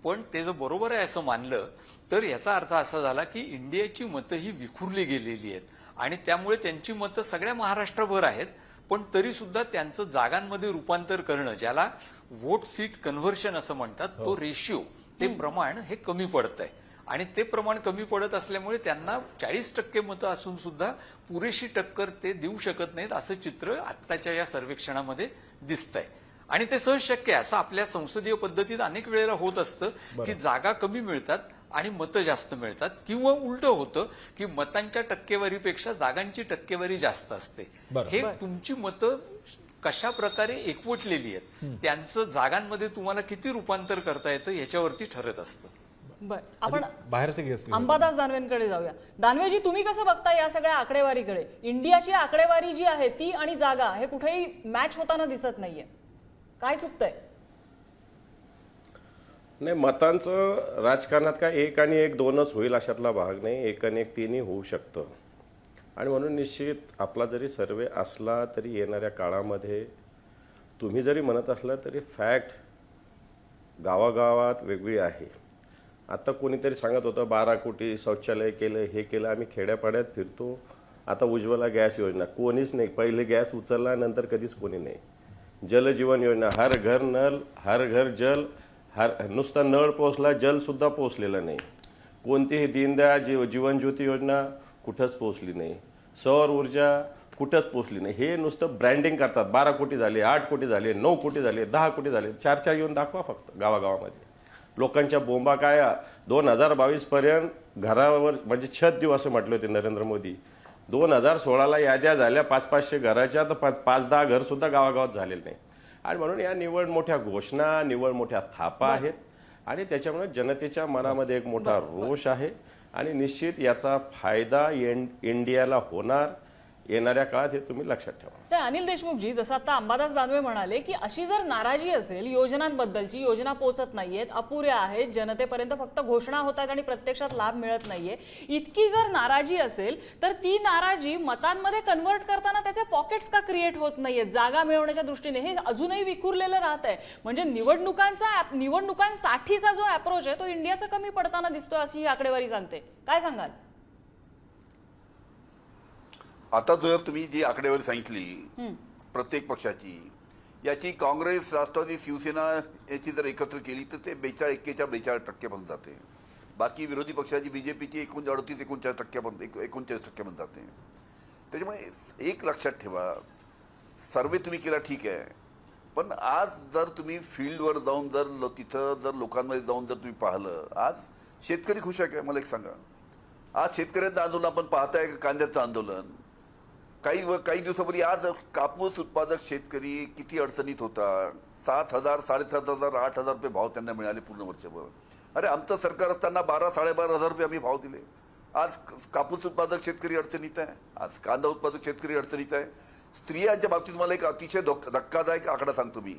पण ते जर बरोबर आहे असं मानलं तर याचा अर्थ असा झाला की इंडियाची मतं ही विखुरली गेलेली आहेत आणि त्यामुळे त्यांची मतं सगळ्या महाराष्ट्रभर आहेत, पण तरी सुद्धा त्यांचं जागांमध्ये रूपांतर करणं, ज्याला व्होट सीट कन्व्हर्शन असं म्हणतात, तो रेशिओ, ते प्रमाण हे कमी पडतंय आणि ते प्रमाण कमी पडत असल्यामुळे त्यांना 40% मतं असून सुद्धा पुरेशी टक्कर ते देऊ शकत नाहीत, असं चित्र आत्ताच्या या सर्वेक्षणामध्ये दिसतंय. आणि ते सहज शक्य आहे. असं आपल्या संसदीय पद्धतीत अनेक वेळेला होत असतं की जागा कमी मिळतात आणि मतं जास्त मिळतात, किंवा उलट होतं की मतांच्या टक्केवारीपेक्षा जागांची टक्केवारी जास्त असते. हे तुमची मतं कशा प्रकारे एकवटलेली आहेत, त्यांचं जागांमध्ये तुम्हाला किती रूपांतर करता येतं याच्यावरती ठरत असतं. बर, आपण बाहेरचे गेस्ट अंबादास दानवेंकडे जाऊया. दानवेजी, तुम्ही कसं बघता या सगळ्या आकडेवारीकडे? इंडियाची आकडेवारी जी आहे ती आणि जागा हे कुठेही मॅच होताना दिसत नाहीये, काय चुकतंय? नाही, मतांचं राजकारणात काय 1 आणि 1 2च होईल अशातला भाग नाही, 1 आणि 1 3ही होऊ शकतं. आणि म्हणून निश्चित आपला जरी सर्वे असला तरी येणाऱ्या काळामध्ये तुम्ही जरी म्हणत असला तरी फॅक्ट गावागावात वेगळी आहे. आता कोणीतरी सांगत होतं 12 कोटी शौचालय केलं, हे केलं. आम्ही खेड्यापाड्यात फिरतो, आता उज्ज्वला गॅस योजना, कोणीच नाही. पहिले गॅस उचलला, नंतर कधीच कोणी नाही. जलजीवन योजना, हर घर नल हर घर जल, नुसता नळ पोचला, जलसुद्धा पोचलेलं नाही. कोणतीही दीनदयाळ जीवन ज्योती योजना कुठंच पोचली नाही. सौर ऊर्जा कुठंच पोचली नाही. हे नुसतं ब्रँडिंग करतात. 12 कोटी झाले, 8 कोटी झाले, 9 कोटी झाले, 10 कोटी झाले. 4 येऊन दाखवा फक्त गावागावामध्ये. लोकांच्या बोंबा काय 2022 पर्यंत घरावर म्हणजे छत देऊ असं म्हटले होते नरेंद्र मोदी. 2016ला याद्या झाल्या 500-500 घराच्या, तर 5-10 घर सुद्धा गावागावात झालेले नाही. आणि म्हणून या निवड मोठ्या घोषणा, निवड मोठ्या थापा आहेत आणि त्याच्यामुळे जनतेच्या मनामध्ये एक मोठा रोष आहे आणि निश्चित याचा फायदा इंडियाला होणार. येणाऱ्या काळात हे तुम्ही लक्षात ठेवा. तर अनिल देशमुखजी, जसं आता अंबादास दानवे म्हणाले की अशी जर नाराजी असेल योजनांबद्दलची, योजना पोहोचत नाहीयेत, अपुऱ्या आहेत, जनतेपर्यंत फक्त घोषणा होतात आणि प्रत्यक्षात लाभ मिळत नाहीये, इतकी जर नाराजी असेल तर ती नाराजी मतांमध्ये कन्व्हर्ट करताना त्याचे पॉकेट्स का क्रिएट होत नाहीयेत जागा मिळवण्याच्या दृष्टीने? हे अजूनही विखुरलेलं राहत आहे. म्हणजे निवडणुकांसाठीचा जो अप्रोच आहे तो इंडियाचा कमी पडताना दिसतोय अशी ही आकडेवारी सांगते. काय सांगाल? आता जर तुम्ही जी आकडेवारी सांगितली प्रत्येक पक्षाची, याची काँग्रेस, राष्ट्रवादी, शिवसेना याची जर एकत्र केली तर ते 41-42% पर्यंत जाते. बाकी विरोधी पक्षाची बीजेपीची 38-39% 39% पर्यंत जाते. त्याच्यामुळे एक लक्षात ठेवा, सर्वे तुम्ही केला ठीक आहे, पण आज जर तुम्ही फील्डवर जाऊन तिथं जर लोकांमध्ये जाऊन जर तुम्ही पाहिलं, आज शेतकरी खुश आहे का? मला एक सांगा. आज शेतकऱ्यांचं आंदोलन आपण पाहताय, कांद्याचं आंदोलन. काही दिवसापूर्वी आज कापूस उत्पादक शेतकरी किती अडचणीत होता. 7,000, 7,500, 8,000 रुपये भाव त्यांना मिळाले पूर्ण वर्षभर. अरे आमचं सरकार असताना 12-12,500 रुपये आम्ही भाव दिले. आज कापूस उत्पादक शेतकरी अडचणीत आहे, आज कांदा उत्पादक शेतकरी अडचणीत आहे. स्त्रियांच्या बाबतीत मला एक अतिशय धक्कादायक आकडा सांगतो मी.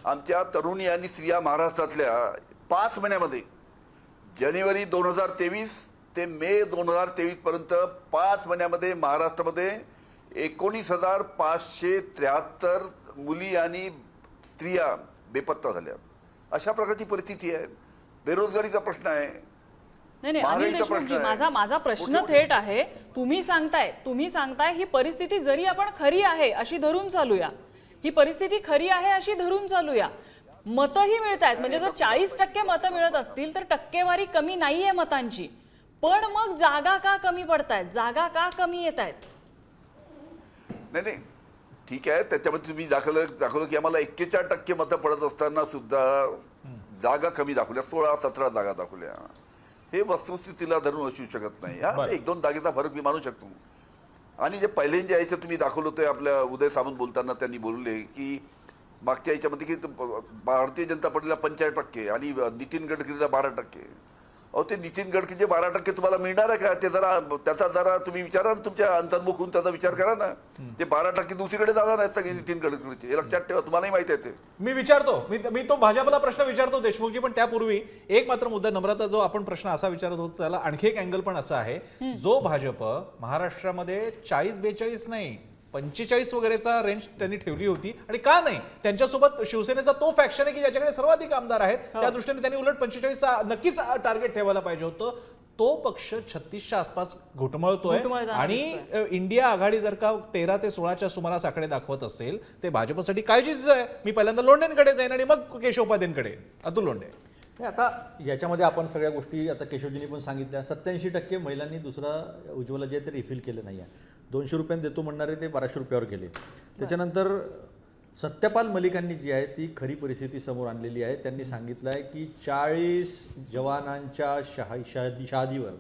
आमच्या तरुणी आणि स्त्रिया महाराष्ट्रातल्या 5 महिन्यामध्ये जानेवारी 2023 ते मे 2023 पर्यंत 5 महिन्यामध्ये महाराष्ट्रामध्ये 19,573 मुली आणि स्त्रिया बेपत्ता झाल्या. अशा प्रकारची परिस्थिती आहे. बेरोजगारीचा प्रश्न आहे. नाही अनिल देशमुखजी, माझा प्रश्न थेट आहे. तुम्ही सांगताय ही परिस्थिती जरी आपण खरी आहे अशी धरून चालूया, ही परिस्थिती खरी आहे अशी धरून चालूया, मतही मिळत आहेत. म्हणजे जर 40% मतं मिळत असतील तर टक्केवारी कमी नाहीये मतांची, पण मग जागा का कमी पडतायत, जागा का कमी येत आहेत? नाही ठीक आहे. त्याच्यामध्ये तुम्ही दाखवलं की आम्हाला 41% मतं पडत असताना सुद्धा जागा कमी दाखवल्या, 16-17 जागा दाखवल्या. हे वस्तुस्थितीला धरून असू शकत नाही. 1-2 जागेचा फरक मी मानू शकतो. आणि जे पहिल्यांच्या यायचं तुम्ही दाखवलं होतं, आपल्या उदय सामंत बोलताना त्यांनी बोलले की मागच्या याच्यामध्ये की भारतीय जनता पार्टीला 45% आणि नितीन गडकरीला 12%. अहो ते नितीन गडकरीचे 12% तुम्हाला मिळणार आहे का? त्याचा जरा तुम्ही विचारा ना, तुमच्या अंतर्मुख होऊन त्याचा विचार करा ना. ते 12% दुसरीकडे जाणार आहेत सगळे नितीन गडकरीचे, हे लक्षात ठेवा. तुम्हालाही माहिती आहे ते. मी विचारतो, मी तो भाजपला प्रश्न विचारतो देशमुखजी, पण त्यापूर्वी एक मात्र मुद्दा, नम्रता, जो आपण प्रश्न असा विचारत होतो त्याला आणखी एक अँगल पण असा आहे, जो भाजप महाराष्ट्रामध्ये 40-42 नाही 45 वगैरेचा रेंज त्यांनी ठेवली होती, आणि का नाही? त्यांच्यासोबत शिवसेनेचा तो फॅक्शन आहे की ज्याच्याकडे सर्वाधिक आमदार आहेत, त्या दृष्टीने त्यांनी उलट 45 नक्कीच टार्गेट ठेवायला पाहिजे होतं. तो पक्ष 36च्या आसपास घुटमळतोय आणि इंडिया आघाडी जर का 13 ते 16च्या सुमारास आकडे दाखवत असेल ते भाजपसाठी काळजीच आहे. मी पहिल्यांदा लोंढेंकडे जाईन आणि मग केशवपादेंकडे. अतुल लोंढे, आता याच्यामध्ये आपण सगळ्या गोष्टी आता केशवजींनी पण सांगितल्या. 87% महिलांनी दुसरा उज्ज्वला जे ते रिफिल केलं नाही आहे. 200 रुपयांनी देतो म्हणणारे ते 1200 रुपयावर गेले. त्याच्यानंतर सत्यपाल मलिकांनी जी आहे ती खरी परिस्थिती समोर आणलेली आहे. त्यांनी सांगितलं आहे की 40 जवानांच्या शहादीवर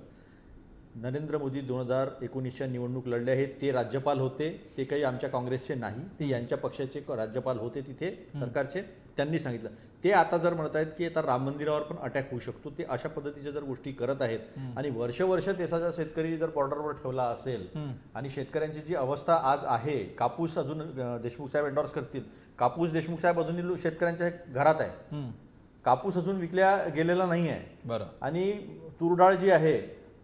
नरेंद्र मोदी 2019च्या निवडणूक लढले आहेत, ते राज्यपाल होते, ते काही आमच्या काँग्रेसचे नाही, ते यांच्या पक्षाचे राज्यपाल होते तिथे सरकारचे, त्यांनी सांगितलं. ते आता जर म्हणत आहेत की आता राम मंदिरावर पण अटॅक होऊ शकतो, ते अशा पद्धतीच्या जर गोष्टी करत आहेत आणि वर्ष देशाचा शेतकरी जर बॉर्डरवर ठेवला असेल आणि शेतकऱ्यांची जी अवस्था आज आहे, कापूस अजून देशमुख साहेब एंडॉर्स करतील, कापूस देशमुख साहेब अजूनही शेतकऱ्यांच्या घरात आहे, कापूस अजून विकल्या गेलेला नाही आहे. बरं. आणि तूर डाळ जी आहे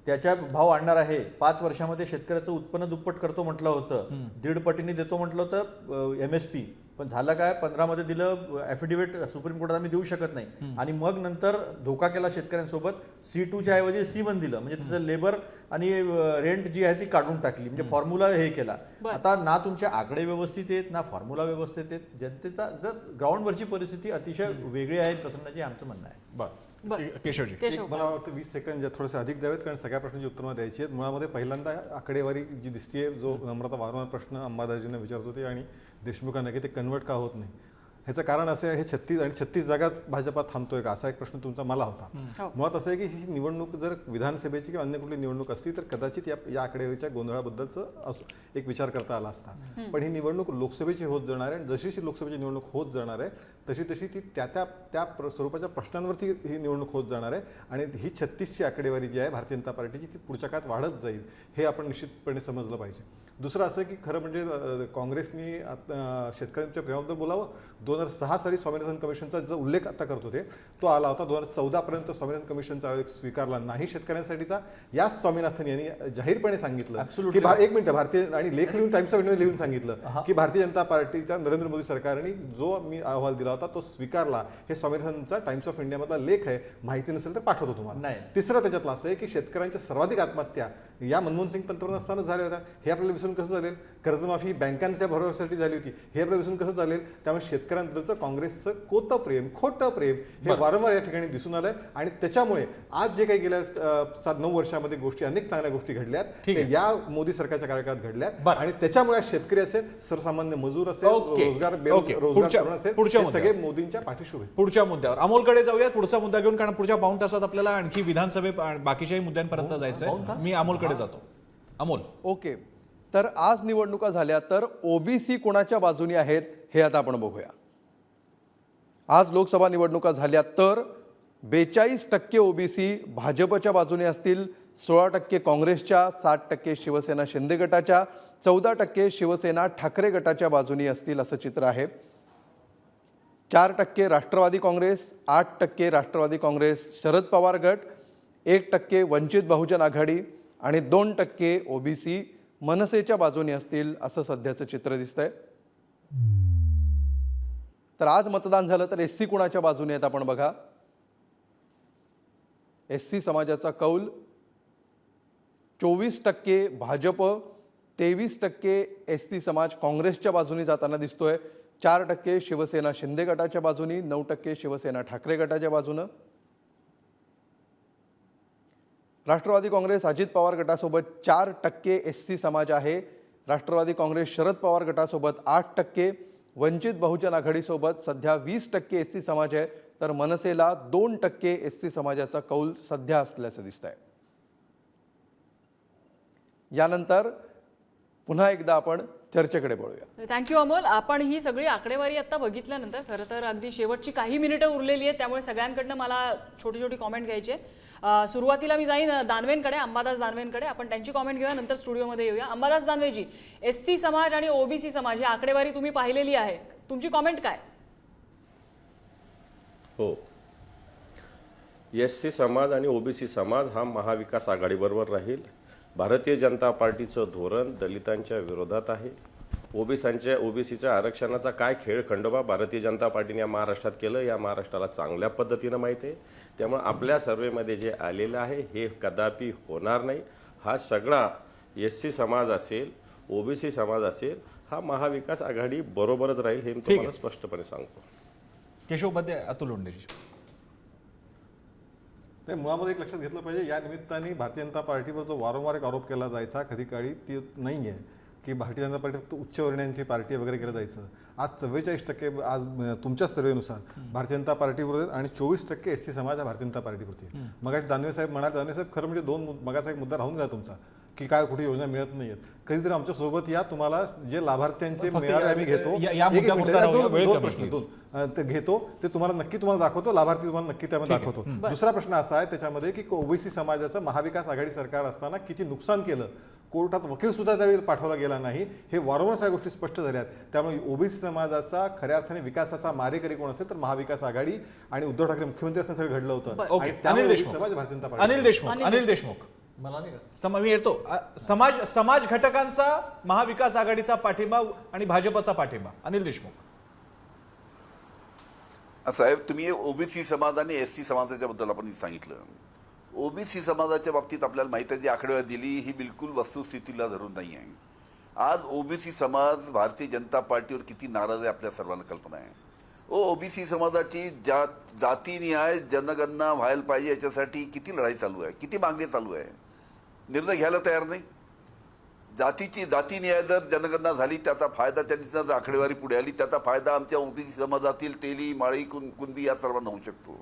त्याच्या भाव आणणार आहे. 5 वर्षामध्ये शेतकऱ्याचं उत्पन्न दुप्पट करतो म्हटलं होतं, 1.5 पटीने देतो म्हटलं होतं MSP, पण झालं काय, 15 मध्ये दिलं, ॲफिडेव्हिट सुप्रीम कोर्टात आम्ही देऊ शकत नाही, आणि मग नंतर धोका केला शेतकऱ्यांसोबत, C2च्या ऐवजी C1 दिलं, म्हणजे त्याचं लेबर आणि रेंट जी आहे ती काढून टाकली, म्हणजे फॉर्म्युला हे केला. आता ना तुमचे आकडे व्यवस्थित आहेत ना फॉर्म्युला व्यवस्थित आहेत. जनतेचा जर ग्राउंडवरची परिस्थिती अतिशय वेगळी आहे प्रसन्नजी, आमचं म्हणणं आहे. बरं, केशवजी. केशव, मला वाटतं 20 सेकंद थोडेसे अधिक द्यावेत, कारण सगळ्या प्रश्नांची उत्तरं मला द्यायची आहेत. मुळामध्ये पहिल्यांदा आकडेवारी जी दिसतीये, जो नम्रता वारंवार प्रश्न अंबादाजींना विचारत होते आणि देशमुखांना की ते कन्वर्ट का होत नाही, ह्याचं कारण असं आहे, हे 36 जागात भाजपा थांबतोय का, असा एक प्रश्न तुमचा मला होता. मुळात असं आहे की ही निवडणूक जर विधानसभेची किंवा अन्य कुठली निवडणूक असती तर कदाचित या आकडेवारीच्या गोंधळाबद्दलचं एक विचार करता आला असता. पण ही निवडणूक लोकसभेची होत जाणार आहे, जशी लोकसभेची निवडणूक होत जाणार आहे तशी ती त्या स्वरूपाच्या प्रश्नांवरती ही निवडणूक होत जाणार आहे. आणि ही 36ची आकडेवारी जी आहे भारतीय जनता पार्टीची, ती पुढच्या काळात वाढत जाईल, हे आपण निश्चितपणे समजलं पाहिजे. दुसरं असं की खरं म्हणजे काँग्रेसनी शेतकऱ्यांच्या प्रेमाबद्दल बोलावं. 2006 साली स्वामीनाथन कमिशनचा जो उल्लेख आता करत होते तो आला होता. 2014 पर्यंत स्वामीनाथन कमिशनचा आयोग स्वीकारला नाही शेतकऱ्यांसाठीचा. याच स्वामीनाथन यांनी जाहीरपणे सांगितलं की एक मिनिट, भारतीय आणि लेख लिहून टाइम्स ऑफ इंडिया लिहून सांगितलं की भारतीय जनता पार्टीच्या नरेंद्र मोदी सरकारने जो मी अहवाल दिला होता तो स्वीकारला. हे स्वामीनाथनचा टाइम्स ऑफ इंडिया मधला लेख आहे, माहिती नसेल तर पाठवतो तुम्हाला. नाही. तिसरं त्याच्यातलं असं आहे की शेतकऱ्यांच्या सर्वाधिक आत्महत्या या मनमोहन सिंग पंतप्रधान असताना झाल्या होत्या. हे आपल्याला विसरून कसं चालेल? कर्जमाफी बँकांच्या भरोश्यासाठी झाली होती, हे आपल्याला विसरून कसं चालेल? त्यामुळे शेतकऱ्यांबद्दलचं काँग्रेसचं खोटं प्रेम हे वारंवार या ठिकाणी दिसून आलंय. आणि त्याच्यामुळे आज जे काही गेल्या 7-9 वर्षामध्ये गोष्टी, अनेक चांगल्या गोष्टी घडल्यात, ते या मोदी सरकारच्या कार्यकाळात घडल्यात. आणि त्याच्यामुळे आज शेतकरी असेल, सर्वसामान्य मजूर असेल, रोजगार तरुण असेल, सगळे मोदींच्या पाठीशी उभे. पुढच्या मुद्द्यावर अमोलकडे जाऊयात, पुढचा मुद्दा घेऊन, कारण पुढच्या पाऊण तासात आपल्याला आणखी विधानसभे बाकीच्याही मुद्द्यांपर्यंत जायचंय. मी अमोलकडे जातो. अमोल. ओके, तर आज निवडणुका झाल्या तर ओबीसी कोणाच्या बाजूने आहेत हे आता आपण बघूया. आज लोकसभा निवडणुका झाल्या तर 42% ओबीसी भाजपच्या बाजूने असतील, 16% काँग्रेसच्या, 60% शिवसेना शिंदे गटाच्या, 14% शिवसेना ठाकरे गटाच्या बाजूने असतील असं चित्र आहे. 4% राष्ट्रवादी काँग्रेस, 8% राष्ट्रवादी काँग्रेस शरद पवार गट, 1% वंचित बहुजन आघाडी आणि 2% ओबीसी मनसेच्या बाजूने असतील असं सध्याचं चित्र दिसतंय. तर आज मतदान झालं तर एससी कोणाच्या बाजूने आहेत आपण बघा. एससी समाजाचा कौल 24% भाजप, 23% एससी समाज काँग्रेसच्या बाजूने जाताना दिसतोय, 4% शिवसेना शिंदे गटाच्या बाजूनी, 9% शिवसेना ठाकरे गटाच्या बाजूनं. राष्ट्रवादी काँग्रेस अजित पवार गटासोबत 4% एससी समाज आहे, राष्ट्रवादी काँग्रेस शरद पवार गटासोबत 8%, वंचित बहुजन आघाडीसोबत सध्या 20% एससी समाज आहे, तर मनसेला 2% एससी समाजाचा कौल सध्या असल्याचं दिसत आहे. यानंतर पुन्हा एकदा आपण चर्चेकडे वळूया. थँक्यू अमोल. आपण ही सगळी आकडेवारी आता बघितल्यानंतर खरं तर अगदी शेवटची काही मिनिटं उरलेली आहेत, त्यामुळे सगळ्यांकडनं मला छोटी कॉमेंट घ्यायची आहे. सुरुवातीला मी जाईन दानवेंकडे, अंबादास दानवेंकडे. आपण त्यांची कॉमेंट घेऊया, नंतर स्टुडिओमध्ये येऊया. अंबादास दानवेजी, एससी समाज आणि ओबीसी समाज ही आकडेवारी तुम्ही पाहिलेली आहे, तुमची कॉमेंट काय? हो, एससी समाज आणि ओबीसी समाज हा महाविकास आघाडीबरोबर राहील. भारतीय जनता पार्टीचं धोरण दलितांच्या विरोधात आहे. ओबीसीच्या आरक्षणाचा काय खेळ खंडोबा भारतीय जनता पार्टीने या महाराष्ट्रात केलं, या महाराष्ट्राला चांगल्या पद्धतीनं माहिती आहे. त्यामुळे आपल्या सर्वेमध्ये जे आलेलं आहे हे कदापि होणार नाही. हा सगळा एससी समाज असेल, ओबीसी समाज असेल, हा महाविकास आघाडी बरोबरच राहील, हे मी तुम्हाला स्पष्टपणे सांगतो. केशव उपाध्याय, अतुल लोंढेजी. ते मुळामध्ये एक लक्षात घेतलं पाहिजे, या निमित्ताने भारतीय जनता पार्टीवर जो वारंवार एक आरोप केला जायचा कधी काळी, ती नाही आहे. की भारतीय जनता पार्टी फक्त उच्चवर्णीयांची पार्टी वगैरे केलं जायचं. आज 44% आज तुमच्या सर्वेनुसार भारतीय जनता पार्टीपुरते आणि 24% SC समाज हा भारतीय जनता पार्टीपुरते. मगाशी दानवे साहेब म्हणाले, दानवे साहेब खरं म्हणजे मगाचा एक मुद्दा राहून गेला तुमचा की काय कुठे योजना मिळत नाहीयेत. कधीतरी आमच्या सोबत या, तुम्हाला जे लाभार्थ्यांचे मेळावे आम्ही घेतो ते घेतो, ते तुम्हाला दाखवतो, लाभार्थी तुम्हाला नक्की त्यामध्ये दाखवतो. दुसरा प्रश्न असा आहे त्याच्यामध्ये की ओबीसी समाजाचं महाविकास आघाडी सरकार असताना किती नुकसान केलं, कोर्टात वकील सुद्धा त्यावेळी पाठवला गेला नाही, हे वारंवार सगळ्या गोष्टी स्पष्ट झाल्या आहेत. त्यामुळे ओबीसी समाजाचा खऱ्या अर्थाने विकासाचा मारेकरी कोण असेल तर महाविकास आघाडी आणि उद्धव ठाकरे मुख्यमंत्री असताना सगळं घडलं होतं. ओके, आणि त्यामुळे अनिल ओबीसी देशमुख. समाज भारतीय जनता पार्टी. अनिल देशमुख मला नाही का मी येतो. समाज घटकांचा महाविकास आघाडीचा पाठिंबा आणि भाजपचा पाठिंबा. अनिल देशमुख. साहेब, तुम्ही ओबीसी समाज आणि SC समाजाच्या बद्दल आपण सांगितलं. ओबीसी समाजाच्या बाबतीत आपल्याला माहिती आहे जी आकडेवारी दिली ही बिलकुल वस्तुस्थितीला धरून नाही आहे. आज ओबीसी समाज भारतीय जनता पार्टीवर किती नाराज आहे आपल्या सर्वांना कल्पना आहे. ओबीसी समाजाची जातीनिहाय जनगणना व्हायला पाहिजे याच्यासाठी किती लढाई चालू आहे, किती मागणी चालू आहे. निर्णय घ्यायला तयार नाही. जातीनिहाय जर जनगणना झाली त्याचा फायदा, त्यांनी जर आकडेवारी पुढे आली त्याचा फायदा आमच्या ओबीसी समाजातील तेली, माळी, कुणबी या सर्वांना होऊ शकतो.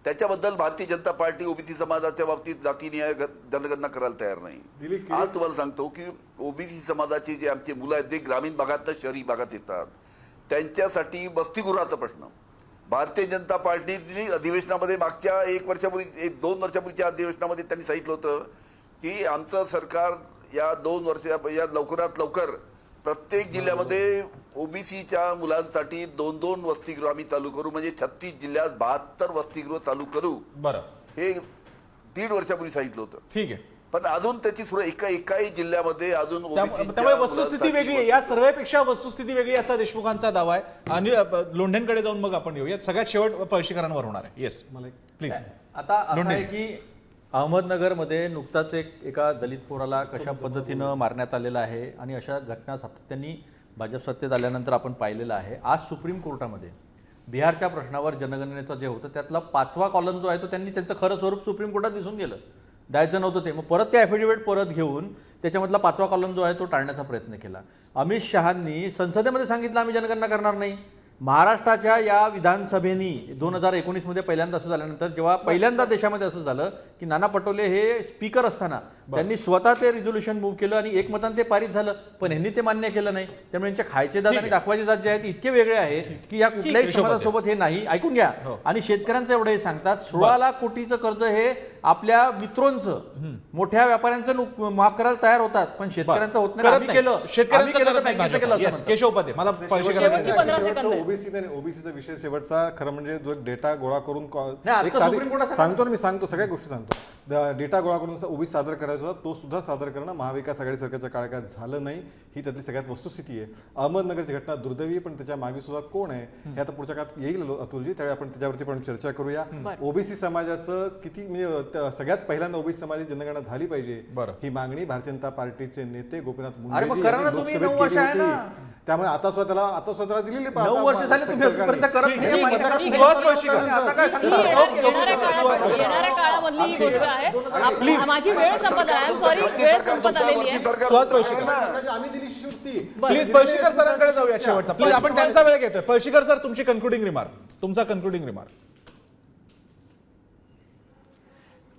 त्याच्याबद्दल भारतीय जनता पार्टी ओबीसी समाजाच्या बाबतीत जातीनिहाय जनगणना करायला तयार नाही. आज तुम्हाला सांगतो की ओबीसी समाजाचे जे आमचे मुलं आहेत जे ग्रामीण भागात शहरी भागात येतात त्यांच्यासाठी वसतिगृहाचा प्रश्न भारतीय जनता पार्टीने अधिवेशनामध्ये मागच्या 1 वर्षापूर्वी 2 वर्षापूर्वीच्या अधिवेशनामध्ये त्यांनी सांगितलं होतं की आमचं सरकार या 2 वर्ष या लवकरात लवकर प्रत्येक जिल्ह्यामध्ये ओबीसीच्या मुलांसाठी 2-2 वसतिगृह आम्ही चालू करू, म्हणजे 36 जिल्ह्यात 72 वसतिगृह चालू करू. बरं, हे 1.5 वर्षापूर्वी सांगितलं होतं. ठीक आहे. पण अजून त्याची सुरुवात एकाही जिल्ह्यामध्ये अजून त्यामुळे वस्तुस्थिती वेगळी आहे. या सर्वेपेक्षा वस्तुस्थिती वेगळी असा देशमुखांचा दावा आहे. आणि लोंढेंकडे जाऊन मग आपण येऊया. सगळ्यात शेवट पळशीकरांवर होणार आहे. Yes, please. आता असं आहे की अहमदनगरमध्ये नुकताच एका दलित पोराला कशा पद्धतीनं मारण्यात आलेलं आहे आणि अशा घटना सातत्याने भाजप सत्तेत आल्यानंतर आपण पाहिलेलं आहे. आज सुप्रीम कोर्टामध्ये बिहारच्या प्रश्नावर जनगणनेचं जे होतं त्यातला 5वा कॉलम जो आहे तो त्यांनी त्यांचं खरं स्वरूप सुप्रीम कोर्टात दिसून गेलं. द्यायचं नव्हतं ते. मग परत ते ॲफिडेव्हिट परत घेऊन त्याच्यामधला 5वा कॉलम जो आहे तो टाळण्याचा प्रयत्न केला. अमित शहांनी संसदेमध्ये सांगितलं आम्ही जनगणना करणार नाही. महाराष्ट्राच्या या विधानसभेनी 2019 पहिल्यांदा असं झाल्यानंतर जेव्हा पहिल्यांदा देशामध्ये असं झालं की नाना पटोले हे स्पीकर असताना त्यांनी स्वतः ते रिझोल्युशन मूव्ह केलं आणि एकमताने ते पारित झालं, पण ह्यांनी ते मान्य केलं नाही. त्यामुळे यांच्या खायचे दात आणि दाखवायचे जात जे आहेत इतके वेगळे आहेत की या कुठल्याही समाजासोबत हे नाही. ऐकून घ्या. आणि शेतकऱ्यांचं एवढं हे सांगतात 16 लाख कोटीचं कर्ज हे आपल्या मित्रांचं मोठ्या व्यापाऱ्यांचं माफ करायला तयार होतात, पण शेतकऱ्यांचं होत नाही. आम्ही केलं, शेतकऱ्यांचं केलं तर करत नाही बँकेचं केलं भाजप. असं Yes, केशव पदे. मला शेवटची 15 सेकंद आहे. ओबीसीचा विषय शेवटचा खरं म्हणजे जो डेटा गोळा करून नाही, एक आता साधी- सुप्रीम कोर्टात सांगतो ना, मी सांगतो सगळ्या गोष्टी सांगतो. डेटा गोळा करून ओबीसी सादर करायचा होता तो सुद्धा सादर करणं महाविकास आघाडी सरकारच्या काळात झालं नाही. ही त्यातली सगळ्यात वस्तुस्थिती आहे. अहमदनगरची घटना दुर्दैवी, पण त्याच्या मागे सुद्धा कोण आहे हे आता पुढच्या काळात येईल अतुलजी, त्यावेळी आपण त्याच्यावरती पण चर्चा करूया. ओबीसी समाजाचं किती म्हणजे सगळ्यात पहिल्यांदा ओबीसी समाजाची जनगणना झाली पाहिजे ही मागणी भारतीय जनता पार्टीचे नेते गोपीनाथ मुंडे मग करा ना तुम्ही, 9 वर्ष आहे ना. त्यामुळे आता स्वतःला दिलेली 9 वर्ष झाले तुम्ही अजूनपर्यंत करत नाही. ठीक आहे, मान्य करा. ठीक आहे. सुहास पळशीकर, आता काय सांगता? येणाऱ्या काळामधली ही गोष्ट आहे. माझी वेळ संपत आहे. सॉरी, वेळ संपत आलेली आहे. सुहास पळशीकर. आम्ही दिली शिष्यवृत्ती. प्लीज पळशीकर सरांकडे जाऊया शेवटचा. प्लीज आपण त्यांचा वेळ घेतोय. पळशीकर सर, तुमची कन्क्लुडिंग रिमार्क. तुमचा कन्क्लुडिंग रिमार्क.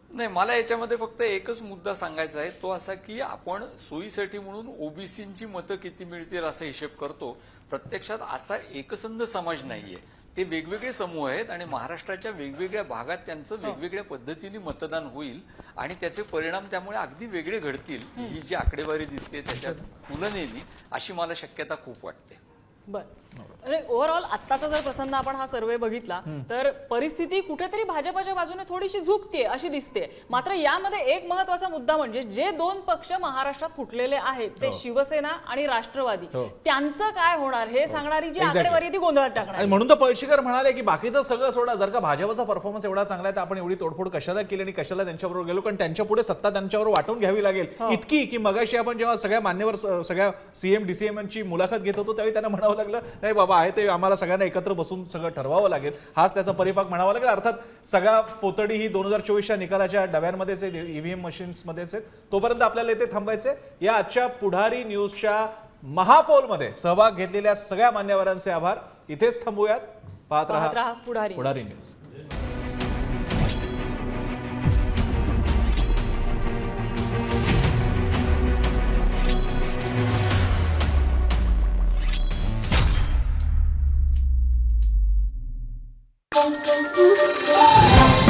नाही, मला याच्यामध्ये फक्त एकच मुद्दा सांगायचा आहे, तो असा की आपण सोयीसाठी म्हणून ओबीसींची मतं किती मिळतील असा हिशेब करतो. प्रत्यक्षात असा एकसंध समाज नाहीये. ते वेगवेगळे समूह आहेत आणि महाराष्ट्राच्या वेगवेगळ्या भागात त्यांचं वेगवेगळ्या पद्धतीने मतदान होईल आणि त्याचे परिणाम त्यामुळे अगदी वेगळे घडतील. ही जी आकडेवारी दिसते त्याच्या तुलनेने अशी मला शक्यता खूप वाटते. बरं, ओव्हरऑल आत्ताचा जर प्रसंग आपण हा सर्वे बघितला तर परिस्थिती कुठेतरी भाजपच्या बाजूने थोडीशी झुकते अशी दिसते. मात्र यामध्ये एक महत्वाचा मुद्दा म्हणजे जे 2 पक्ष महाराष्ट्रात फुटलेले आहेत ते शिवसेना आणि राष्ट्रवादी, त्यांचं काय होणार हे सांगणारी जी आकडेवारी ती गोंधळात टाकणार. आणि म्हणून तर पळशीकर म्हणाले की बाकीचं सगळं सोडा, जर का भाजपचा परफॉर्मन्स एवढा चांगला आहे तर आपण एवढी तोडफोड कशाला केली आणि कशाला त्यांच्याबरोबर गेलो, कारण त्यांच्या पुढे सत्ता त्यांच्यावर वाटून घ्यावी लागेल इतकी की मगाशी आपण जेव्हा सगळ्या मान्यवर सगळ्या CM DCM ची मुलाखत घेत होतो त्यावेळी त्यांना म्हणावं लागलं नाही बाबा आहे ते आम्हाला सगळ्यांना एकत्र बसून सगळं ठरवावं लागेल, हाच त्याचा परिपाक म्हणावा लागेल. अर्थात सगळा पोतडी ही 2024च्या निकालाच्या डब्यांमध्येच आहेत, ईव्हीएम मशीन्समध्येच आहेत. तोपर्यंत आपल्याला इथे थांबायचे. या आजच्या पुढारी न्यूजच्या महापौलमध्ये सहभाग घेतलेल्या सगळ्या मान्यवरांचे आभार. इथेच थांबूयात. पाहत रहा पुढारी न्यूज. Thank you.